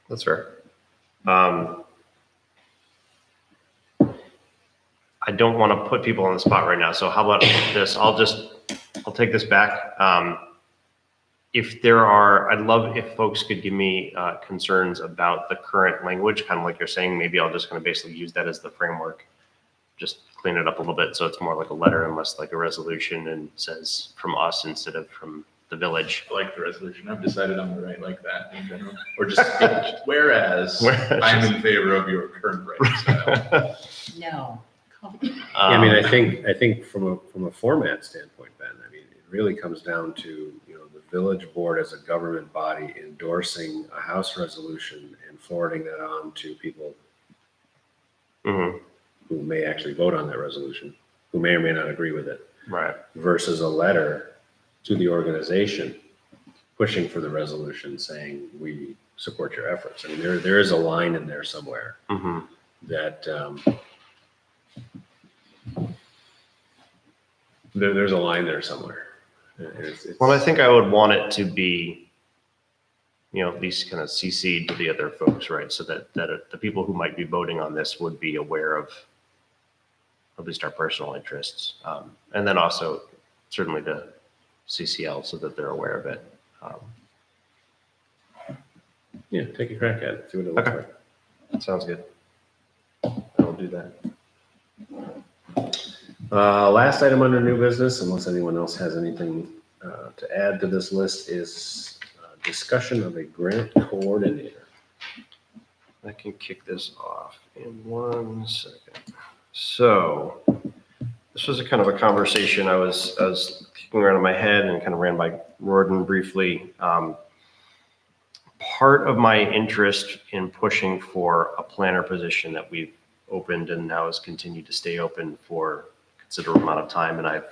That's fair. I don't want to put people on the spot right now. So how about this? I'll take this back. If there are, I'd love if folks could give me concerns about the current language, kind of like you're saying. Maybe I'll just kind of basically use that as the framework. Just clean it up a little bit so it's more like a letter and less like a resolution and says from us instead of from the village. I like the resolution. I've decided I'm going to write like that in general. Or just whereas I'm in favor of your current writing style. No. I mean, I think from a format standpoint, Ben, I mean, it really comes down to, the village board as a government body endorsing a House resolution and forwarding that on to people who may actually vote on that resolution, who may or may not agree with it. Right. Versus a letter to the organization pushing for the resolution saying, we support your efforts. I mean, there is a line in there somewhere that there's a line there somewhere. Well, I think I would want it to be, at least kind of CC'd to the other folks, right? So that the people who might be voting on this would be aware of at least our personal interests. And then also certainly the CCL so that they're aware of it. Yeah, take a crack at it, see what it looks Okay. like. That sounds good. I'll do that. Last item under new business, unless anyone else has anything to add to this list, is discussion of a grant coordinator. I can kick this off in 1 second. So this was a kind of a conversation I was kicking around in my head and kind of ran by Roden briefly. Part of my interest in pushing for a planner position that we've opened and now has continued to stay open for a considerable amount of time, and I've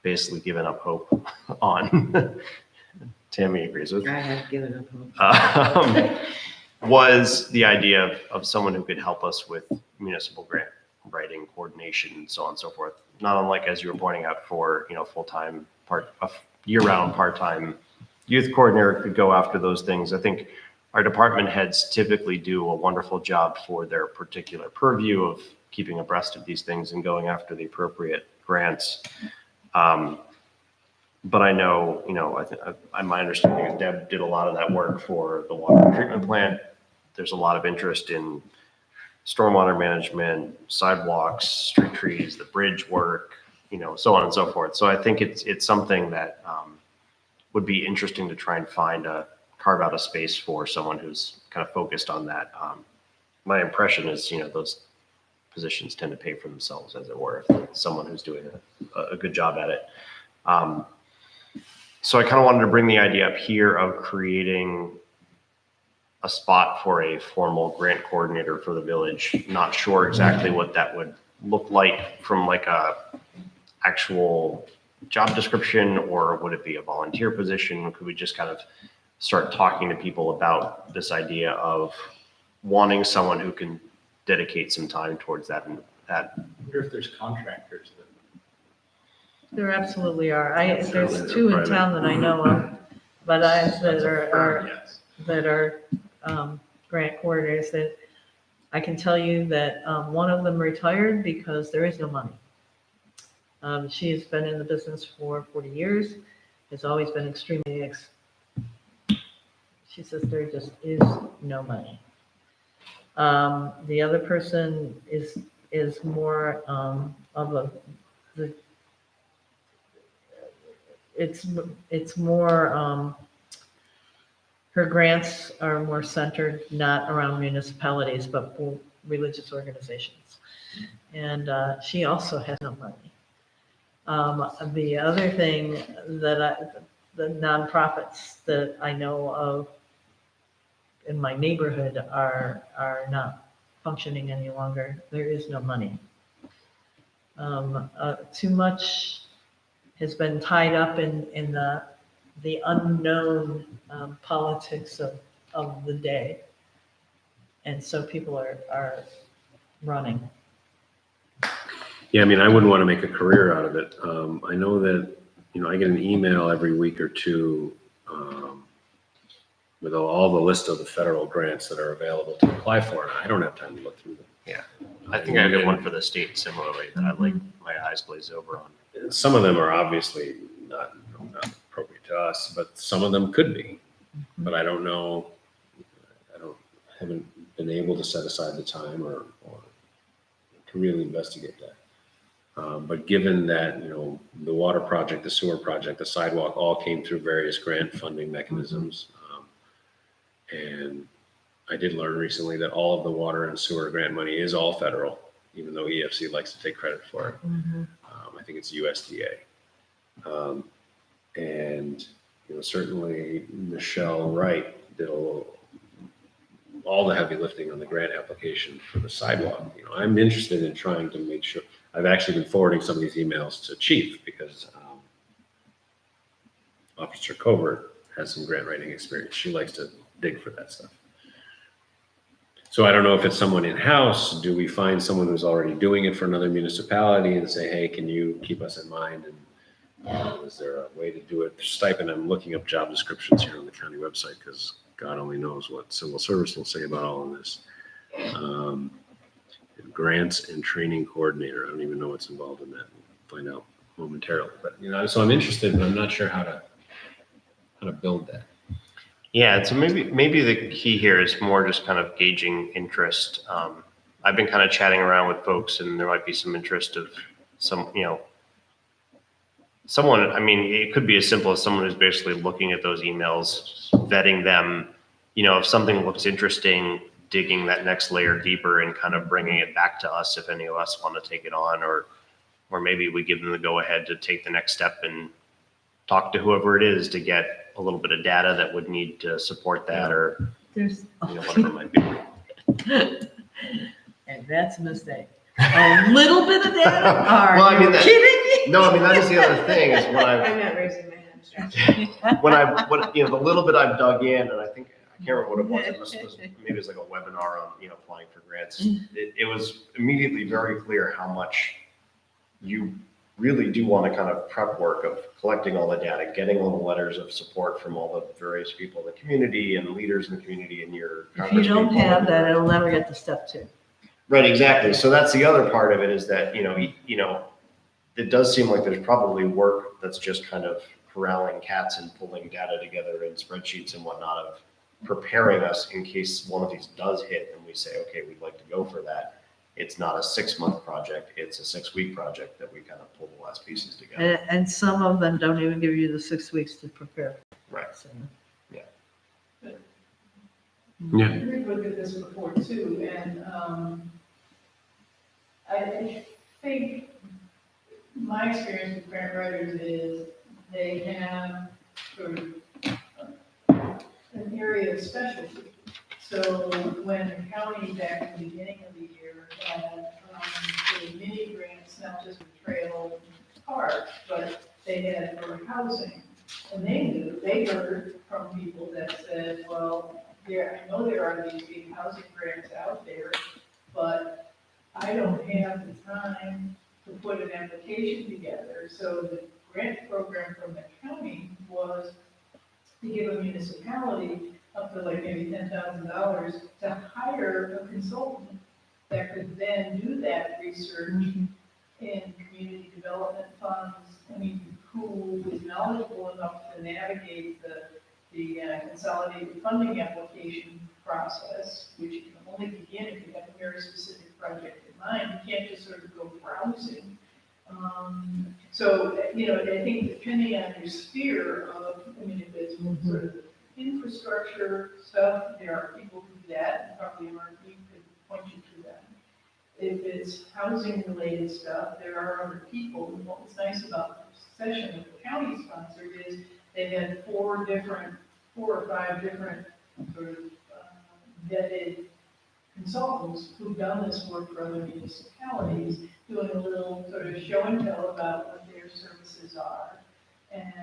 basically given up hope on. Tammy agrees with. I have given up hope. Was the idea of someone who could help us with municipal grant writing, coordination, and so on and so forth. Not unlike, as you were pointing out, for full-time, year-round, part-time youth coordinator could go after those things. I think our department heads typically do a wonderful job for their particular purview of keeping abreast of these things and going after the appropriate grants. But I know, my understanding is Deb did a lot of that work for the water treatment plant. There's a lot of interest in stormwater management, sidewalks, street trees, the bridge work, so on and so forth. So I think it's something that would be interesting to try and carve out a space for someone who's kind of focused on that my impression is, those positions tend to pay for themselves, as it were, if it's someone who's doing a good job at it. So I kind of wanted to bring the idea up here of creating a spot for a formal grant coordinator for the village. Not sure exactly what that would look like from like a actual job description, or would it be a volunteer position? Could we just kind of start talking to people about this idea of wanting someone who can dedicate some time towards that? I wonder if there's contractors that. There absolutely are. Certainly There's they're two in private. town that I know of, but that That's a are firm, yes. grant coordinators that I can tell you that one of them retired because there is no money. She has been in the business for 40 years, has always been extremely she says there just is no money. The other person is more of it's more her grants are more centered not around municipalities but for religious organizations, and she also has no money. The other thing that the nonprofits that I know of in my neighborhood are not functioning any longer. There is no money. Too much has been tied up in the unknown politics of the day, and so people are running. Yeah, I mean, I wouldn't want to make a career out of it. I know that, I get an email every week or two with all the list of the federal grants that are available to apply for, and I don't have time to look through them. Yeah. I think I got one for the state similarly that I like my eyes glaze over on. And some of them are obviously not appropriate to us, but some of them could be. But I don't know, haven't been able to set aside the time or to really investigate that. But given that, the water project, the sewer project, the sidewalk all came through various grant funding mechanisms. And I did learn recently that all of the water and sewer grant money is all federal, even though EFC likes to take credit for it. I think it's USDA. And, certainly Michelle Wright did all the heavy lifting on the grant application for the sidewalk. I'm interested in trying to make sure. I've actually been forwarding some of these emails to Chief because Officer Covert has some grant writing experience. She likes to dig for that stuff. So I don't know if it's someone in-house. Do we find someone who's already doing it for another municipality and say, hey, can you keep us in mind? And is there a way to do it? Stipend, I'm looking up job descriptions here on the county website because God only knows what civil service will say about all of this. Grants and training coordinator. I don't even know what's involved in that. We'll find out momentarily. But so I'm interested, but I'm not sure how to build that. Yeah, so maybe the key here is more just kind of gauging interest. I've been kind of chatting around with folks, and there might be some interest of someone. I mean, it could be as simple as someone who's basically looking at those emails, vetting them. If something looks interesting, digging that next layer deeper and kind of bringing it back to us if any of us want to take it on, or maybe we give them the go ahead to take the next step and talk to whoever it is to get a little bit of data that would need to support that, or whatever it might be. And that's a mistake. A little bit of data? Are Well, I mean, you kidding me? No, I mean, that is the other thing is when I'm not raising my hand. the little bit I've dug in, and I think I can't remember what it was. Maybe it was like a webinar on applying for grants. It was immediately very clear how much you really do want to kind of prep work of collecting all the data, getting little letters of support from all the various people in the community and leaders in the community and your. If you don't have that, it'll never get to step 2. Right, exactly. So that's the other part of it is that, it does seem like there's probably work that's just kind of corralling cats and pulling data together in spreadsheets and whatnot of preparing us in case one of these does hit and we say, okay, we'd like to go for that. It's not a 6-month project, it's a 6-week project that we kind of pull the last pieces together. And some of them don't even give you the 6 weeks to prepare. Right. So, Yeah. We've looked at this before too, and, I think my experience with grant writers is they have sort of an area of specialty. So when the county back at the beginning of the year had, sort of mini grants, not just for trail park, but they had for housing. And they heard from people that said, well, I know there are these big housing grants out there, but I don't have the time to put an application together. So the grant program from the county was to give a municipality up to like maybe $10,000 to hire a consultant that could then do that research in community development funds. I mean, who is knowledgeable enough to navigate the consolidated funding application process, which you can only begin if you have a very specific project in mind. You can't just sort of go browsing. So, I think depending on your sphere of, if it's sort of infrastructure stuff, there are people who do that, and probably Mark, you could point you to them. If it's housing related stuff, there are other people, and what was nice about the session that the county sponsored is they had 4 or 5 different sort of vetted consultants who've done this work for other municipalities, doing a little sort of show and tell about what their services are. And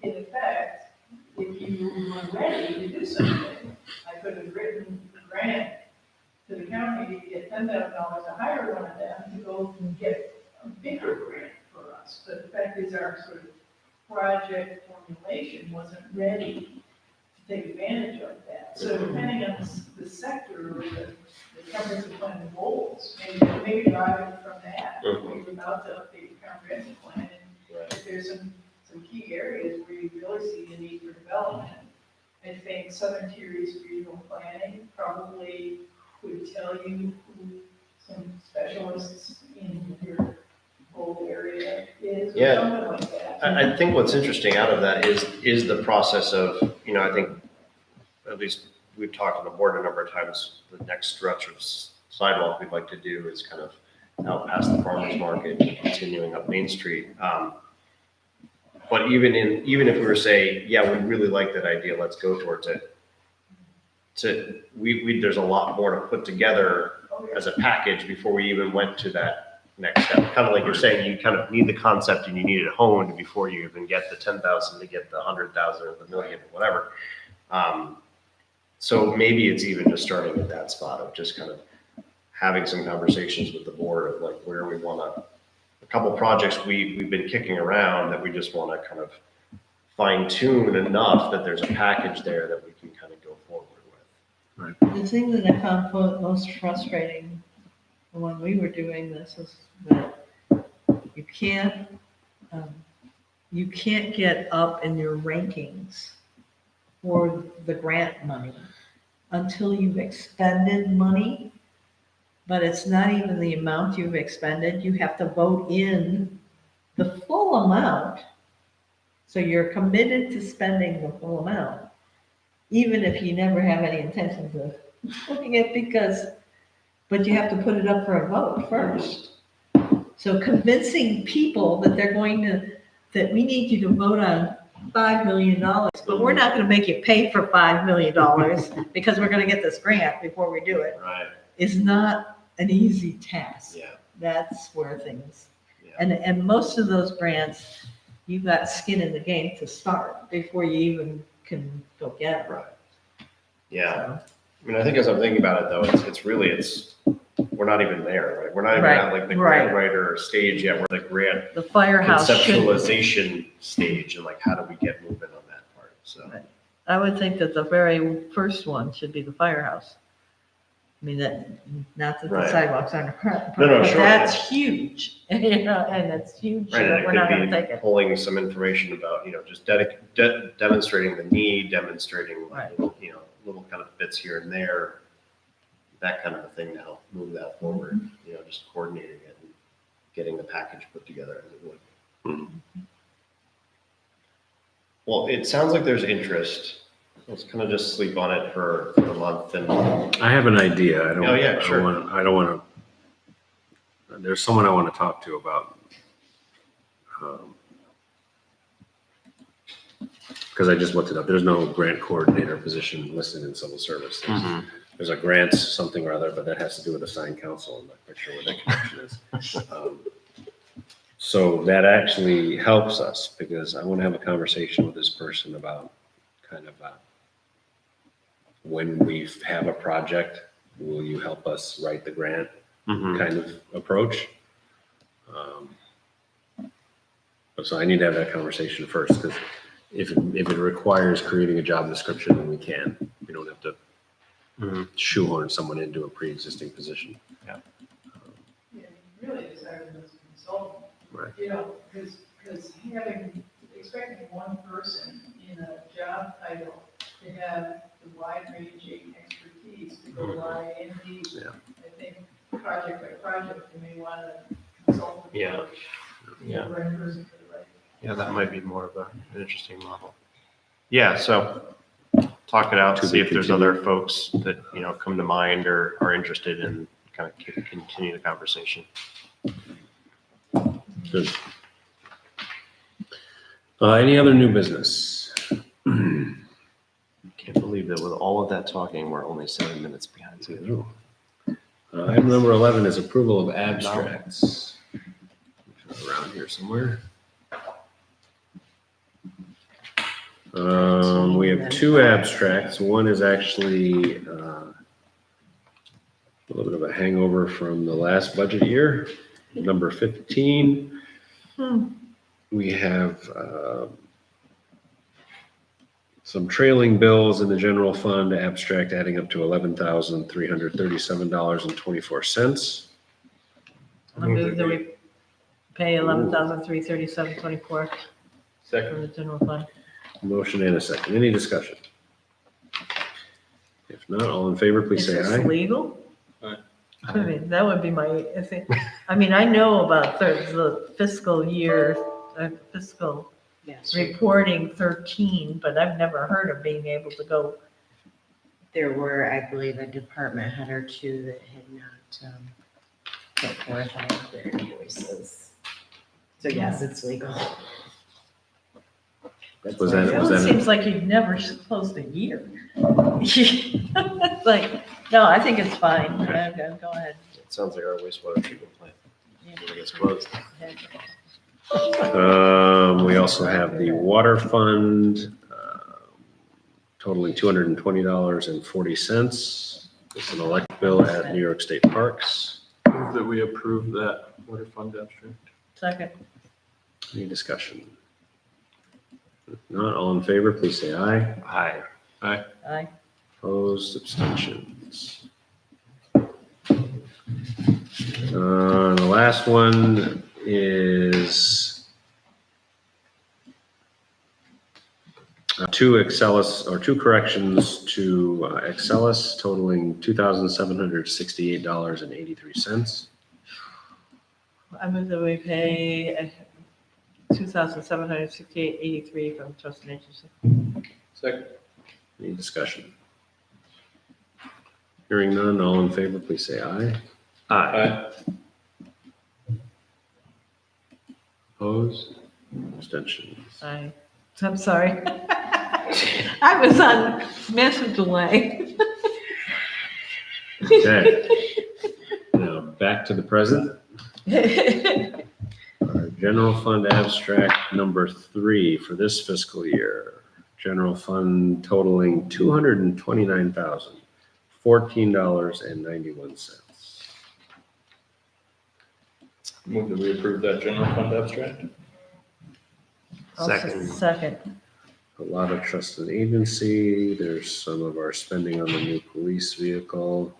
in effect, if you were ready to do something, I could have written a grant to the county to get $10,000 to hire one of them to go and get a bigger grant for us. But the fact is our sort of project formulation wasn't ready to take advantage of that. So depending on the sector or the comprehensive plan goals, maybe drive it from that. We're about to update the comprehensive plan, and if there's some key areas where you really see the need for development, I think Southern Tier East regional planning probably would tell you who some specialists in your whole area is, or something like that. I think what's interesting out of that is the process of, I think, at least we've talked on the board a number of times, the next stretch of sidewalk we'd like to do is kind of out past the farmer's market and continuing up Main Street. But even if we were to say, yeah, we really like that idea, let's go towards it. There's a lot more to put together as a package before we even went to that next step. Kind of like you're saying, you kind of need the concept and you need it honed before you even get the 10,000 to get the 100,000 or the million or whatever. So maybe it's even just starting at that spot of just kind of having some conversations with the board of like where we want to, a couple projects we've been kicking around that we just want to kind of fine tune enough that there's a package there that we can kind of go forward with. The thing that I found most frustrating when we were doing this is that you can't get up in your rankings for the grant money until you've expended money, but it's not even the amount you've expended. You have to vote in the full amount. So you're committed to spending the full amount, even if you never have any intentions of doing it but you have to put it up for a vote first. So convincing people that that we need you to vote on $5 million, but we're not going to make you pay for $5 million because we're going to get this grant before we do it, is not an easy task. Yeah. That's where things, Yeah. and most of those grants, you've got skin in the game to start before you even can go get it. Right. Yeah. I mean, I think as I'm thinking about it though, we're not even there, right? We're not even at like the grant writer stage yet. We're the grant The firehouse should, conceptualization stage and like, how do we get moving on that part? So, Right. I would think that the very first one should be the firehouse. I mean, not that the Right. sidewalks aren't a part, No, but sure. that's huge, and it's huge, right. that And we're it not could gonna take be it. pulling some information about, just demonstrating the need, demonstrating, Right. little kind of bits here and there, that kind of a thing to help move that forward, just coordinating it and getting the package put together as it would. Well, it sounds like there's interest. Let's kind of just sleep on it for the month and, I have an idea. I don't. Oh, yeah, sure. I don't want to. There's someone I want to talk to about. Because I just looked it up. There's no grant coordinator position listed in civil service. There's a grants something or other, but that has to do with assigned counsel. I'm not quite sure what that connection is. So that actually helps us because I want to have a conversation with this person about kind of when we have a project, will you help us write the grant kind of approach? So I need to have that conversation first because if it requires creating a job description, then we can. We don't have to shoehorn someone into a pre-existing position. Yeah, you really just hire them as a consultant. Right. You know, because expecting one person in a job title to have the wide-ranging expertise to go lie in deep. Yeah. I think project by project, you may want to consult. Yeah. Yeah. The right person for the right. yeah, that might be more of an interesting model. Yeah, so talk it out, To see be if there's continued. other folks that, come to mind or are interested in kind of continue the conversation. Good. Any other new business? Can't believe that with all of that talking, we're only 7 minutes behind schedule. Item number 11 is approval of abstracts. Around here somewhere. We have two abstracts. One is actually a little bit of a hangover from the last budget year. Number 15. We have some trailing bills in the general fund abstract adding up to $11,337.24. I move that we pay $11,337.24 for Second. the general fund. Motion and a second. Any discussion? If not, all in favor, please say Is this aye. legal? Aye. I mean, that would be my, I mean, I know about the fiscal year, fiscal Yes. reporting 13, but I've never heard of being able to go. There were, I believe, a department head or two that had not put forth all of their invoices. So yes, it's legal. That's Was why- that- It almost seems like you'd never closed a year. Like, no, I think it's fine. Go ahead. It sounds like our wastewater treatment plant. It gets closed. We also have the water fund totaling $220.40. It's an electric bill at New York State Parks. Move that we approve that water fund abstract. Second. Any discussion? If not, all in favor, please say aye. Aye. Aye. Opposed, abstentions. The last one is two corrections to Excelis totaling $2,768.83. I move that we pay $2,768.83 from trust and agency. Second. Any discussion? Hearing none, all in favor, please say aye. Aye. Opposed? Abstentions. Aye. I'm sorry. I was on massive delay. Okay. Now, back to the present. Our general fund abstract number 3 for this fiscal year. General fund totaling $229,014.91. Move that we approve that general fund abstract. Second. A lot of trust and agency. There's some of our spending on the new police vehicle.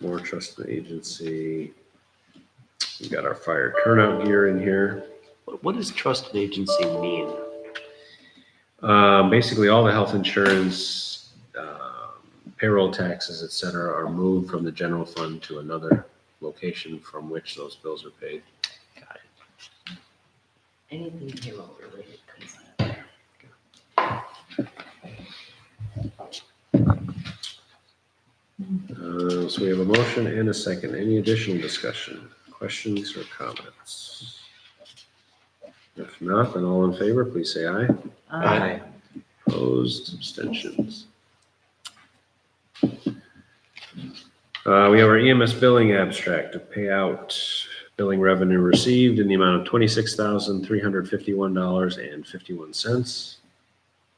More trust and agency. We got our fire turnout gear in here. What does trusted agency mean? Basically, all the health insurance, payroll taxes, et cetera, are moved from the general fund to another location from which those bills are paid. Got it. Anything payroll related comes out of there. So we have a motion and a second. Any additional discussion, questions, or comments? If not, then all in favor, please say aye. Aye. Opposed, abstentions. We have our EMS billing abstract to pay out billing revenue received in the amount of $26,351.51.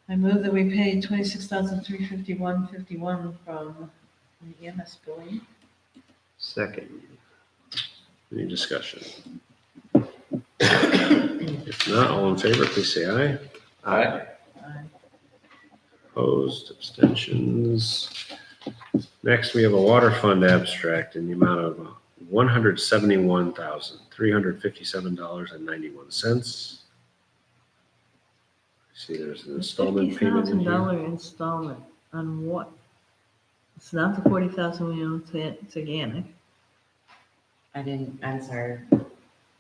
I move that we pay $26,351.51 from the EMS billing. Second. Any discussion? If not, all in favor, please say aye. Aye. Aye. Opposed, abstentions. Next, we have a water fund abstract in the amount of $171,357.91. See, there's an installment payment in here. $50,000 installment on what? It's not the 40,000 we owe to Gannick. I'm sorry.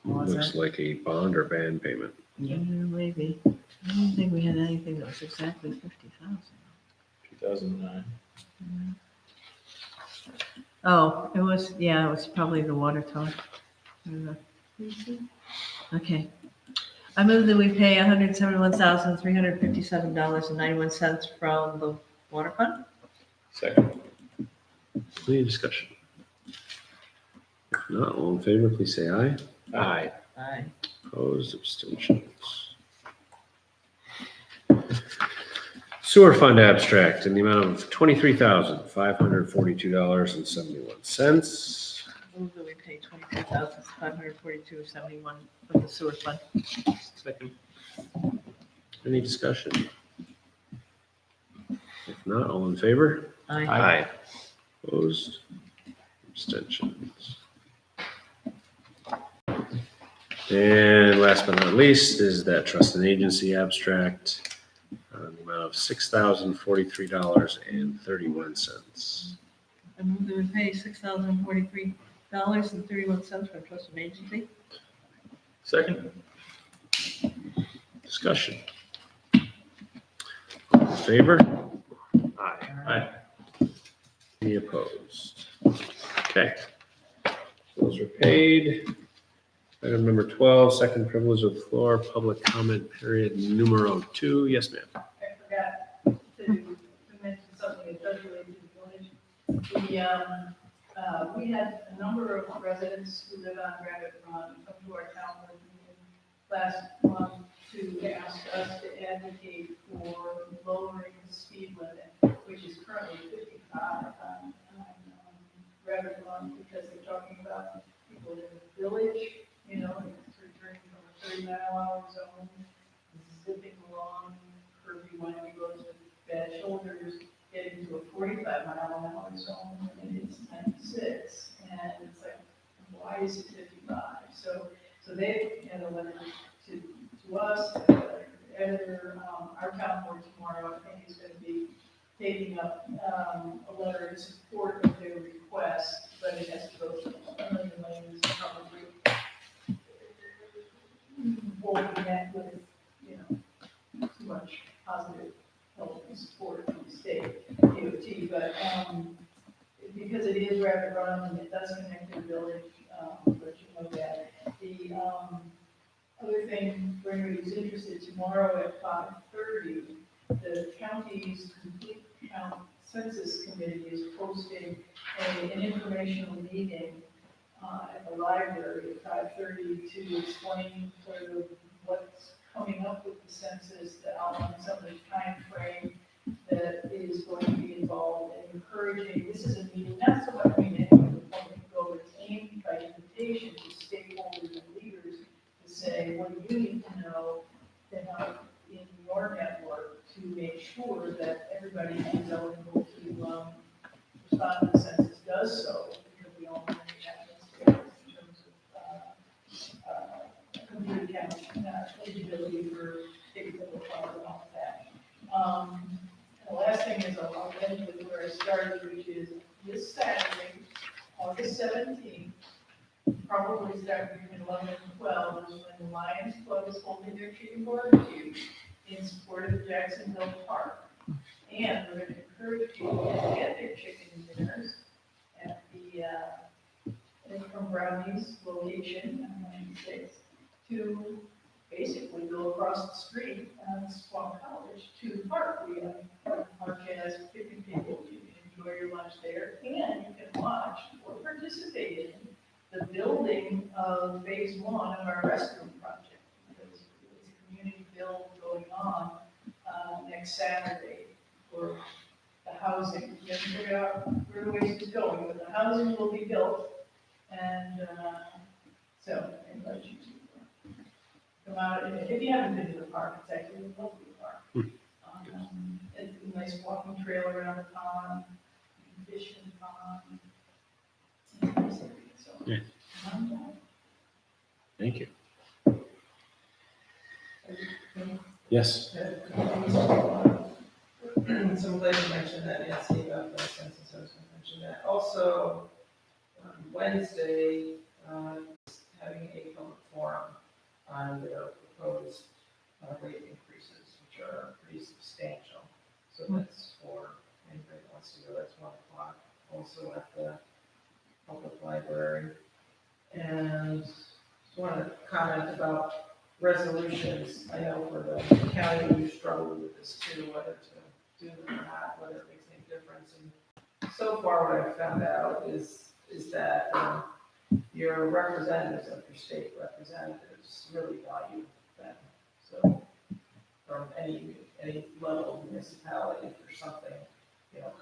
What was Looks it? like a bond or ban payment. Yeah, maybe. I don't think we had anything that was exactly 50,000. 2009. Oh, it was probably the water tower. Okay. I move that we pay $171,357.91 from the water fund. Second. Any discussion? If not, all in favor, please say aye. Aye. Aye. Opposed, abstentions. Sewer fund abstract in the amount of $23,542.71. Move that we pay $23,542.71 from the sewer fund. Second. Any discussion? If not, all in favor? Aye. Aye. Opposed, abstentions. And last but not least is that trust and agency abstract in the amount of $6,043.31. I move that we pay $6,043.31 for trust and agency. Second. Discussion. All in favor? Aye. Aye. Any opposed? Okay. Those are paid. Item number 12, second privilege of the floor, public comment period numero 2. Yes, ma'am. I forgot to mention something that does relate to the village. We had a number of residents who live on Rabbit Run come to our town board meeting last month to ask us to advocate for lowering the speed limit, which is currently 55 on Rabbit Run, because they're talking about people in the village, returning from a 30-mile-an-hour zone, zipping along curvy winding roads with bad shoulders, getting to a 45-mile-an-hour zone, and it's 96, and it's like, why is it 55? So they had a letter to us, a letter to the editor. Our town board tomorrow, I think, is going to be taking up a letter in support of their request, but it has to go through a million lanes, probably won't be met with, too much positive help and support from the state DOT, but because it is Rapid Run and it does connect to the village, but you know that. The other thing, for anybody who's interested, tomorrow at 5:30, the county's complete count census committee is hosting an informational meeting at the library at 5:30 to explain sort of what's coming up with the census, to outline some of the time frame that is going to be involved, and encouraging. This is a meeting, not so much anyone to the point to go, but it's aimed by invitation to stakeholders and leaders to say, what do you need to know to help in your network to make sure that everybody who's eligible to respond to the census does so, because we all know what happens in terms of computer count, eligibility for state level funds and all of that. The last thing is I'll end with where I started, which is this Saturday, August 17th, probably starting between 11 and 12, is when the Lions Club is holding their chicken barbecue in support of Jacksonville Park. And we're going to encourage people to get their chicken dinners at I think from Brownie's location on 96 to basically go across the street on Squam College to the park. We have park has 50 people. You can enjoy your lunch there, and you can watch or participate in the building of phase 1 of our restroom project. There's a community build going on next Saturday for the housing. You have to figure out where the waste is going, but the housing will be built. And so I invite you to come out. And if you haven't been to the park, it's actually a lovely park. It's a nice walking trail around the pond, you can fish in the pond. So, Yeah. Thank you. Yes. Some lady mentioned that, Nancy, about the census, I was going to mention that. Also, on Wednesday, having a public forum on their proposed rate increases, which are pretty substantial. So that's for anybody that wants to go, that's 1 o'clock, also at the public library. And just want to comment about resolutions. I know for the county, you struggle with this too, whether to do them or not, whether it makes any difference. And so far, what I've found out is that your representatives of your state representatives really value them. So from any level of municipality, if there's something,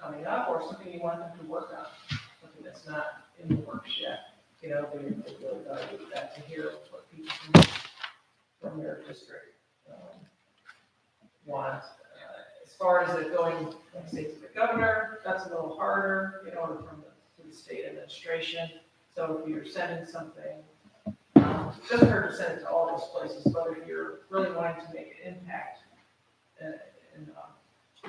coming up or something you want them to work on, something that's not in the works yet, they really value that, to hear what people from their district want. As far as it going, like say, to the governor, that's a little harder, or to the state administration. So if you're sending something, it doesn't hurt to send it to all those places, but if you're really wanting to make an impact in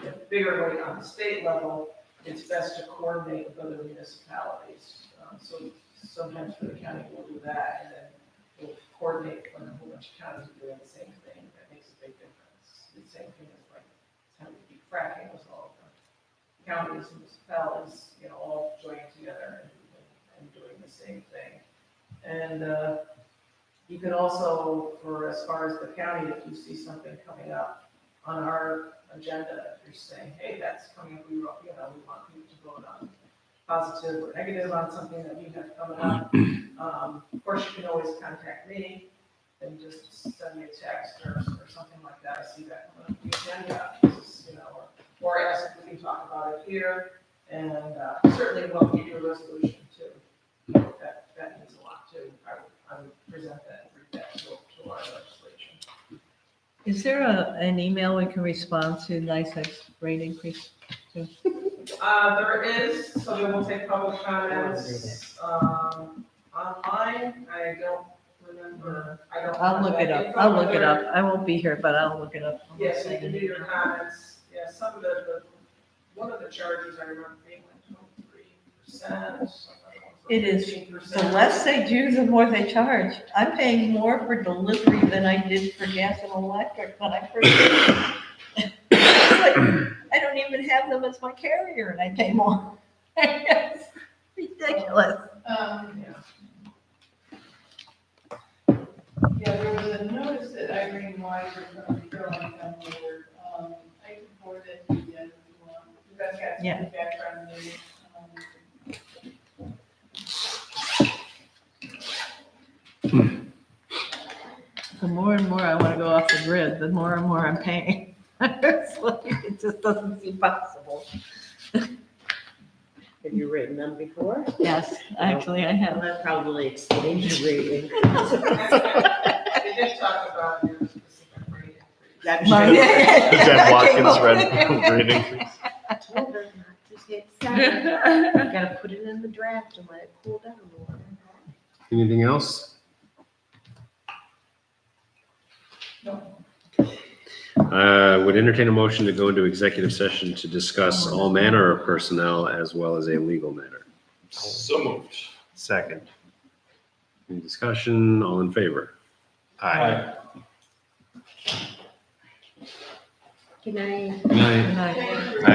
a bigger way on the state level, it's best to coordinate with other municipalities. So sometimes for the county, we'll do that, and then we'll coordinate when a whole bunch of counties are doing the same thing. That makes a big difference. The same thing as like how we keep fracking with all of the counties and municipalities, all joining together and doing the same thing. And you can also, for as far as the county, if you see something coming up on our agenda, if you're saying, hey, that's coming up, we want people to vote on positive or negative on something that you have coming up. Of course, you can always contact me and just send me a text or something like that. I see that coming up on the agenda, or ask if we can talk about it here. And certainly we'll give you a resolution too. That means a lot too. I would present that and read that to our legislation. Is there an email we can respond to NICEAG's rate increase to? There is, so we will take public comments, online. I don't remember, I'll look it up. I'll look it up. I won't be here, but I'll look it up. Yes, you can do your comments. Yeah, some of one of the charges I remember being like 23%. It is. 15%. The less they do, the more they charge. I'm paying more for delivery than I did for gas and electric when I first did it. It's like, I don't even have them as my carrier and I pay more. It's ridiculous. Yeah, there was a notice that Irene Weiser from Carolina County Board. I can forward it to you if you want. You guys got Yeah. some background in it. The more and more I want to go off the grid, the more and more I'm paying. It's like, it just doesn't seem possible. Have you written them before? Yes, actually I Well, have. that probably explains your rate They did talk about your specific rate increase. My- Jen Watkins Okay. rate increase. I told her not to hit send. You gotta put it in the draft and let it cool down a little. Anything else? Would entertain a motion to go into executive session to discuss all manner of personnel as well as a legal matter. So moved. Second. Any discussion? All in favor? Aye. Good night. Good night. And I- Thank you. Aye.